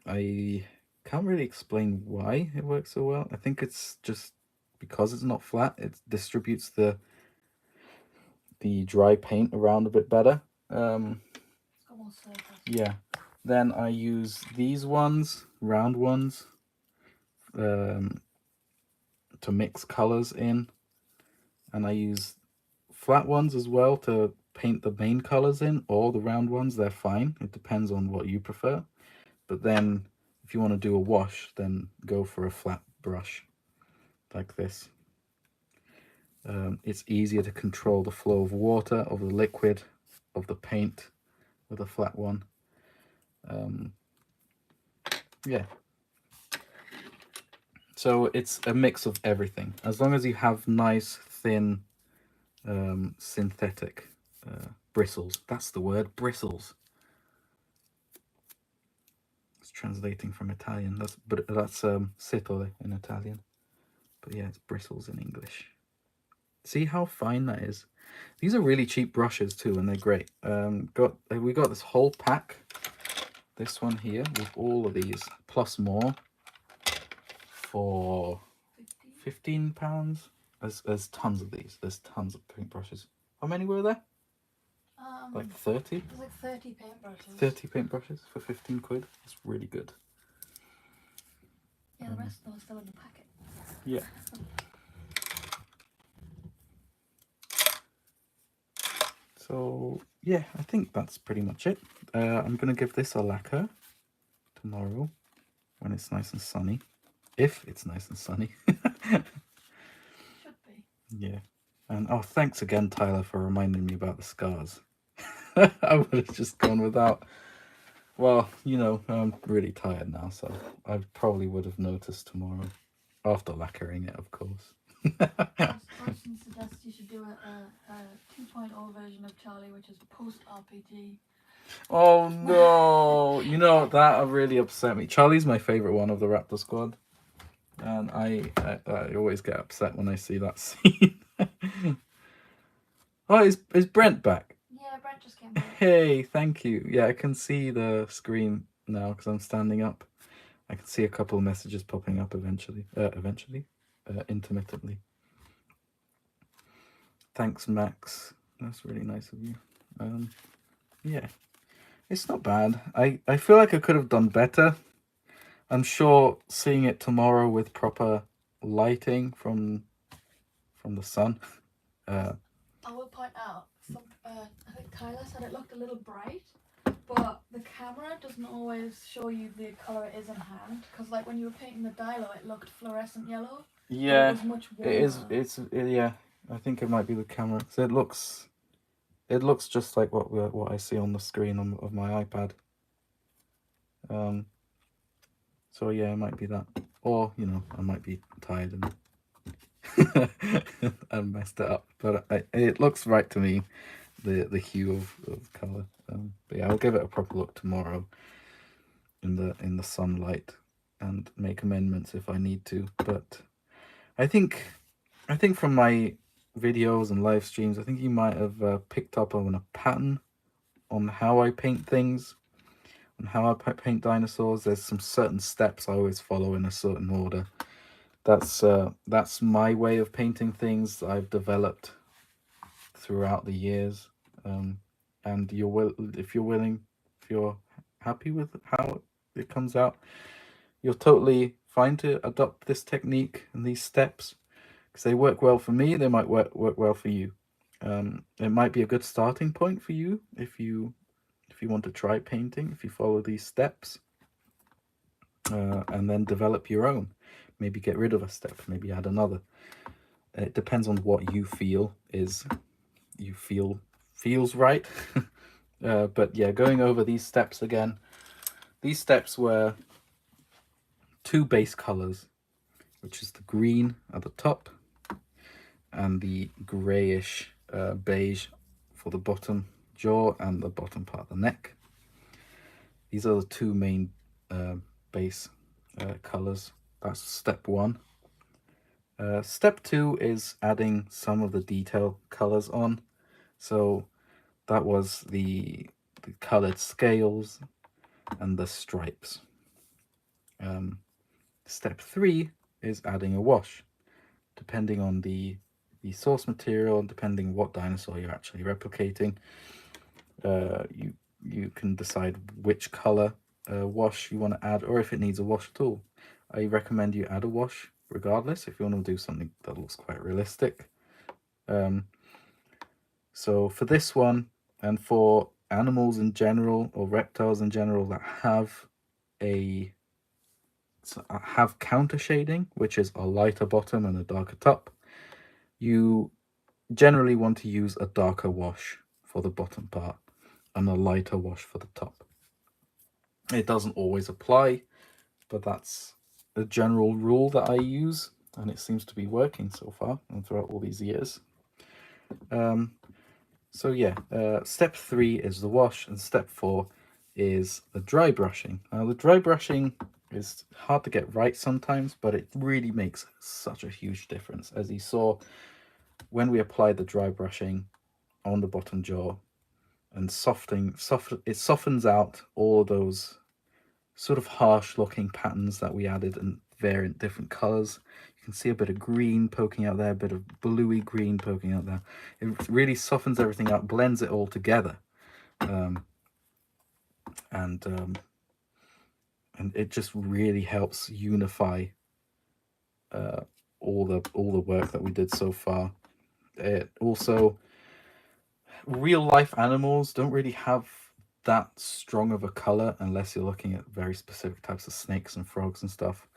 I can't really explain why it works so well. I think it's just because it's not flat, it distributes the dry paint around a bit better. Yeah. Then I use these ones, round ones, to mix colors in, and I use flat ones as well to paint the main colors in, or the round ones, they're fine. It depends on what you prefer. But then if you want to do a wash, then go for a flat brush like this. It's easier to control the flow of water, of the liquid, of the paint with a flat one. Yeah. So it's a mix of everything. As long as you have nice, thin, synthetic bristles. That's the word, bristles. It's translating from Italian. That's setole in Italian. But yeah, it's bristles in English. See how fine that is? These are really cheap brushes too, and they're great. We got this whole pack. This one here with all of these plus more for £15. There's tons of these. There's tons of paintbrushes. How many were there? Like 30? There's like 30 paintbrushes. 30 paintbrushes for 15 quid. That's really good. Yeah, the rest of them are still in the packet. Yeah. So yeah, I think that's pretty much it. I'm gonna give this a lacquer tomorrow when it's nice and sunny. If it's nice and sunny. Should be. Yeah. And oh, thanks again, Tyler, for reminding me about the scars. I would have just gone without. Well, you know, I'm really tired now, so I probably would have noticed tomorrow. After lacquering it, of course. Austin suggests you should do a 2.0 version of Charlie, which is post-RPG. Oh no! You know, that really upset me. Charlie's my favourite one of the Raptor squad. And I always get upset when I see that scene. Oh, is Brent back? Yeah, Brent just came back. Hey, thank you. Yeah, I can see the screen now because I'm standing up. I can see a couple of messages popping up intermittently. Thanks, Max. That's really nice of you. Yeah, it's not bad. I feel like I could have done better. I'm sure seeing it tomorrow with proper lighting from the sun. I will point out, I think Tyler said it looked a little bright, but the camera doesn't always show you the colour it is in hand, because like when you were painting the Dilo, it looked fluorescent yellow. Yeah, it was much warmer. Yeah, I think it might be the camera. So it looks just like what I see on the screen of my iPad. So yeah, it might be that, or you know, I might be tired and and messed it up. But it looks right to me, the hue of color. But yeah, I'll give it a proper look tomorrow in the sunlight and make amendments if I need to. But I think from my videos and live streams, I think you might have picked up on a pattern on how I paint things and how I paint dinosaurs. There's some certain steps I always follow in a certain order. That's my way of painting things that I've developed throughout the years. And if you're happy with how it comes out, you're totally fine to adopt this technique and these steps because they work well for me. They might work well for you. It might be a good starting point for you if you want to try painting, if you follow these steps, and then develop your own. Maybe get rid of a step, maybe add another. It depends on what you feel feels right. But yeah, going over these steps again. These steps were 2 base colors, which is the green at the top and the grayish beige for the bottom jaw and the bottom part of the neck. These are the 2 main base colors. That's step 1. Step 2 is adding some of the detail colors on. So that was the colored scales and the stripes. Step 3 is adding a wash, depending on the source material and depending what dinosaur you're actually replicating. You can decide which color wash you want to add, or if it needs a wash at all. I recommend you add a wash regardless if you want to do something that looks quite realistic. So for this one, and for animals in general or reptiles in general that have counter shading, which is a lighter bottom and a darker top, you generally want to use a darker wash for the bottom part and a lighter wash for the top. It doesn't always apply, but that's a general rule that I use, and it seems to be working so far and throughout all these years. So yeah, step 3 is the wash, and step 4 is the dry brushing. Now the dry brushing is hard to get right sometimes, but it really makes such a huge difference. As you saw, when we apply the dry brushing on the bottom jaw and it softens out all those sort of harsh looking patterns that we added in variant different colors. You can see a bit of green poking out there, a bit of bluey green poking out there. It really softens everything out, blends it all together, and it just really helps unify all the work that we did so far. It also, real life animals don't really have that strong of a color unless you're looking at very specific types of snakes and frogs and stuff.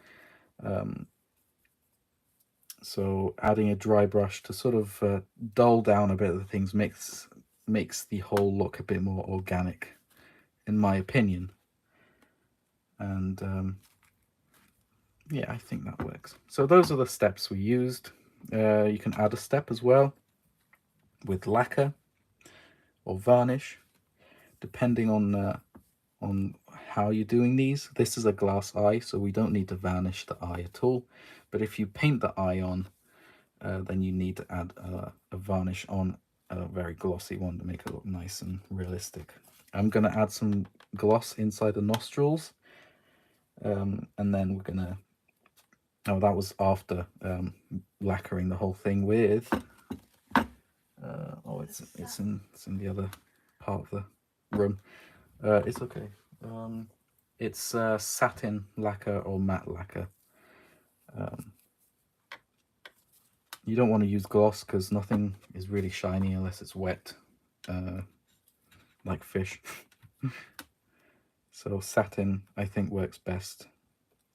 So adding a dry brush to sort of dull down a bit of the things makes the whole look a bit more organic, in my opinion. And yeah, I think that works. So those are the steps we used. You can add a step as well with lacquer or varnish, depending on how you're doing these. This is a glass eye, so we don't need to varnish the eye at all. But if you paint the eye on, then you need to add a varnish on, a very glossy one, to make it look nice and realistic. I'm going to add some gloss inside the nostrils, and then we're going to... Oh, that was after lacquering the whole thing with... oh, it's in the other part of the room. It's okay. It's satin lacquer or matte lacquer. You don't want to use gloss because nothing is really shiny unless it's wet, like fish. So satin, I think, works best.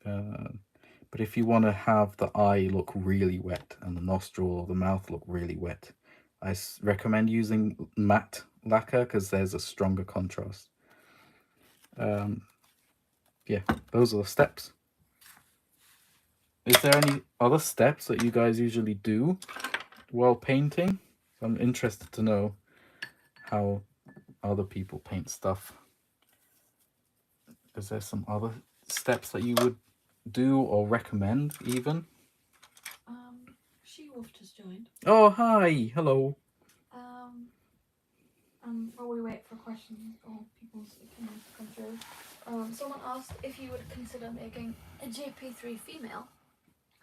But if you want to have the eye look really wet and the nostril or the mouth look really wet, I recommend using matte lacquer because there's a stronger contrast. Yeah, those are the steps. Is there any other steps that you guys usually do while painting? I'm interested to know how other people paint stuff. Is there some other steps that you would do or recommend even? She-Wolf just joined. Oh, hi, hello. While we wait for questions or people's opinions to come through, someone asked if you would consider making a JP3 female.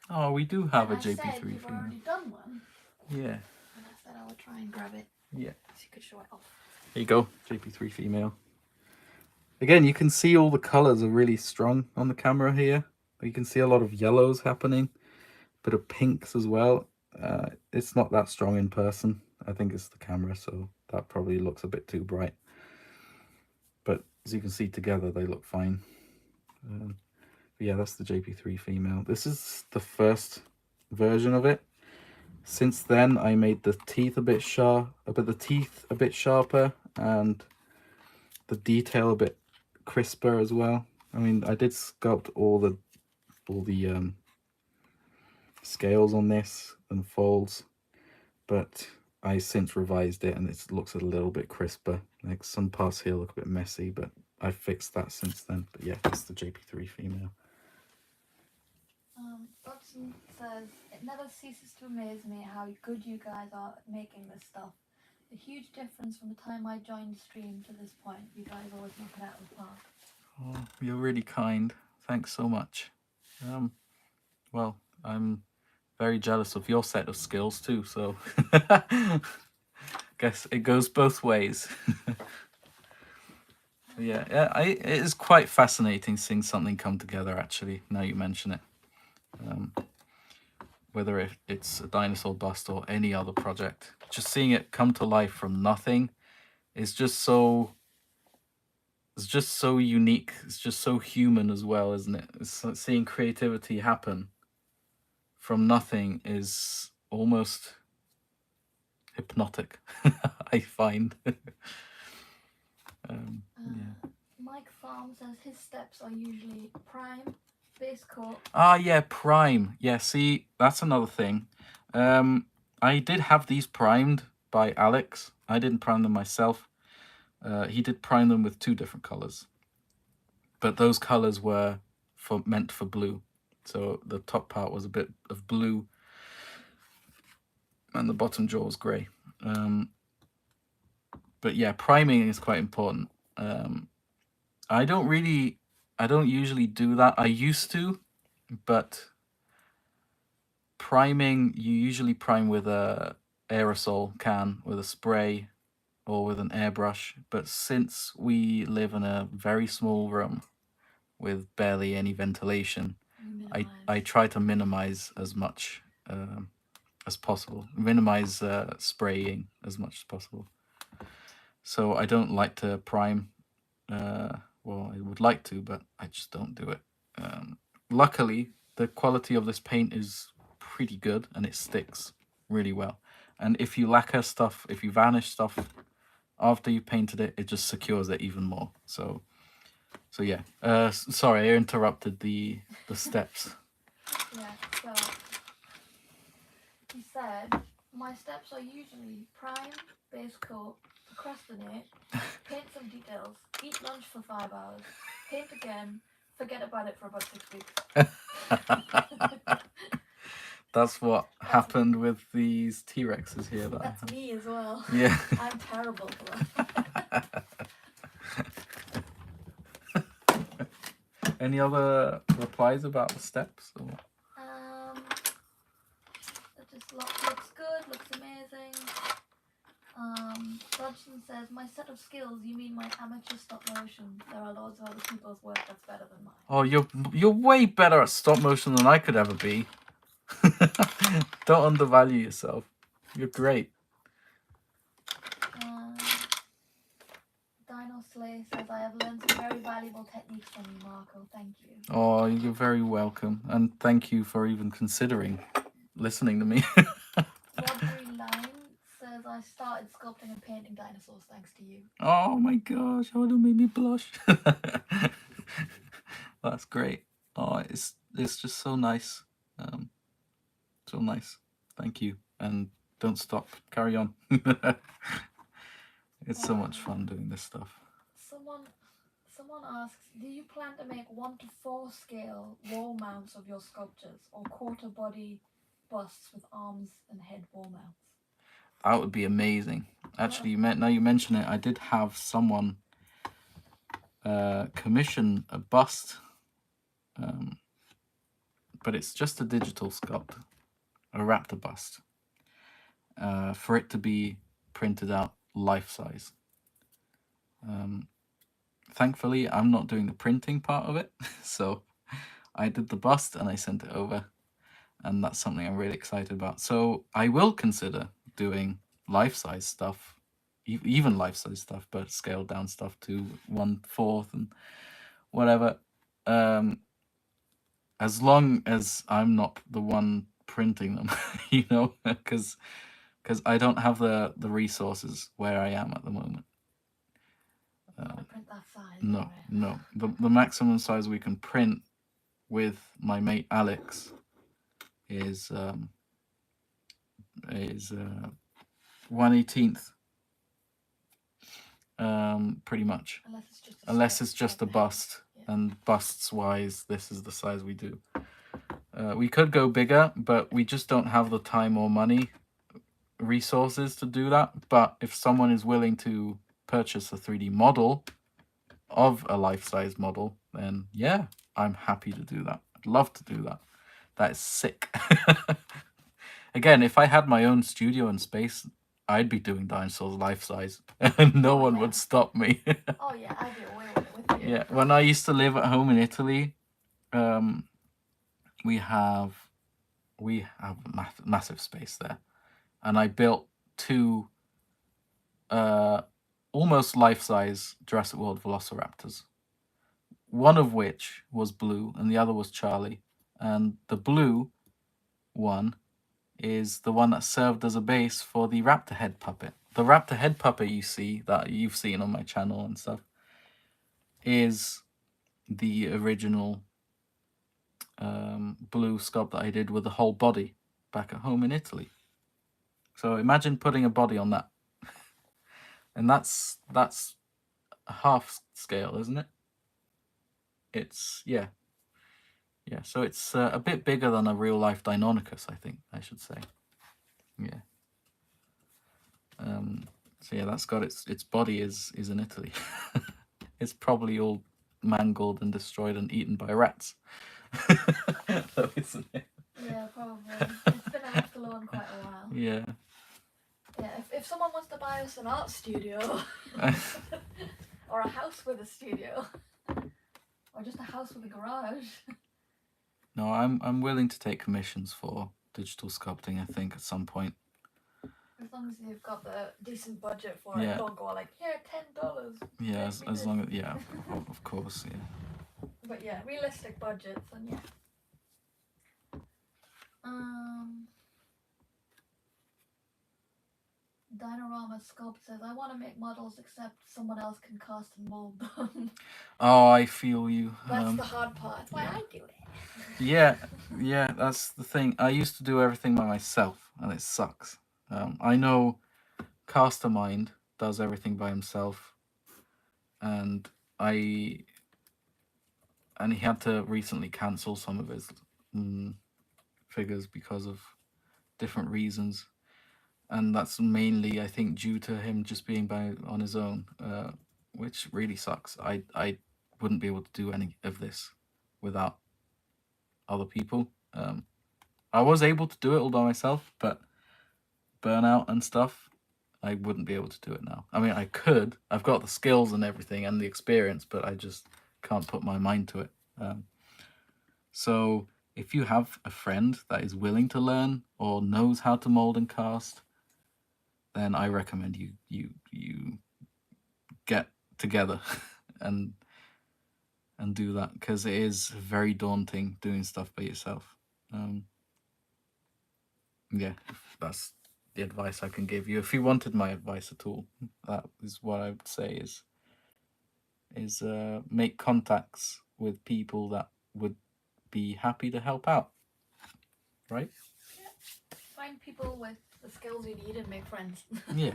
Oh, we do have and a JP3 I said you've female. already done one. Yeah. And I said I would try and grab it. Yeah. So you could show it off. There you go, JP3 female. Again, you can see all the colors are really strong on the camera here. You can see a lot of yellows happening, a bit of pinks as well. It's not that strong in person. I think it's the camera, so that probably looks a bit too bright. But as you can see together, they look fine. But yeah, that's the JP3 female. This is the first version of it. Since then, I made the teeth a bit sharper, and the detail a bit crisper as well. I mean, I did sculpt all the scales on this and folds, but I since revised it and it looks a little bit crisper. Like some parts here look a bit messy, but I fixed that since then. But yeah, that's the JP3 female. Dodson says, it never ceases to amaze me how good you guys are at making this stuff. A huge difference from the time I joined stream to this point. You guys always knock it out of the park. Oh, you're really kind. Thanks so much. Well, I'm very jealous of your set of skills too, so guess it goes both ways. Yeah, it is quite fascinating seeing something come together, actually, now you mention it. Whether it's a dinosaur bust or any other project, just seeing it come to life from nothing is just so... It's just so unique. It's just so human as well, isn't it? It's like seeing creativity happen from nothing is almost hypnotic, I find. Yeah. Mike Farm says his steps are usually prime, base coat. Ah, yeah, prime. Yeah, see, that's another thing. I did have these primed by Alex. I didn't prime them myself. He did prime them with 2 different colors, but those colors were meant for blue. So the top part was a bit of blue, and the bottom jaw is grey. But yeah, priming is quite important. I don't usually do that. I used to, but priming, you usually prime with a aerosol can, with a spray, or with an airbrush. But since we live in a very small room with barely any ventilation, I try to minimize as much as possible. Minimize spraying as much as possible. So I don't like to prime. Well, I would like to, but I just don't do it. Luckily, the quality of this paint is pretty good and it sticks really well. And if you lacquer stuff, if you varnish stuff after you painted it, it just secures it even more. So yeah. Sorry, I interrupted the steps. Yeah, so he said, my steps are usually prime, base coat, procrastinate, paint some details, eat lunch for 5 hours, paint again, forget about it for about 6 weeks. That's what happened with these T-Rexes here. That's me as well. Yeah. I'm terrible for that. Any other replies about the steps? Or? It just looks good, looks amazing. Dodgson says, my set of skills, you mean my amateur stop motion. There are loads of other people's work that's better than mine. Oh, you're way better at stop motion than I could ever be. Don't undervalue yourself. You're great. Dino Slay says, I have learned some very valuable techniques from you, Marco. Thank you. Oh, you're very welcome. And thank you for even considering listening to me. Rodri Line says, I started sculpting and painting dinosaurs thanks to you. Oh my gosh, oh, don't make me blush. That's great. Oh, it's just so nice. So nice. Thank you. And don't stop. Carry on. It's so much fun doing this stuff. Someone asks, do you plan to make 1:4 scale wall mounts of your sculptures, or quarter body busts with arms and head wall mounts? That would be amazing. Actually, now you mention it, I did have someone commission a bust, but it's just a digital sculpt, a raptor bust, for it to be printed out life size. Thankfully, I'm not doing the printing part of it, so I did the bust and I sent it over, and that's something I'm really excited about. So I will consider doing life-size stuff, even life-size stuff, but scaled down stuff to 1/4 and whatever, as long as I'm not the one printing them, you know, because I don't have the resources where I am at the moment. Print that size. No. The maximum size we can print with my mate Alex is 1/18th, pretty much. Unless it's just a bust, yeah. And busts wise, this is the size we do. We could go bigger, but we just don't have the time or money resources to do that. But if someone is willing to purchase a 3D model of a life-size model, then yeah, I'm happy to do that. I'd love to do that. That is sick. Again, if I had my own studio and space, I'd be doing dinosaurs life-size and no one would stop me. Oh yeah, I'd be away with you. Yeah, when I used to live at home in Italy, we have massive space there, and I built 2 almost life-size Jurassic World Velociraptors, one of which was blue and the other was Charlie, and the blue one is the one that served as a base for the raptor head puppet. The raptor head puppet you see, that you've seen on my channel and stuff, is the original blue sculpt that I did with the whole body back at home in Italy. So imagine putting a body on that. And that's a half scale, isn't it? It's, yeah. So it's a bit bigger than a real life Deinonychus, I think I should say. Yeah. So yeah, that's got its body is in Italy. It's probably all mangled and destroyed and eaten by rats. Though, isn't it? Yeah, probably. It's been left alone quite a while. Yeah. Yeah, if someone wants to buy us an art studio, or a house with a studio, or just a house with a garage. No, I'm willing to take commissions for digital sculpting, I think, at some point. As long as you've got the decent budget for Yeah. it, don't go like, here, $10. Yeah, as long as, yeah, of course, yeah. But yeah, realistic budgets, and yeah. Dinorama Sculpt says, I want to make models except someone else can cast and mold them. Oh, I feel you. That's the hard part. That's why yeah. I do it. Yeah, that's the thing. I used to do everything by myself, and it sucks. I know Castermind does everything by himself, and he had to recently cancel some of his figures because of different reasons, and that's mainly, I think, due to him just being on his own, which really sucks. I wouldn't be able to do any of this without other people. I was able to do it all by myself, but burnout and stuff, I wouldn't be able to do it now. I mean, I could. I've got the skills and everything and the experience, but I just can't put my mind to it. So if you have a friend that is willing to learn or knows how to mold and cast, then I recommend you get together and do that, because it is very daunting doing stuff by yourself. Yeah, that's the advice I can give you. If you wanted my advice at all, that is what I would say is make contacts with people that would be happy to help out, right? Yeah. Find people with the skills you need and make friends. Yeah.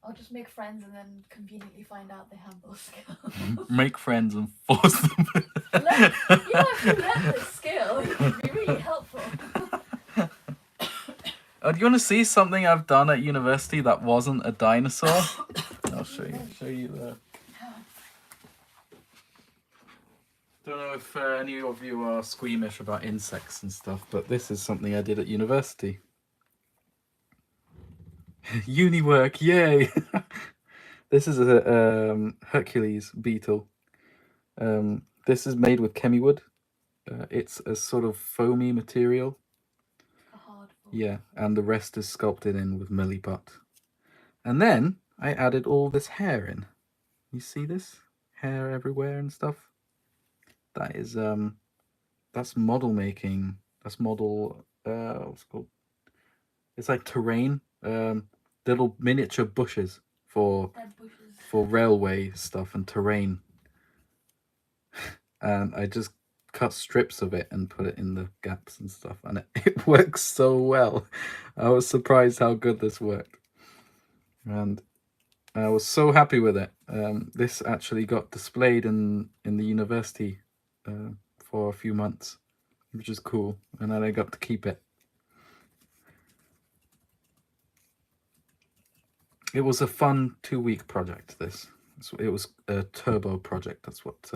Or just make friends and then conveniently find out they have those skills. Make friends and force them. You know, if you learn this skill, it would be really helpful. Do you want to see something I've done at university that wasn't a dinosaur? I'll show you the... Don't know if any of you are squeamish about insects and stuff, but this is something I did at university. Uni work, yay! This is a Hercules beetle. This is made with chemiwood. It's a sort of foamy material. Yeah, and the rest is sculpted in with Milliput. And then I added all this hair in. You see this? Hair everywhere and stuff. That is that's model making. That's model what's it called? It's like terrain. Little miniature bushes for railway stuff and terrain. And I just cut strips of it and put it in the gaps and stuff, and it works so well. I was surprised how good this worked, and I was so happy with it. This actually got displayed in the university for a few months, which is cool, and then I got to keep it. It was a fun 2-week project. It was a turbo project. That's what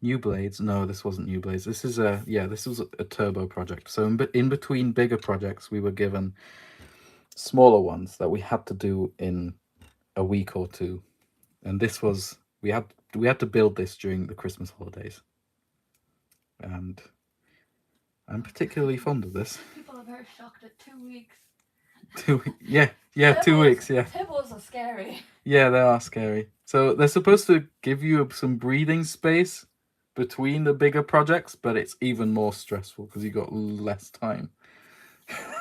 New Blades. No, this wasn't New Blades. This is this was a turbo project. So in between bigger projects, we were given smaller ones that we had to do in a week or two, and this was we had to build this during the Christmas holidays, and I'm particularly fond of this. People are very shocked at 2 weeks. 2 weeks, yeah. Tables are scary. Yeah, they are scary. So they're supposed to give you some breathing space between the bigger projects, but it's even more stressful because you got less time.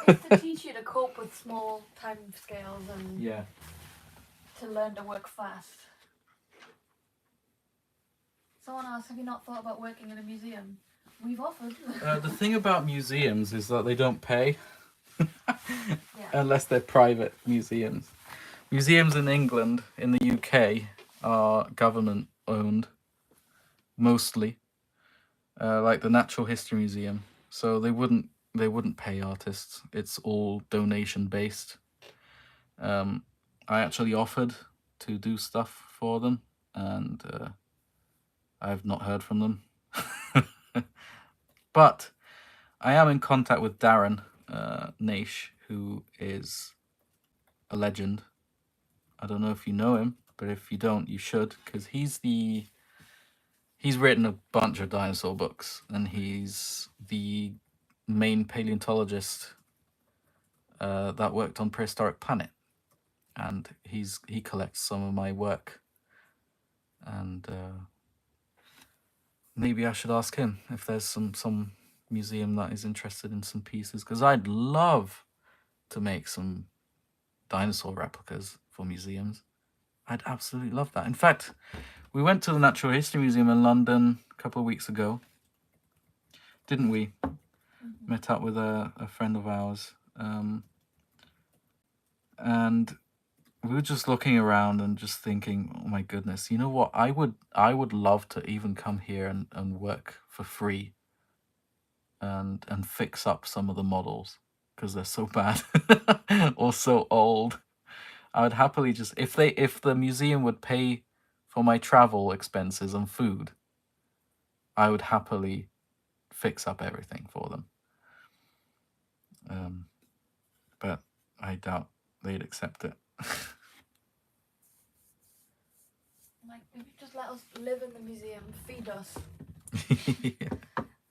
It's to teach you to cope with small time scales and to learn to work fast. Someone asked, have you not thought about working in a museum? We've offered. The thing about museums is that they don't pay. Unless they're private museums. Museums in England, in the UK, are government owned, mostly, like the Natural History Museum. So they wouldn't pay artists. It's all donation based. I actually offered to do stuff for them, and I've not heard from them. But I am in contact with Darren Naish, who is a legend. I don't know if you know him, but if you don't, you should, because he's written a bunch of dinosaur books, and he's the main paleontologist that worked on Prehistoric Planet, and he collects some of my work, and maybe I should ask him if there's some museum that is interested in some pieces, because I'd love to make some dinosaur replicas for museums. I'd absolutely love that. In fact, we went to the Natural History Museum in London a couple of weeks ago, didn't we? Met up with a friend of ours, and we were just looking around and just thinking, oh my goodness, you know what? I would love to even come here and work for free and fix up some of the models because they're so bad or so old. I would happily just, if the museum would pay for my travel expenses and food, I would happily fix up everything for them. But I doubt they'd accept it. Like, if you just let us live in the museum, feed us, Yeah.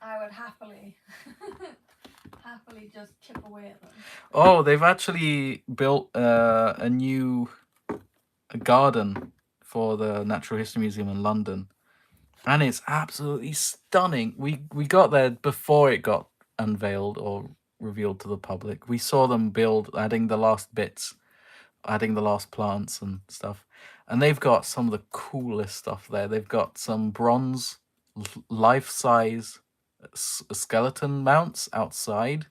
I would happily just chip away at them. Oh, they've actually built a new garden for the Natural History Museum in London, and it's absolutely stunning. We got there before it got unveiled or revealed to the public. We saw them build, adding the last bits, adding the last plants and stuff, and they've got some of the coolest stuff there. They've got some bronze life-size skeleton mounts outside.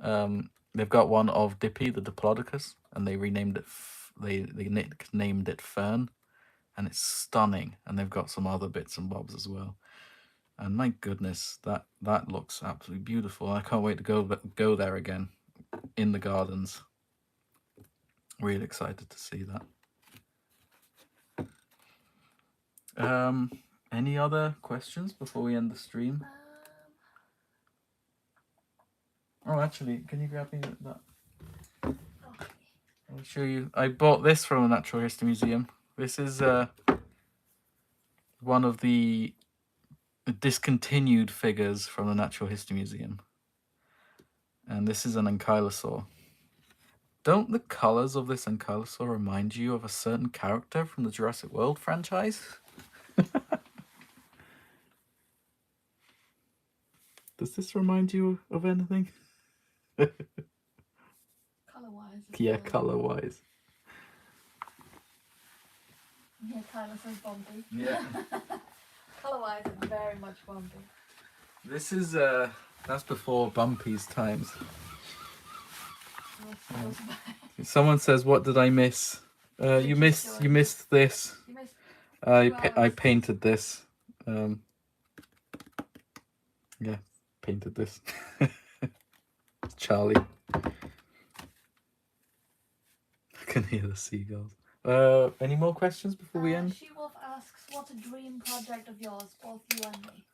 They've got one of Dippy the Diplodocus, and they renamed it. They nicknamed it Fern, and it's stunning. And they've got some other bits and bobs as well. And my goodness, that looks absolutely beautiful. I can't wait to go there again in the gardens. Really excited to see that. Any other questions before we end the stream? Oh, actually, can you grab me that? Okay. I'll show you. I bought this from the Natural History Museum. This is one of the discontinued figures from the Natural History Museum. And this is an ankylosaur. Don't the colors of this ankylosaur remind you of a certain character from the Jurassic World franchise? Does this remind you of anything? Color-wise. Yeah, color-wise. Yeah, Tyler says Bumpy. Yeah. Color-wise, it's very much Bumpy. This is that's before Bumpy's times. Someone says, "What did I miss?" You missed this. You missed I painted this. Yeah, painted this. Charlie. I can hear the seagulls. Any more questions before we end? She-Wolf asks, what's a dream project of yours, both you and me?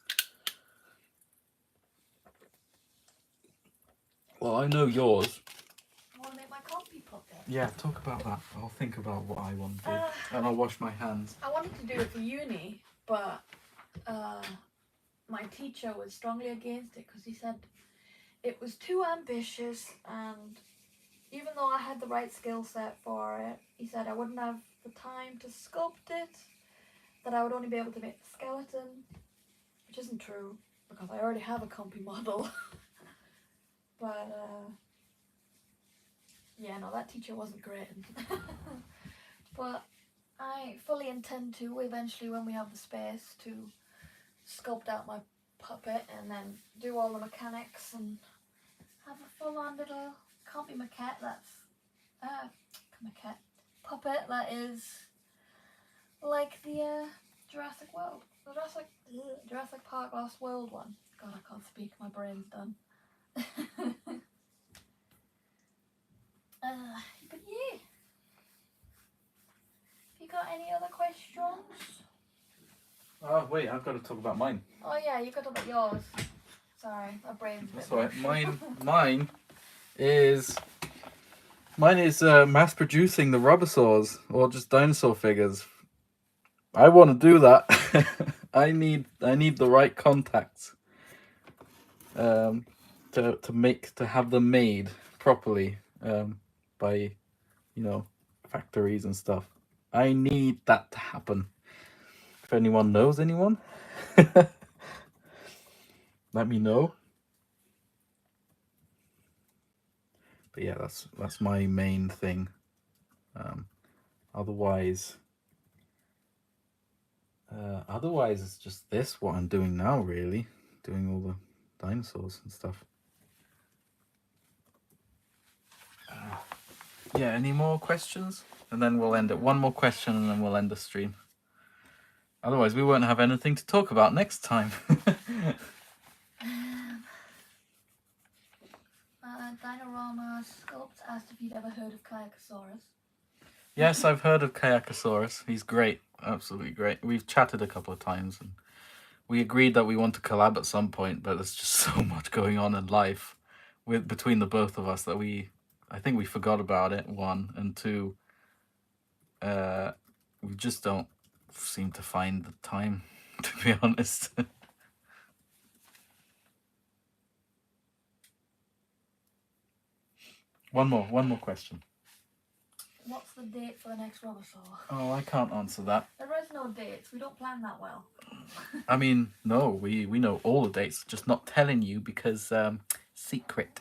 Well, I know yours. I want to make my copy puppet. Yeah, talk about that. I'll think about what I want to do. And I'll wash my hands. I wanted to do it for uni, but my teacher was strongly against it because he said it was too ambitious, and even though I had the right skill set for it, he said I wouldn't have the time to sculpt it, that I would only be able to make the skeleton, which isn't true because I already have a compy model. But yeah, no, that teacher wasn't great. But I fully intend to eventually, when we have the space, to sculpt out my puppet and then do all the mechanics and have a full-on little compy maquette that's puppet that is like the Jurassic Park Lost World one. God, I can't speak, my brain's done. But yeah, You got any other questions? Oh wait, I've got to talk about mine. Oh yeah, you got to talk about yours. Sorry, my brain's a bit That's all right. mush. Mine is mass producing the rubbersaurs or just dinosaur figures. I want to do that. I need the right contacts to have them made properly by factories and stuff. I need that to happen. If anyone knows anyone, let me know. But yeah, that's my main thing. Otherwise, it's just this what I'm doing now, really, doing all the dinosaurs and stuff. Yeah, any more questions? And then we'll end it. One more question and then we'll end the stream. Otherwise, we won't have anything to talk about next time. Dinorama Sculpt asked if you'd ever heard of Kayakasaurus. Yes, I've heard of Kayakasaurus. He's great. Absolutely great. We've chatted a couple of times and we agreed that we want to collab at some point, but there's just so much going on in life between the both of us that I think we forgot about it, one, and two, we just don't seem to find the time, to be honest. One more question. What's the date for the next Rubbersaur? Oh, I can't answer that. There is no dates. We don't plan that well. I mean, no, we know all the dates, just not telling you because secret.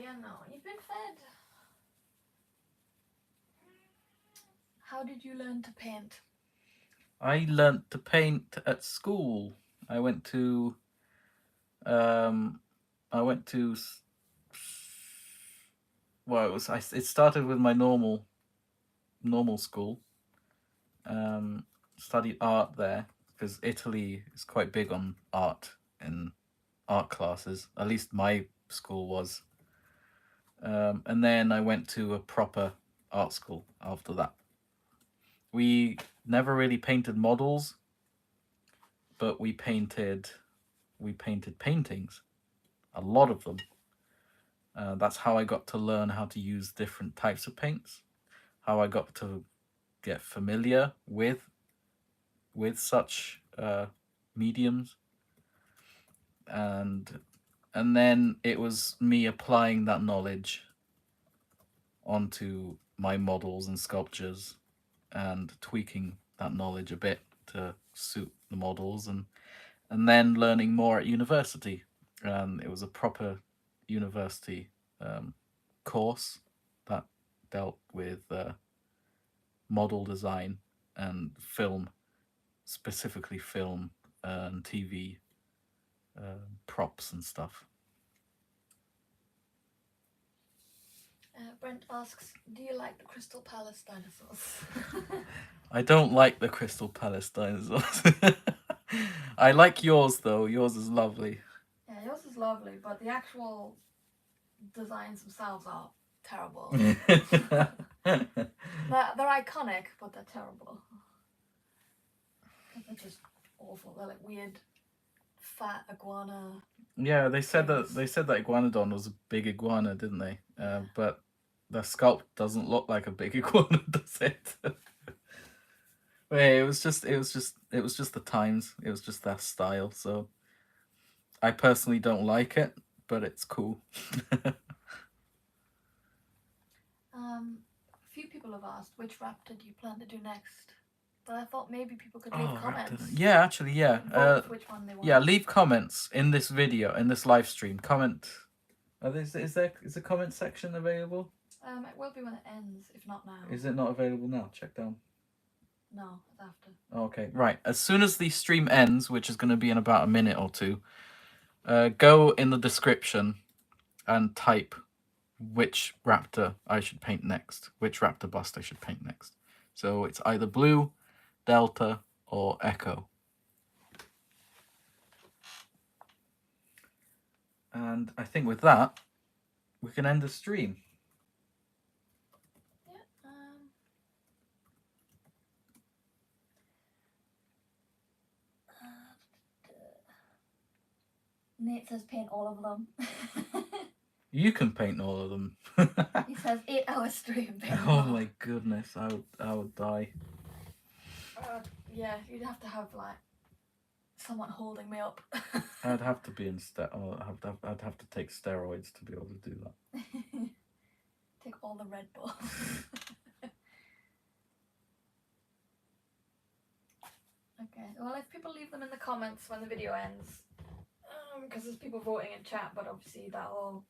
I know. You've been fed. How did you learn to paint? I learnt to paint at school. I went to well, it started with my normal school. Studied art there because Italy is quite big on art and art classes. At least my school was. And then I went to a proper art school after that. We never really painted models, but we painted paintings, a lot of them. That's how I got to learn how to use different types of paints, how I got to get familiar with such mediums, and then it was me applying that knowledge onto my models and sculptures and tweaking that knowledge a bit to suit the models, and then learning more at university. It was a proper university course that dealt with model design and film, specifically film and TV props and stuff. Brent asks, do you like the Crystal Palace dinosaurs? I don't like the Crystal Palace dinosaurs. I like yours though. Yours is lovely. Yeah, yours is lovely, but the actual designs themselves are terrible. They're iconic, but they're terrible. They're just awful. They're like weird, fat iguana. Yeah, they said that Iguanodon was a big iguana, didn't they? But the sculpt doesn't look like a big iguana, does it? It was just the times. It was just that style. So I personally don't like it, but it's cool. A few people have asked which raptor do you plan to do next, but I thought maybe people could leave comments. Raptor. Yeah, actually, yeah. Which one they want. Yeah, leave comments in this video, in this live stream. Comment. Is a comment section available? It will be when it ends, if not now. Is it not available now? Check down. No, it's after. Okay, right. As soon as the stream ends, which is going to be in about a minute or two, go in the description and type which raptor I should paint next, which raptor bust I should paint next. So it's either Blue, Delta, or Echo. And I think with that, we can end the stream. Yeah. Nate says paint all of them. You can paint all of them. He says 8-hour stream. Paint Oh them all. my goodness, I would die. Yeah, you'd have to have like someone holding me up. I'd have to be in I'd have to take steroids to be able to do that. Take all the Red Bulls. Okay, well, if people leave them in the comments when the video ends, because there's people voting in chat, but obviously that'll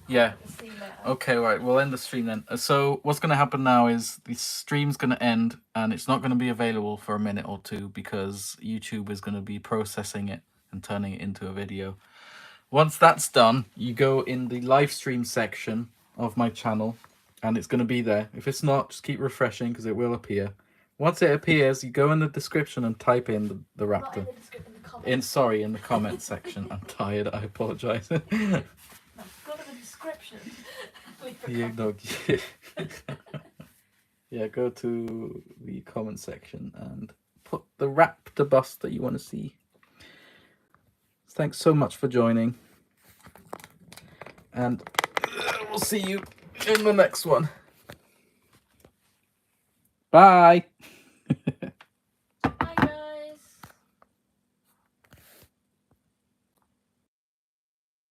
Yeah. see later. Okay, right. We'll end the stream then. So what's going to happen now is the stream's going to end, and it's not going to be available for a minute or two because YouTube is going to be processing it and turning it into a video. Once that's done, you go in the live stream section of my channel, and it's going to be there. If it's not, just keep refreshing because it will appear. Once it appears, you go in the description and type in the Not Raptor. in the In the comment section. I'm tired. I apologize. No, go to the description. Leave a comment. Yeah, go to the comment section and put the Raptor bust that you want to see. Thanks so much for joining. And we'll see you in the next one. Bye.